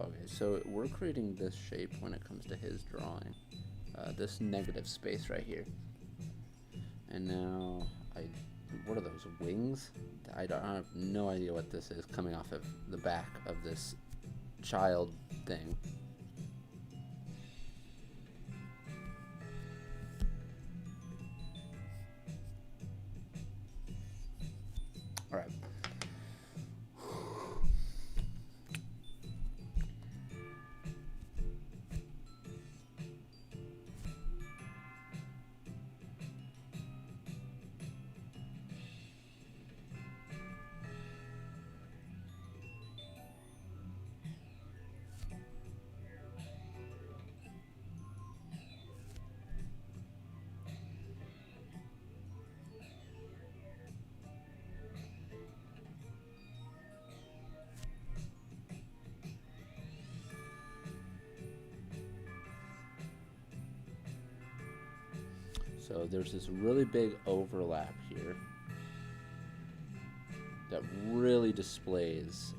Okay, so we're creating this shape when it comes to his drawing. This negative space right here. And now what are those, wings? I have no idea what this is coming off of the back of this child thing. All right. So there's this really big overlap here that really displays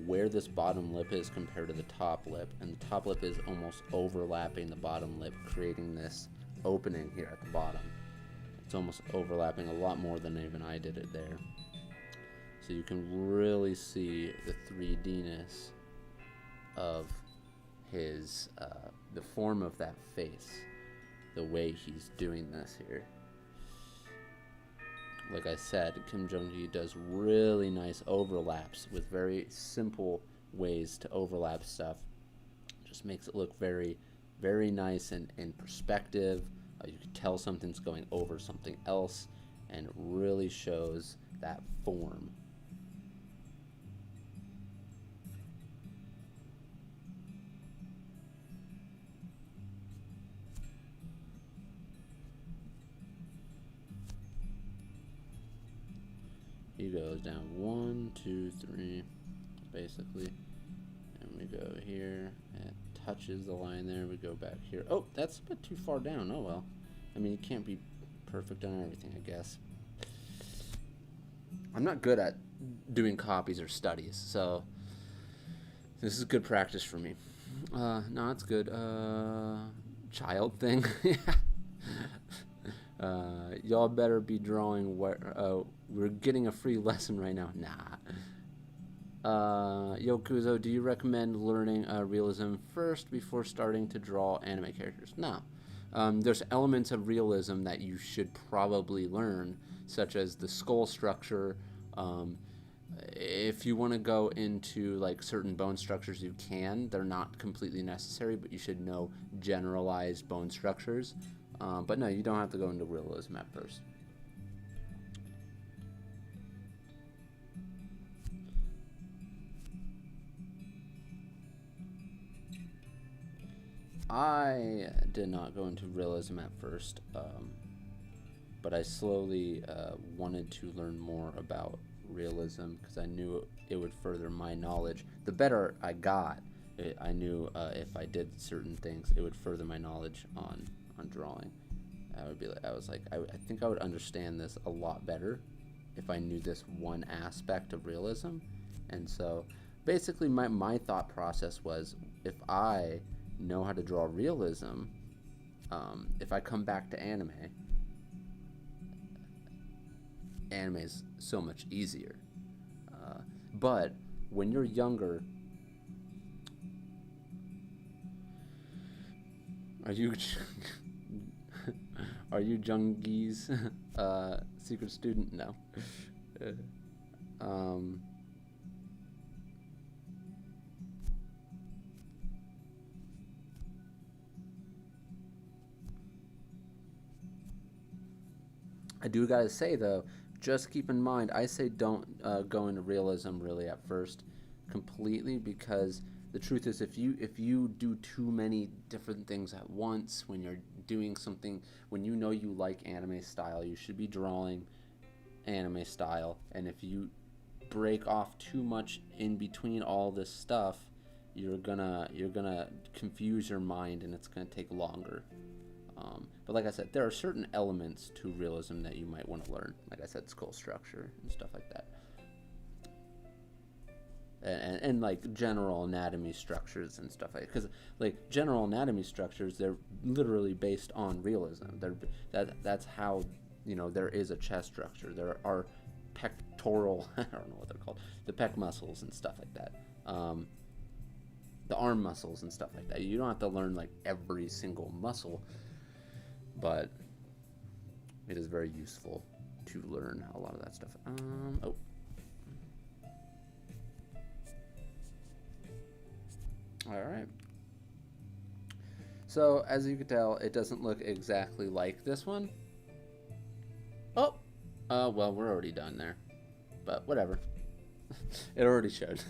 where this bottom lip is compared to the top lip, and the top lip is almost overlapping the bottom lip, creating this opening here at the bottom. It's almost overlapping a lot more than even I did it there. So you can really see the 3D-ness of his, the form of that face, the way he's doing this here. Like I said, Kim Jung Gi does really nice overlaps with very simple ways to overlap stuff. Just makes it look very, very nice and in perspective. You can tell something's going over something else, and it really shows that form. He goes down 1, 2, 3, basically, and we go here. It touches the line there. We go back here. Oh, that's a bit too far down. Oh well. I mean, you can't be perfect on everything, I guess. I'm not good at doing copies or studies, so this is good practice for me. No, it's good. Child thing. Y'all better be drawing where we're getting a free lesson right now. Nah. Yo, Kuzo, do you recommend learning realism first before starting to draw anime characters? No. There's elements of realism that you should probably learn, such as the skull structure. If you want to go into like certain bone structures, you can. They're not completely necessary, but you should know generalized bone structures. But no, you don't have to go into realism at first. I did not go into realism at first, but I slowly wanted to learn more about realism because I knew it would further my knowledge. The better I got, I knew if I did certain things, it would further my knowledge on drawing. I think I would understand this a lot better if I knew this one aspect of realism. And so basically my thought process was, if I know how to draw realism, if I come back to anime is so much easier. But when you're younger, are you are you Jung Gi's secret student? No. I do gotta say though, just keep in mind, I say don't go into realism really at first, completely, because the truth is, if you do too many different things at once when you're doing something, when you know you like anime style, you should be drawing anime style, and if you break off too much in between all this stuff, you're gonna confuse your mind, and it's gonna take longer. But like I said, there are certain elements to realism that you might want to learn. Like I said, skull structure and stuff like that, and like general anatomy structures and stuff like that. Because like general anatomy structures, they're literally based on realism. That's how, you know, there is a chest structure. There are pectoral, I don't know what they're called, the pec muscles and stuff like that. The arm muscles and stuff like that. You don't have to learn like every single muscle, but it is very useful to learn a lot of that stuff. Oh. All right. So as you can tell, it doesn't look exactly like this one. Oh, well, we're already done there, but whatever. It already showed.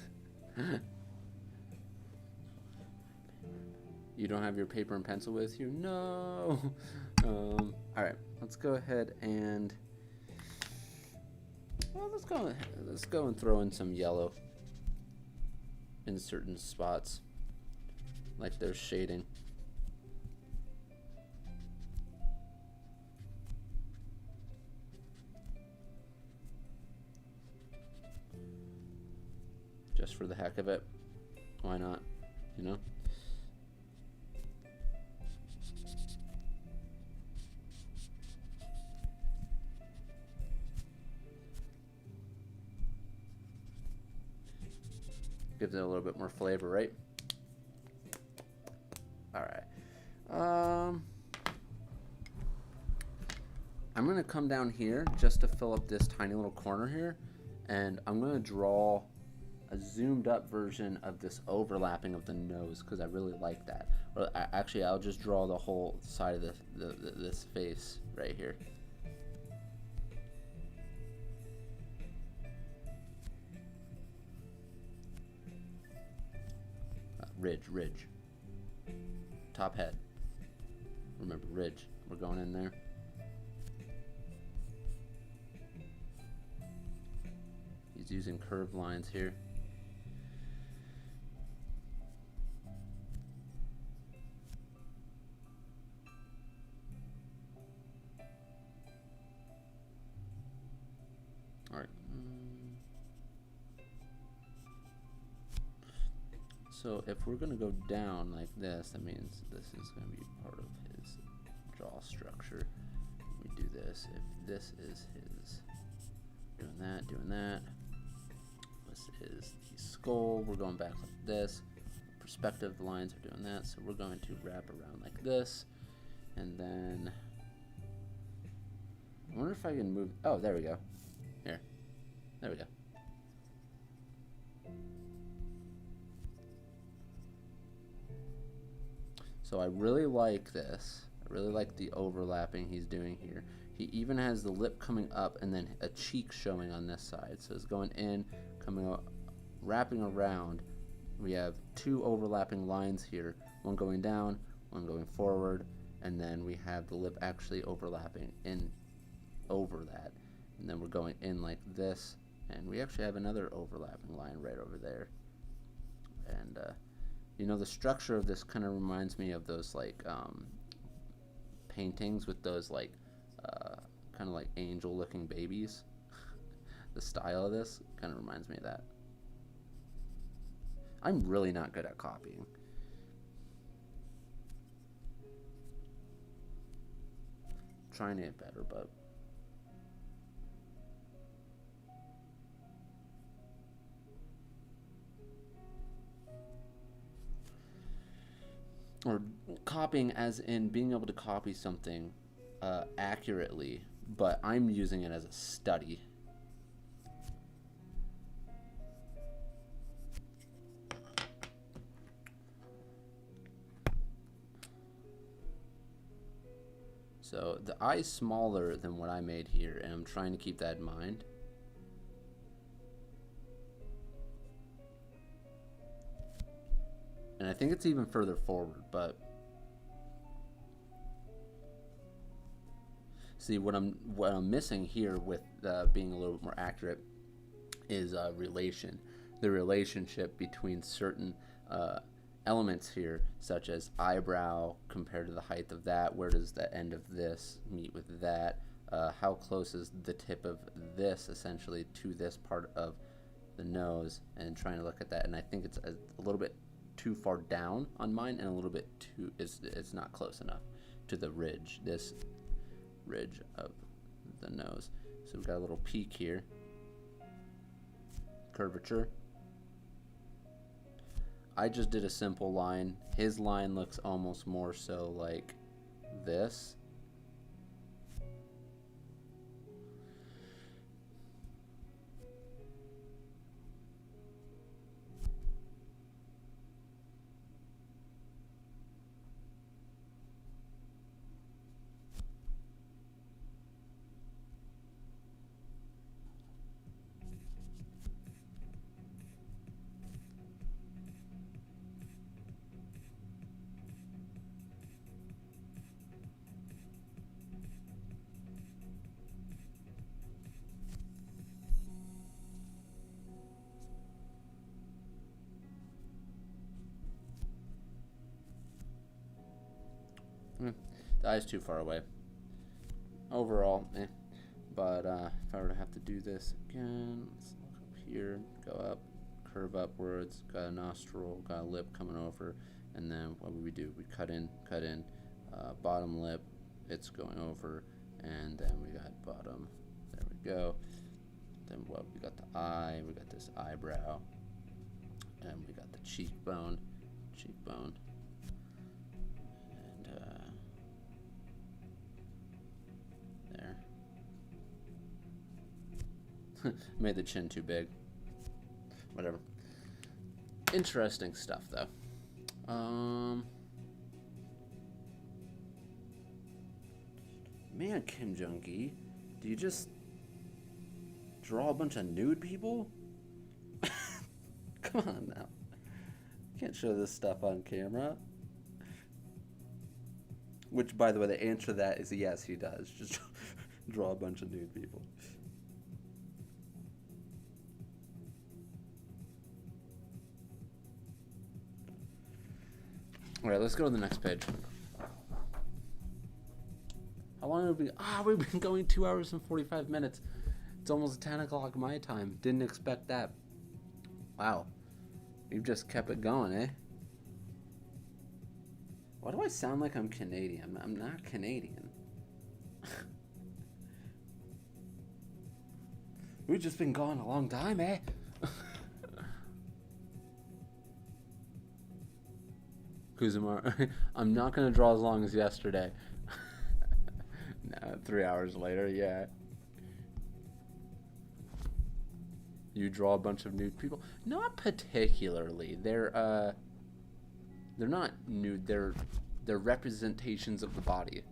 You don't have your paper and pencil with you? No. All right, let's go ahead and, well, let's go and throw in some yellow in certain spots, like there's shading. Just for the heck of it. Why not? You know? Gives it a little bit more flavor, right? All right. I'm gonna come down here just to fill up this tiny little corner here, and I'm gonna draw a zoomed up version of this overlapping of the nose, because I really like that. Or actually, I'll just draw the whole side of this face right here. Ridge. Top head. Remember, ridge. We're going in there. He's using curved lines here. All right. So if we're going to go down like this, that means this is going to be part of his jaw structure. We do this. If this is his doing that. This is the skull. We're going back like this. Perspective lines are doing that. So we're going to wrap around like this. And then I wonder if I can move. Oh, there we go. Here. There we go. So I really like this. I really like the overlapping he's doing here. He even has the lip coming up and then a cheek showing on this side. So it's going in, coming up, wrapping around. We have two overlapping lines here. One going down, one going forward, and then we have the lip actually overlapping in over that. And then we're going in like this, and we actually have another overlapping line right over there. And you know, the structure of this kind of reminds me of those like paintings with those like kind of like angel looking babies. The style of this kind of reminds me of that. I'm really not good at copying. Trying to get better, but copying as in being able to copy something accurately, but I'm using it as a study. So the eye's smaller than what I made here, and I'm trying to keep that in mind. And I think it's even further forward, but see what I'm missing here with being a little bit more accurate is relation. The relationship between certain elements here, such as eyebrow compared to the height of that. Where does the end of this meet with that? How close is the tip of this essentially to this part of the nose? And trying to look at that, and I think it's a little bit too far down on mine, and a little bit too it's not close enough to the ridge, this ridge of the nose. So we've got a little peak here, curvature. I just did a simple line. His line looks almost more so like this. The eye's too far away. Overall, But if I were to have to do this again, let's look up here, go up, curve upwards, got a nostril, got a lip coming over, and then what would we do? We cut in, bottom lip, it's going over, and then we got bottom, there we go. Then what, we got the eye, we got this eyebrow, and we got the cheekbone, and there. Made the chin too big. Whatever. Interesting stuff, though. Man, Jung Gi, do you just draw a bunch of nude people? Come on now. Can't show this stuff on camera. Which, by the way, the answer to that is yes, he does. Just draw a bunch of nude people. All right, let's go to the next page. How long have we been? We've been going 2 hours and 45 minutes. It's almost 10 o'clock my time. Didn't expect that. Wow. You've just kept it going, eh? Why do I sound like I'm Canadian? I'm not Canadian. We've just been gone a long time, eh? Kuzomari. I'm not going to draw as long as yesterday. No, 3 hours later, yeah. You draw a bunch of nude people? Not particularly. They're not nude. They're representations of the body.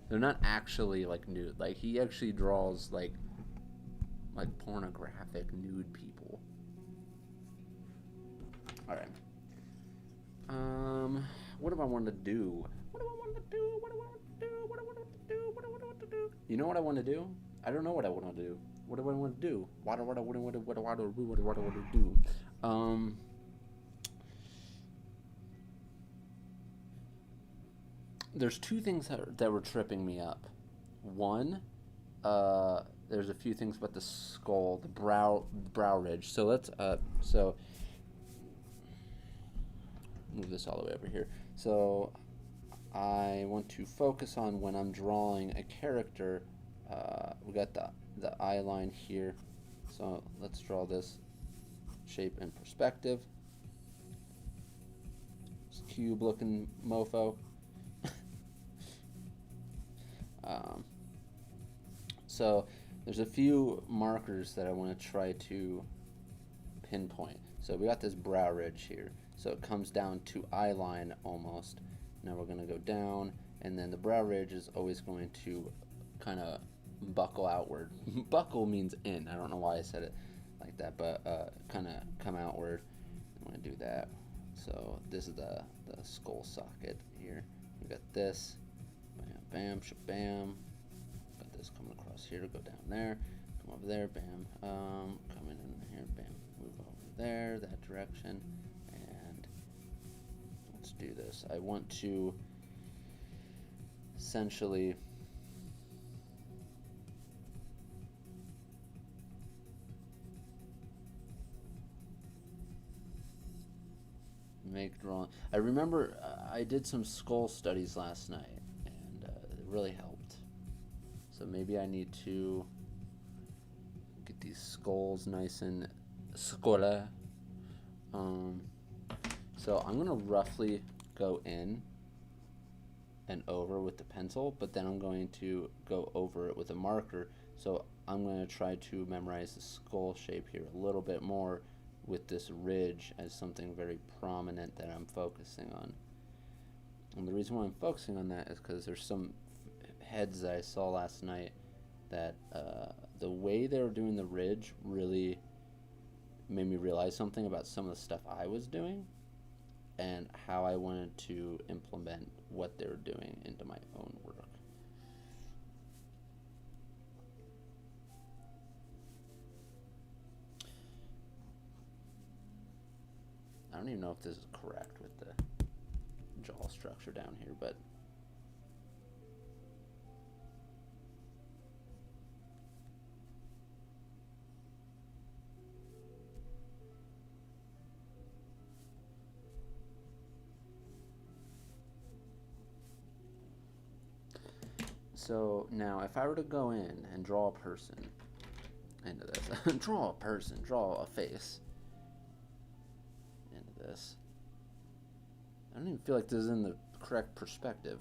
They're not actually like nude. Like he actually draws like pornographic nude people. All right. What do I want to do? You know what I want to do? I don't know what I want to do. What do I want to do? What do I want to do? There's two things that were tripping me up. One, there's a few things about the skull, the brow ridge. So let's move this all the way over here. So I want to focus on when I'm drawing a character. We got the eye line here. So let's draw this shape in perspective. This cube looking mofo. So there's a few markers that I want to try to pinpoint. So we got this brow ridge here. So it comes down to eye line almost. Now we're going to go down, and then the brow ridge is always going to kind of buckle outward. Buckle means in. I don't know why I said it like that, but kind of come outward. I'm going to do that. So this is the skull socket here. We got this. Bam, bam, shabam. Got this coming across here to go down there. Come over there, bam. Coming in here, bam. Move over there, that direction. And let's do this. I want to essentially make drawing. I remember I did some skull studies last night, and it really helped. So maybe I need to get these skulls nice and scola. So I'm gonna roughly go in and over with the pencil, but then I'm going to go over it with a marker. So I'm going to try to memorize the skull shape here a little bit more with this ridge as something very prominent that I'm focusing on. And the reason why I'm focusing on that is because there's some heads that I saw last night that the way they were doing the ridge really made me realize something about some of the stuff I was doing and how I wanted to implement what they were doing into my own work. I don't even know if this is correct with the jaw structure down here, but so now if I were to go in and draw a person into this, draw a person, draw a face into this, I don't even feel like this is in the correct perspective.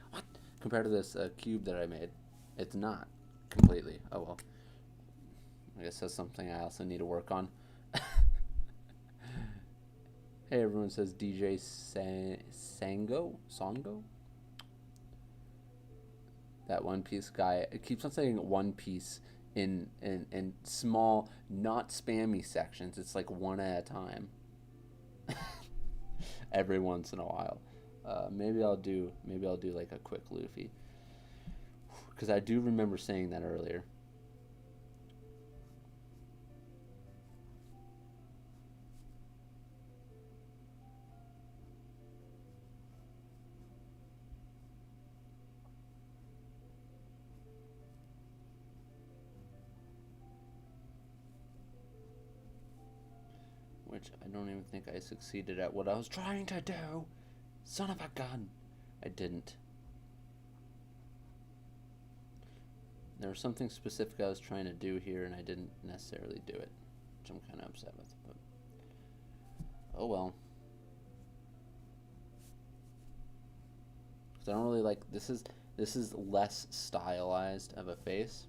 What? Compared to this cube that I made, it's not completely. Oh well. I guess that's something I also need to work on. Hey, everyone says DJ Sango? That One Piece guy. It keeps on saying One Piece in small, not spammy sections. It's like one at a time. Every once in a while. Maybe I'll do like a quick Luffy. Because I do remember saying that earlier. Which I don't even think I succeeded at what I was trying to do. Son of a gun. I didn't. There was something specific I was trying to do here and I didn't necessarily do it, which I'm kind of upset with, but oh well. Because I don't really like, this is less stylized of a face.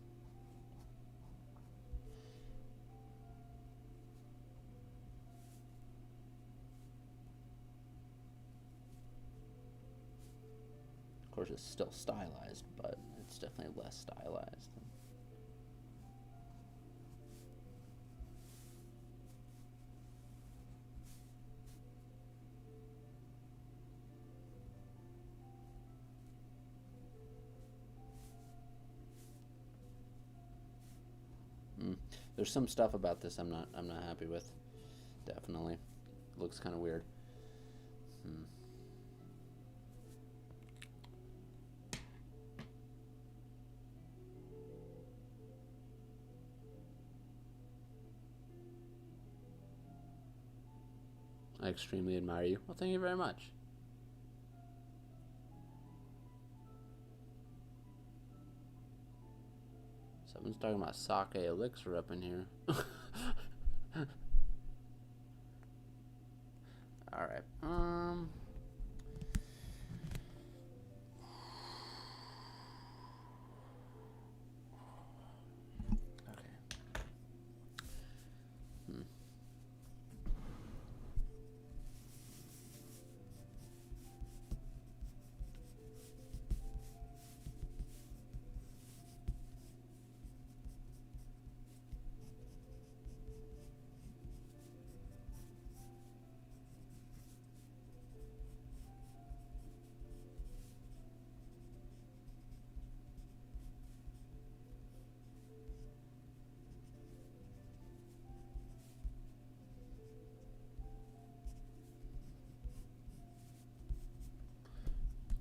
Of course, it's still stylized, but it's definitely less stylized. There's some stuff about this I'm not happy with. Definitely, it looks kind of weird. I extremely admire you. Well, thank you very much. Someone's talking about sake elixir up in here. Alright.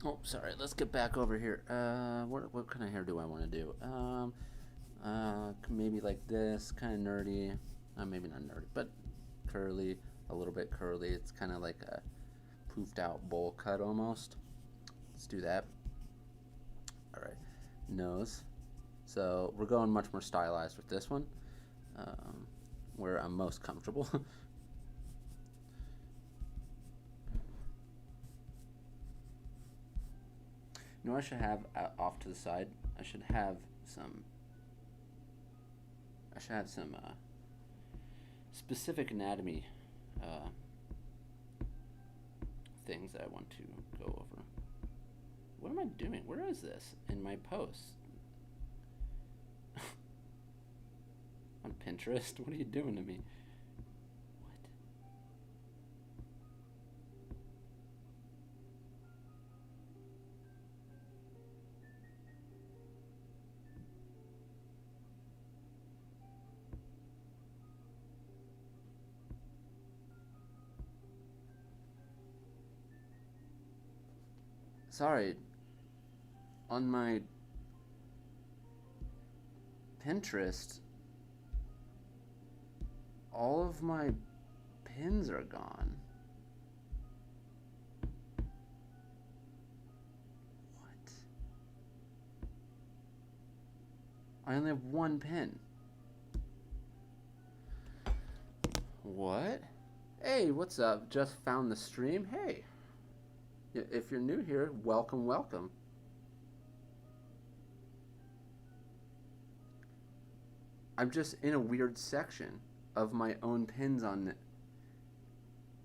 Oh, sorry. Let's get back over here. What kind of hair do I want to do? Maybe like this, kind of nerdy. Maybe not nerdy, but curly, a little bit curly. It's kind of like a poofed out bowl cut almost. Let's do that. All right, nose. So we're going much more stylized with this one, where I'm most comfortable. You know what I should have off to the side? I should have some specific anatomy things that I want to go over. What am I doing? Where is this in my posts? On Pinterest? What are you doing to me? Sorry, on my Pinterest, all of my pins are gone. What? I only have one pin. What? Hey, what's up? Just found the stream? Hey. If you're new here, welcome, welcome. I'm just in a weird section of my own pins on it.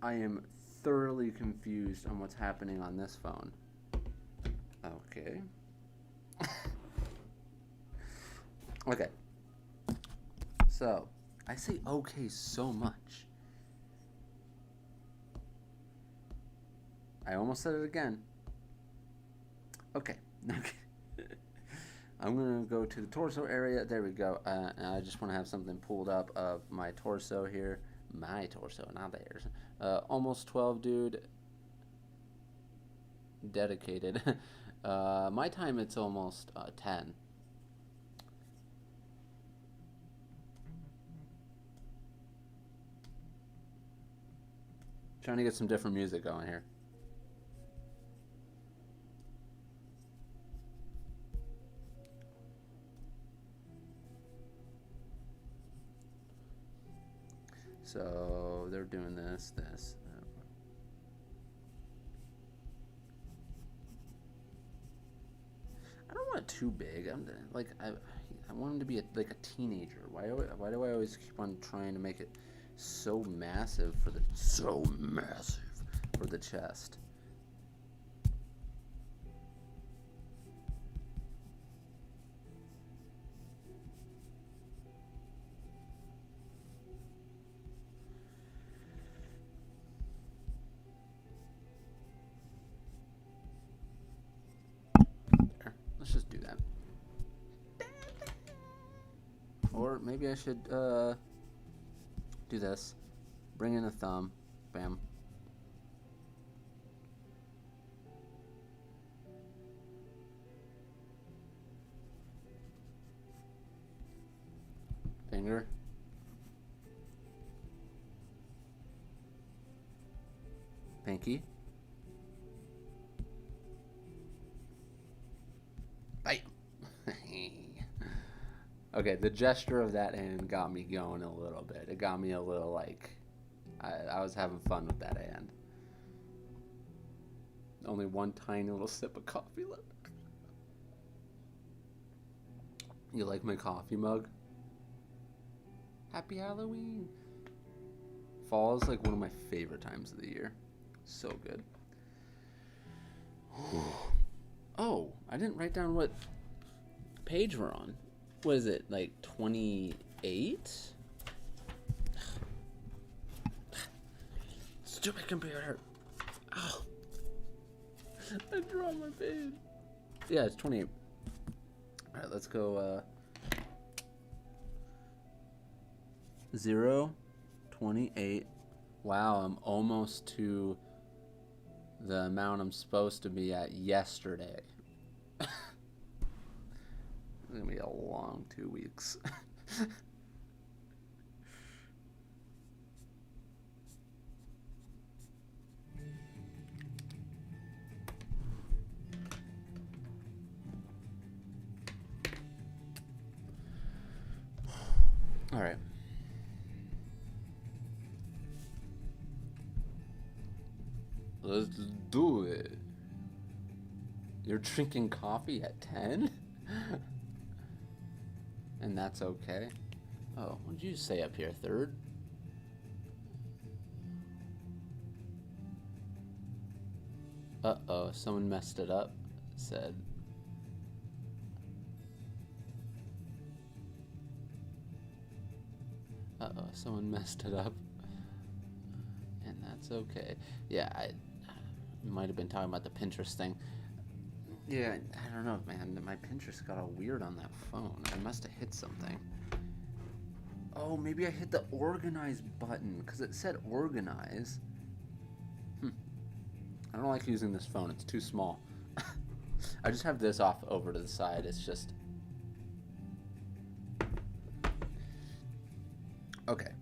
I am thoroughly confused on what's happening on this phone. Okay. Okay. So, I say okay so much. I almost said it again. Okay. I'm going to go to the torso area. There we go. And I just want to have something pulled up of my torso here. My torso, not theirs. Almost 12, dude. Dedicated. My time, it's almost 10. Trying to get some different music going here. So they're doing this. I don't want it too big. I want him to be like a teenager. Why do I always keep on trying to make it so massive for the chest? Let's just do that. Or maybe I should do this. Bring in a thumb. Bam. Finger. Pinky. Bite. Okay, the gesture of that hand got me going a little bit. It got me a little like, I was having fun with that hand. Only one tiny little sip of coffee left. You like my coffee mug? Happy Halloween. Fall is like one of my favorite times of the year. So good. Oh, I didn't write down what page we're on. What is it, like 28? Stupid computer. Oh. I drew on my page. Yeah, it's 28. Alright, let's go 0, 28. Wow, I'm almost to the amount I'm supposed to be at yesterday. It's gonna be a long 2 weeks. All right. Let's do it. You're drinking coffee at 10? And that's okay. Oh, what did you say up here, third? Uh-oh, someone messed it up, said. Uh-oh, someone messed it up. And that's okay. Yeah, I might have been talking about the Pinterest thing. Yeah, I don't know, man. My Pinterest got all weird on that phone. I must have hit something. Oh, maybe I hit the organize button because it said organize. I don't like using this phone. It's too small. I just have this off over to the side. It's just... Okay.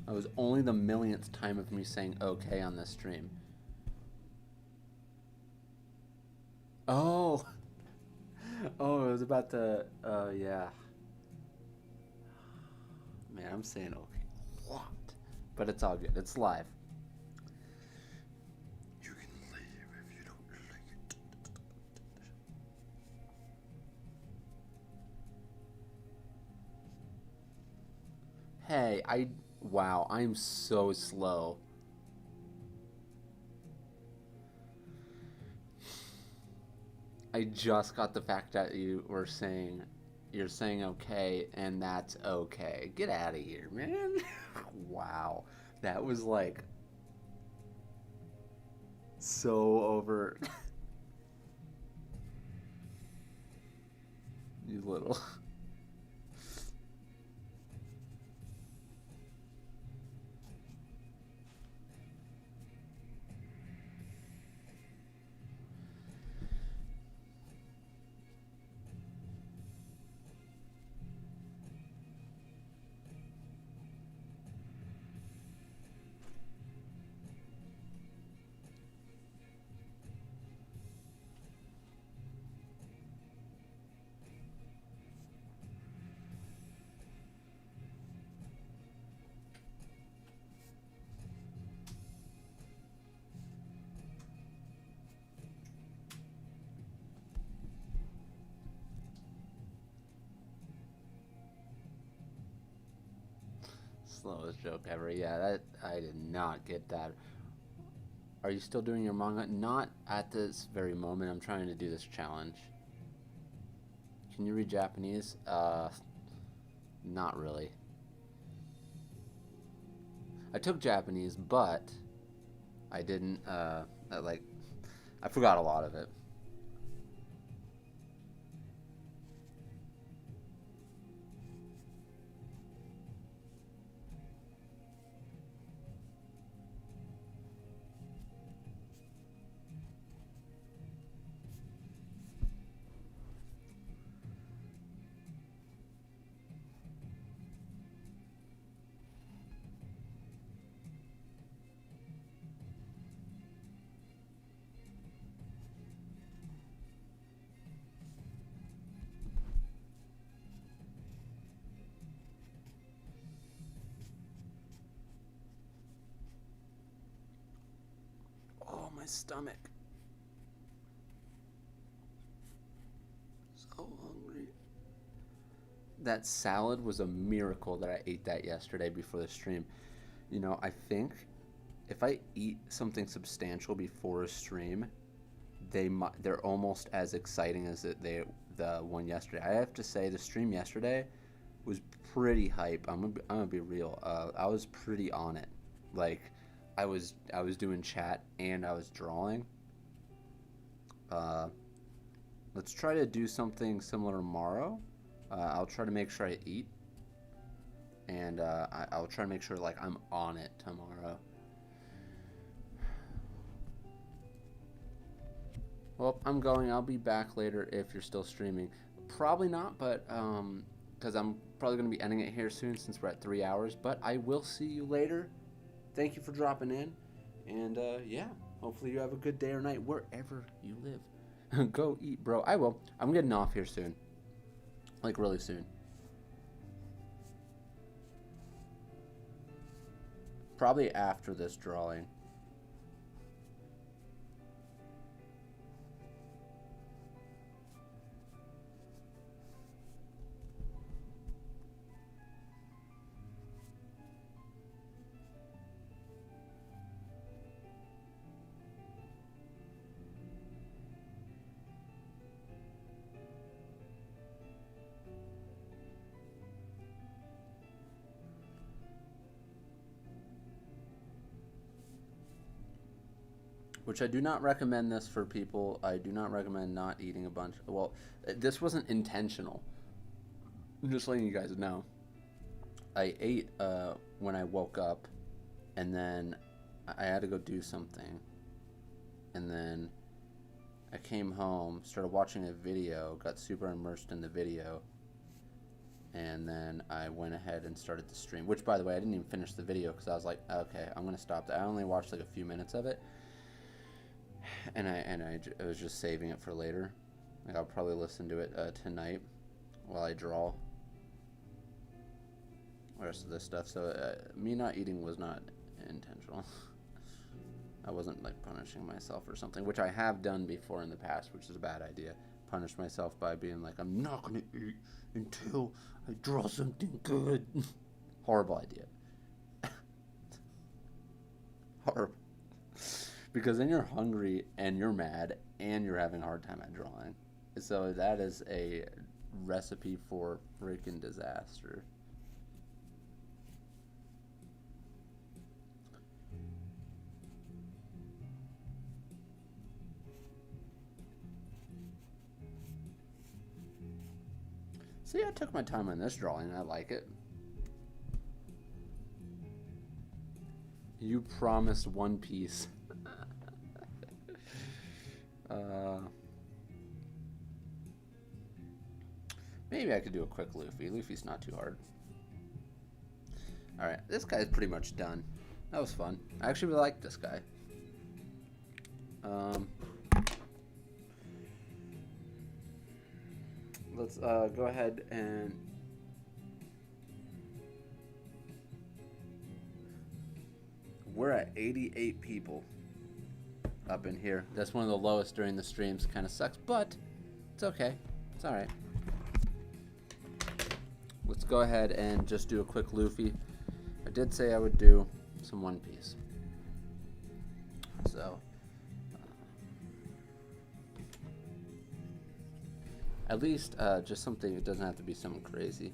That was only the millionth time of me saying okay on this stream. Oh! Oh, it was about to... yeah. Man, I'm saying okay a lot. But it's all good. It's live. You can leave if you don't like it. Hey, wow, I'm so slow. I just got the fact that you're saying okay, and that's okay. Get out of here, man. Wow. That was like so over. You little. Slowest joke ever. Yeah, that I did not get that. Are you still doing your manga? Not at this very moment. I'm trying to do this challenge. Can you read Japanese? Not really. I took Japanese, but I didn't, I forgot a lot of it. Oh, my stomach. So hungry. That salad was a miracle that I ate that yesterday before the stream. You know, I think if I eat something substantial before a stream, they're almost as exciting as the one yesterday. I have to say the stream yesterday was pretty hype. I'm gonna be real. I was pretty on it. Like, I was doing chat and I was drawing. Uh, let's try to do something similar tomorrow. I'll try to make sure I eat, and I'll try to make sure like I'm on it tomorrow. Well, I'm going. I'll be back later if you're still streaming. Probably not, but because I'm probably going to be ending it here soon since we're at 3 hours. But I will see you later. Thank you for dropping in, and yeah, hopefully you have a good day or night wherever you live. Go eat, bro. I will. I'm getting off here soon, like really soon. Probably after this drawing. Which I do not recommend this for people. I do not recommend not eating a bunch. Well, this wasn't intentional. I'm just letting you guys know. I ate when I woke up, and then I had to go do something. And then I came home, started watching a video, got super immersed in the video, and then I went ahead and started the stream. Which, by the way, I didn't even finish the video because I was like, okay, I'm going to stop that. I only watched like a few minutes of it. And I was just saving it for later. Like I'll probably listen to it tonight while I draw the rest of this stuff. So me not eating was not intentional. I wasn't like punishing myself or something, which I have done before in the past, which is a bad idea. Punish myself by being like, I'm not gonna eat until I draw something good. Horrible idea. Horrible. Because then you're hungry and you're mad and you're having a hard time at drawing. So that is a recipe for freaking disaster. See, I took my time on this drawing. I like it. You promised One Piece. Maybe I could do a quick Luffy. Luffy's not too hard. Alright, this guy's pretty much done. That was fun. I actually really like this guy. Let's go ahead and... We're at 88 people up in here. That's one of the lowest during the streams. Kind of sucks, but it's okay. It's alright. Let's go ahead and just do a quick Luffy. I did say I would do some One Piece. So, at least just something, it doesn't have to be something crazy.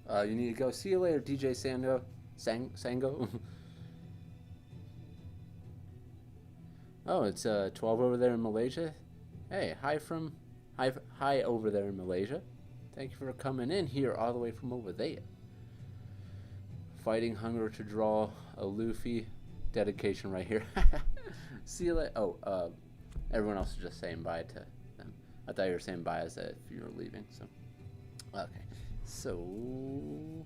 You need to go. See you later, DJ Sango. Sango? Oh, it's 12 over there in Malaysia. Hey, hi over there in Malaysia. Thank you for coming in here all the way from over there. Fighting hunger to draw a Luffy. Dedication right here. See you later. Oh, everyone else is just saying bye to them. I thought you were saying bye as if you were leaving. So, okay. So,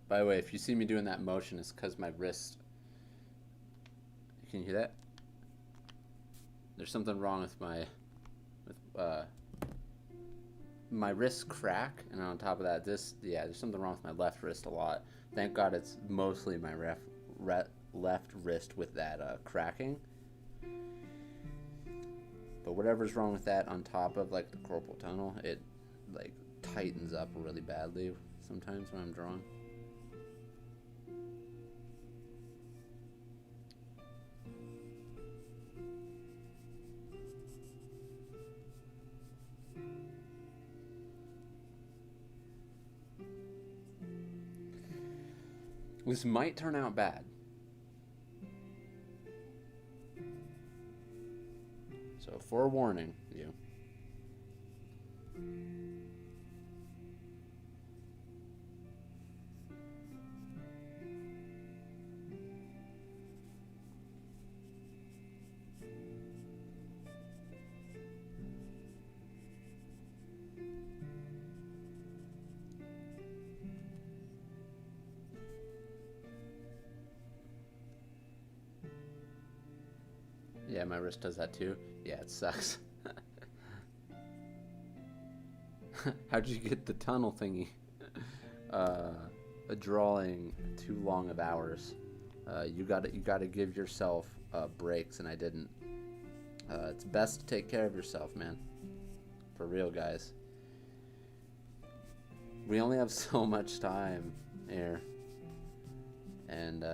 by the way, if you see me doing that motion, it's because my wrist. Can you hear that? There's something wrong with my wrist crack, and on top of that, there's something wrong with my left wrist a lot. Thank God it's mostly my left wrist with that cracking. But whatever's wrong with that, on top of like the carpal tunnel, it like tightens up really badly sometimes when I'm drawing. This might turn out bad. So, forewarning you. Yeah, my wrist does that too. Yeah, it sucks. How'd you get the tunnel thingy? A drawing too long of hours. You gotta give yourself breaks, and I didn't. It's best to take care of yourself, man. For real, guys. We only have so much time here, and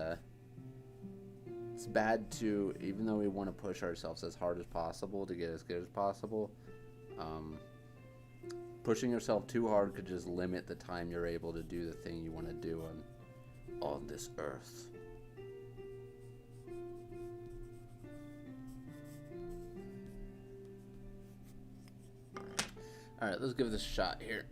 it's bad to, even though we want to push ourselves as hard as possible to get as good as possible, pushing yourself too hard could just limit the time you're able to do the thing you want to do on this earth. Alright, let's give this a shot here.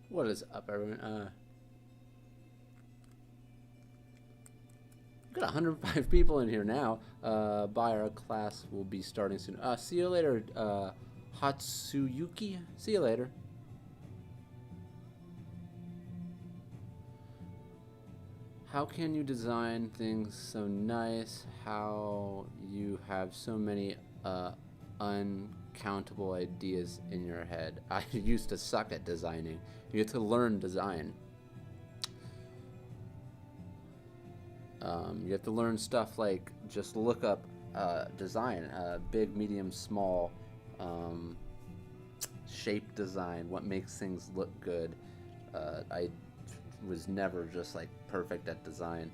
What is up, everyone? We've got 105 people in here now. Our class will be starting soon. See you later, Hatsuyuki. See you later. How can you design things so nice? How you have so many uncountable ideas in your head? I used to suck at designing. You have to learn design. You have to learn stuff like just look up design, big, medium, small, shape design, what makes things look good. I was never just like perfect at design.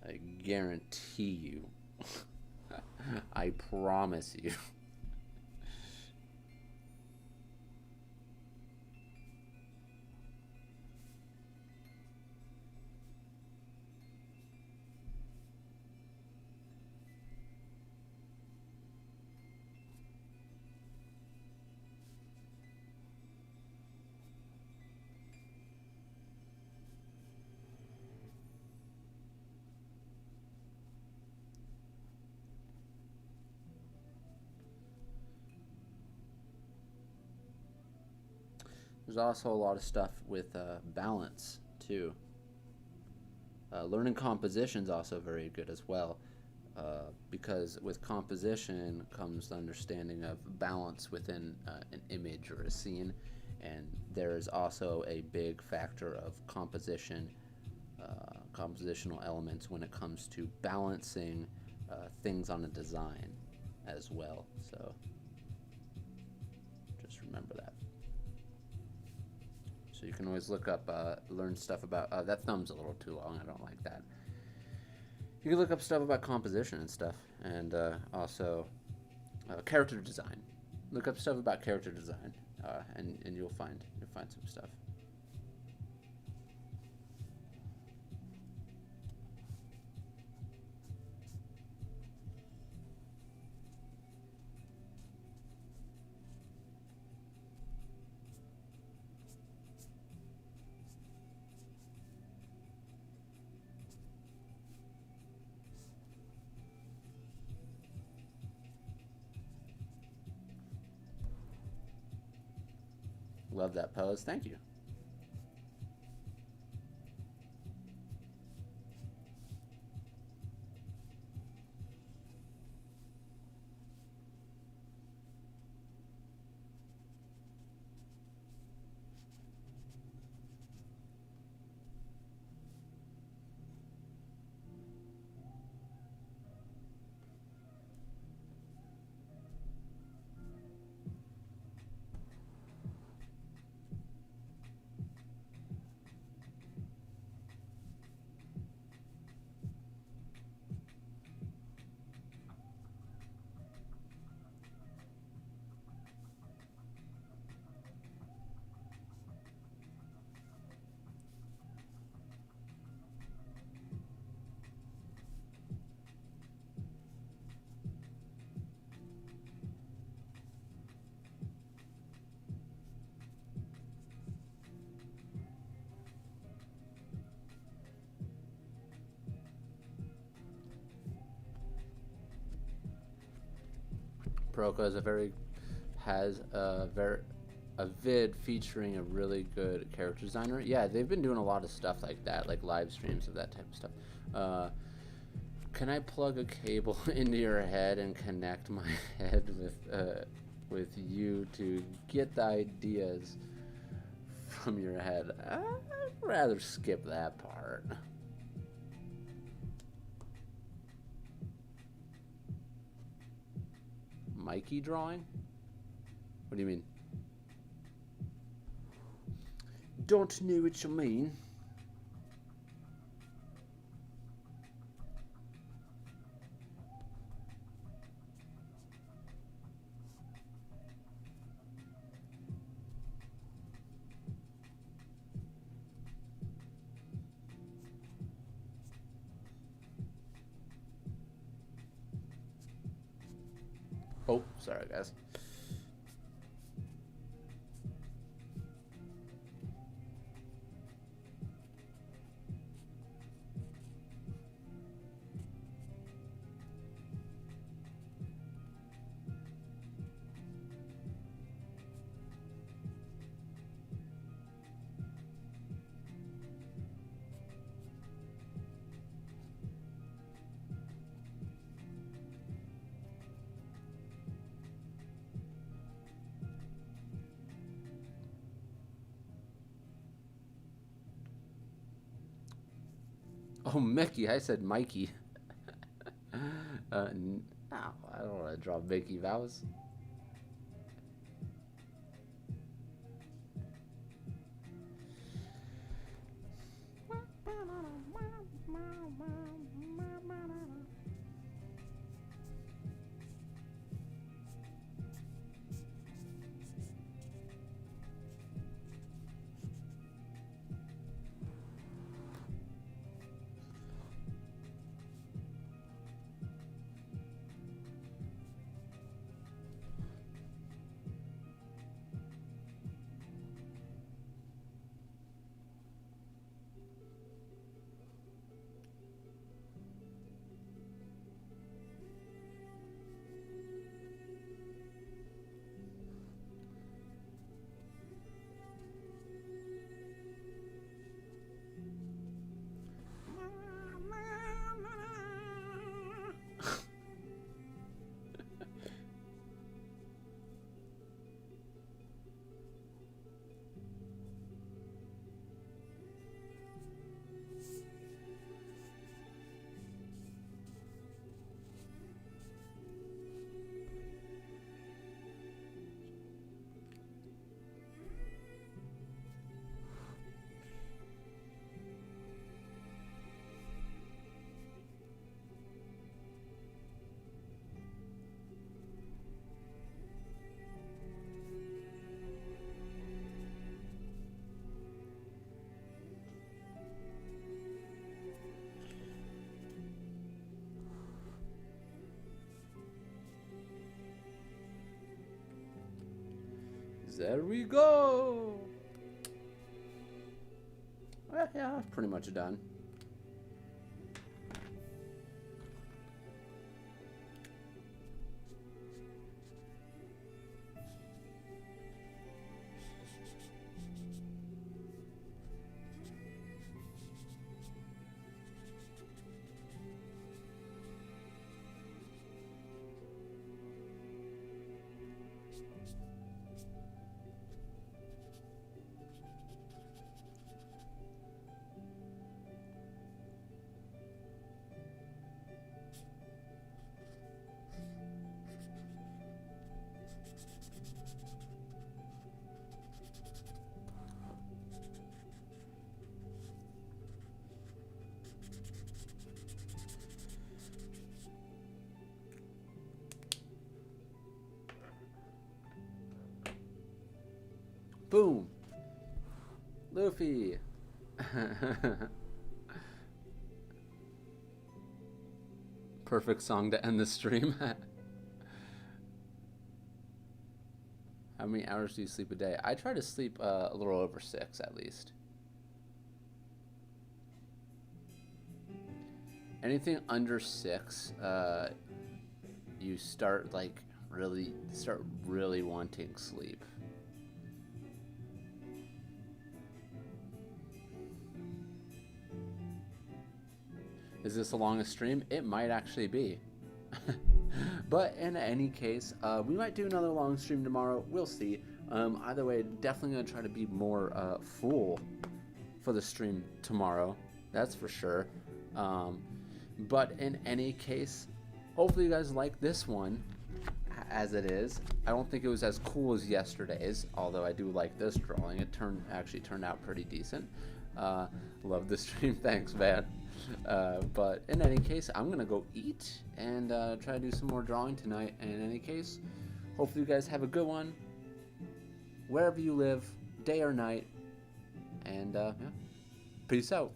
I guarantee you. I promise you. There's also a lot of stuff with balance too. Learning composition is also very good as well, because with composition comes the understanding of balance within an image or a scene, and there is also a big factor of compositional elements when it comes to balancing things on a design as well. So just remember that. So you can always look up, learn stuff about, that thumb's a little too long, I don't like that. You can look up stuff about composition and stuff, and also character design. Look up stuff about character design, and you'll find some stuff. Love that pose. Thank you. Proka is has a vid featuring a really good character designer. Yeah, they've been doing a lot of stuff like that, like live streams of that type of stuff. Can I plug a cable into your head and connect my head with you to get the ideas from your head? I'd rather skip that part. Mikey drawing? What do you mean? Don't know what you mean. Oh, sorry guys. Oh, Mickey. I said Mikey. No, I don't want to draw Mickey Mouse. There we go. Yeah, pretty much done. Boom. Luffy. Perfect song to end the stream. How many hours do you sleep a day? I try to sleep a little over 6 at least. Anything under 6, you start really wanting sleep. Is this the longest stream? It might actually be. But in any case, we might do another long stream tomorrow. We'll see. Either way, definitely going to try to be more full for the stream tomorrow. That's for sure. But in any case, hopefully you guys like this one as it is. I don't think it was as cool as yesterday's, although I do like this drawing. It actually turned out pretty decent. Love the stream. Thanks, man. But in any case, I'm gonna go eat and try to do some more drawing tonight. And in any case, hopefully you guys have a good one wherever you live, day or night. And yeah, peace out.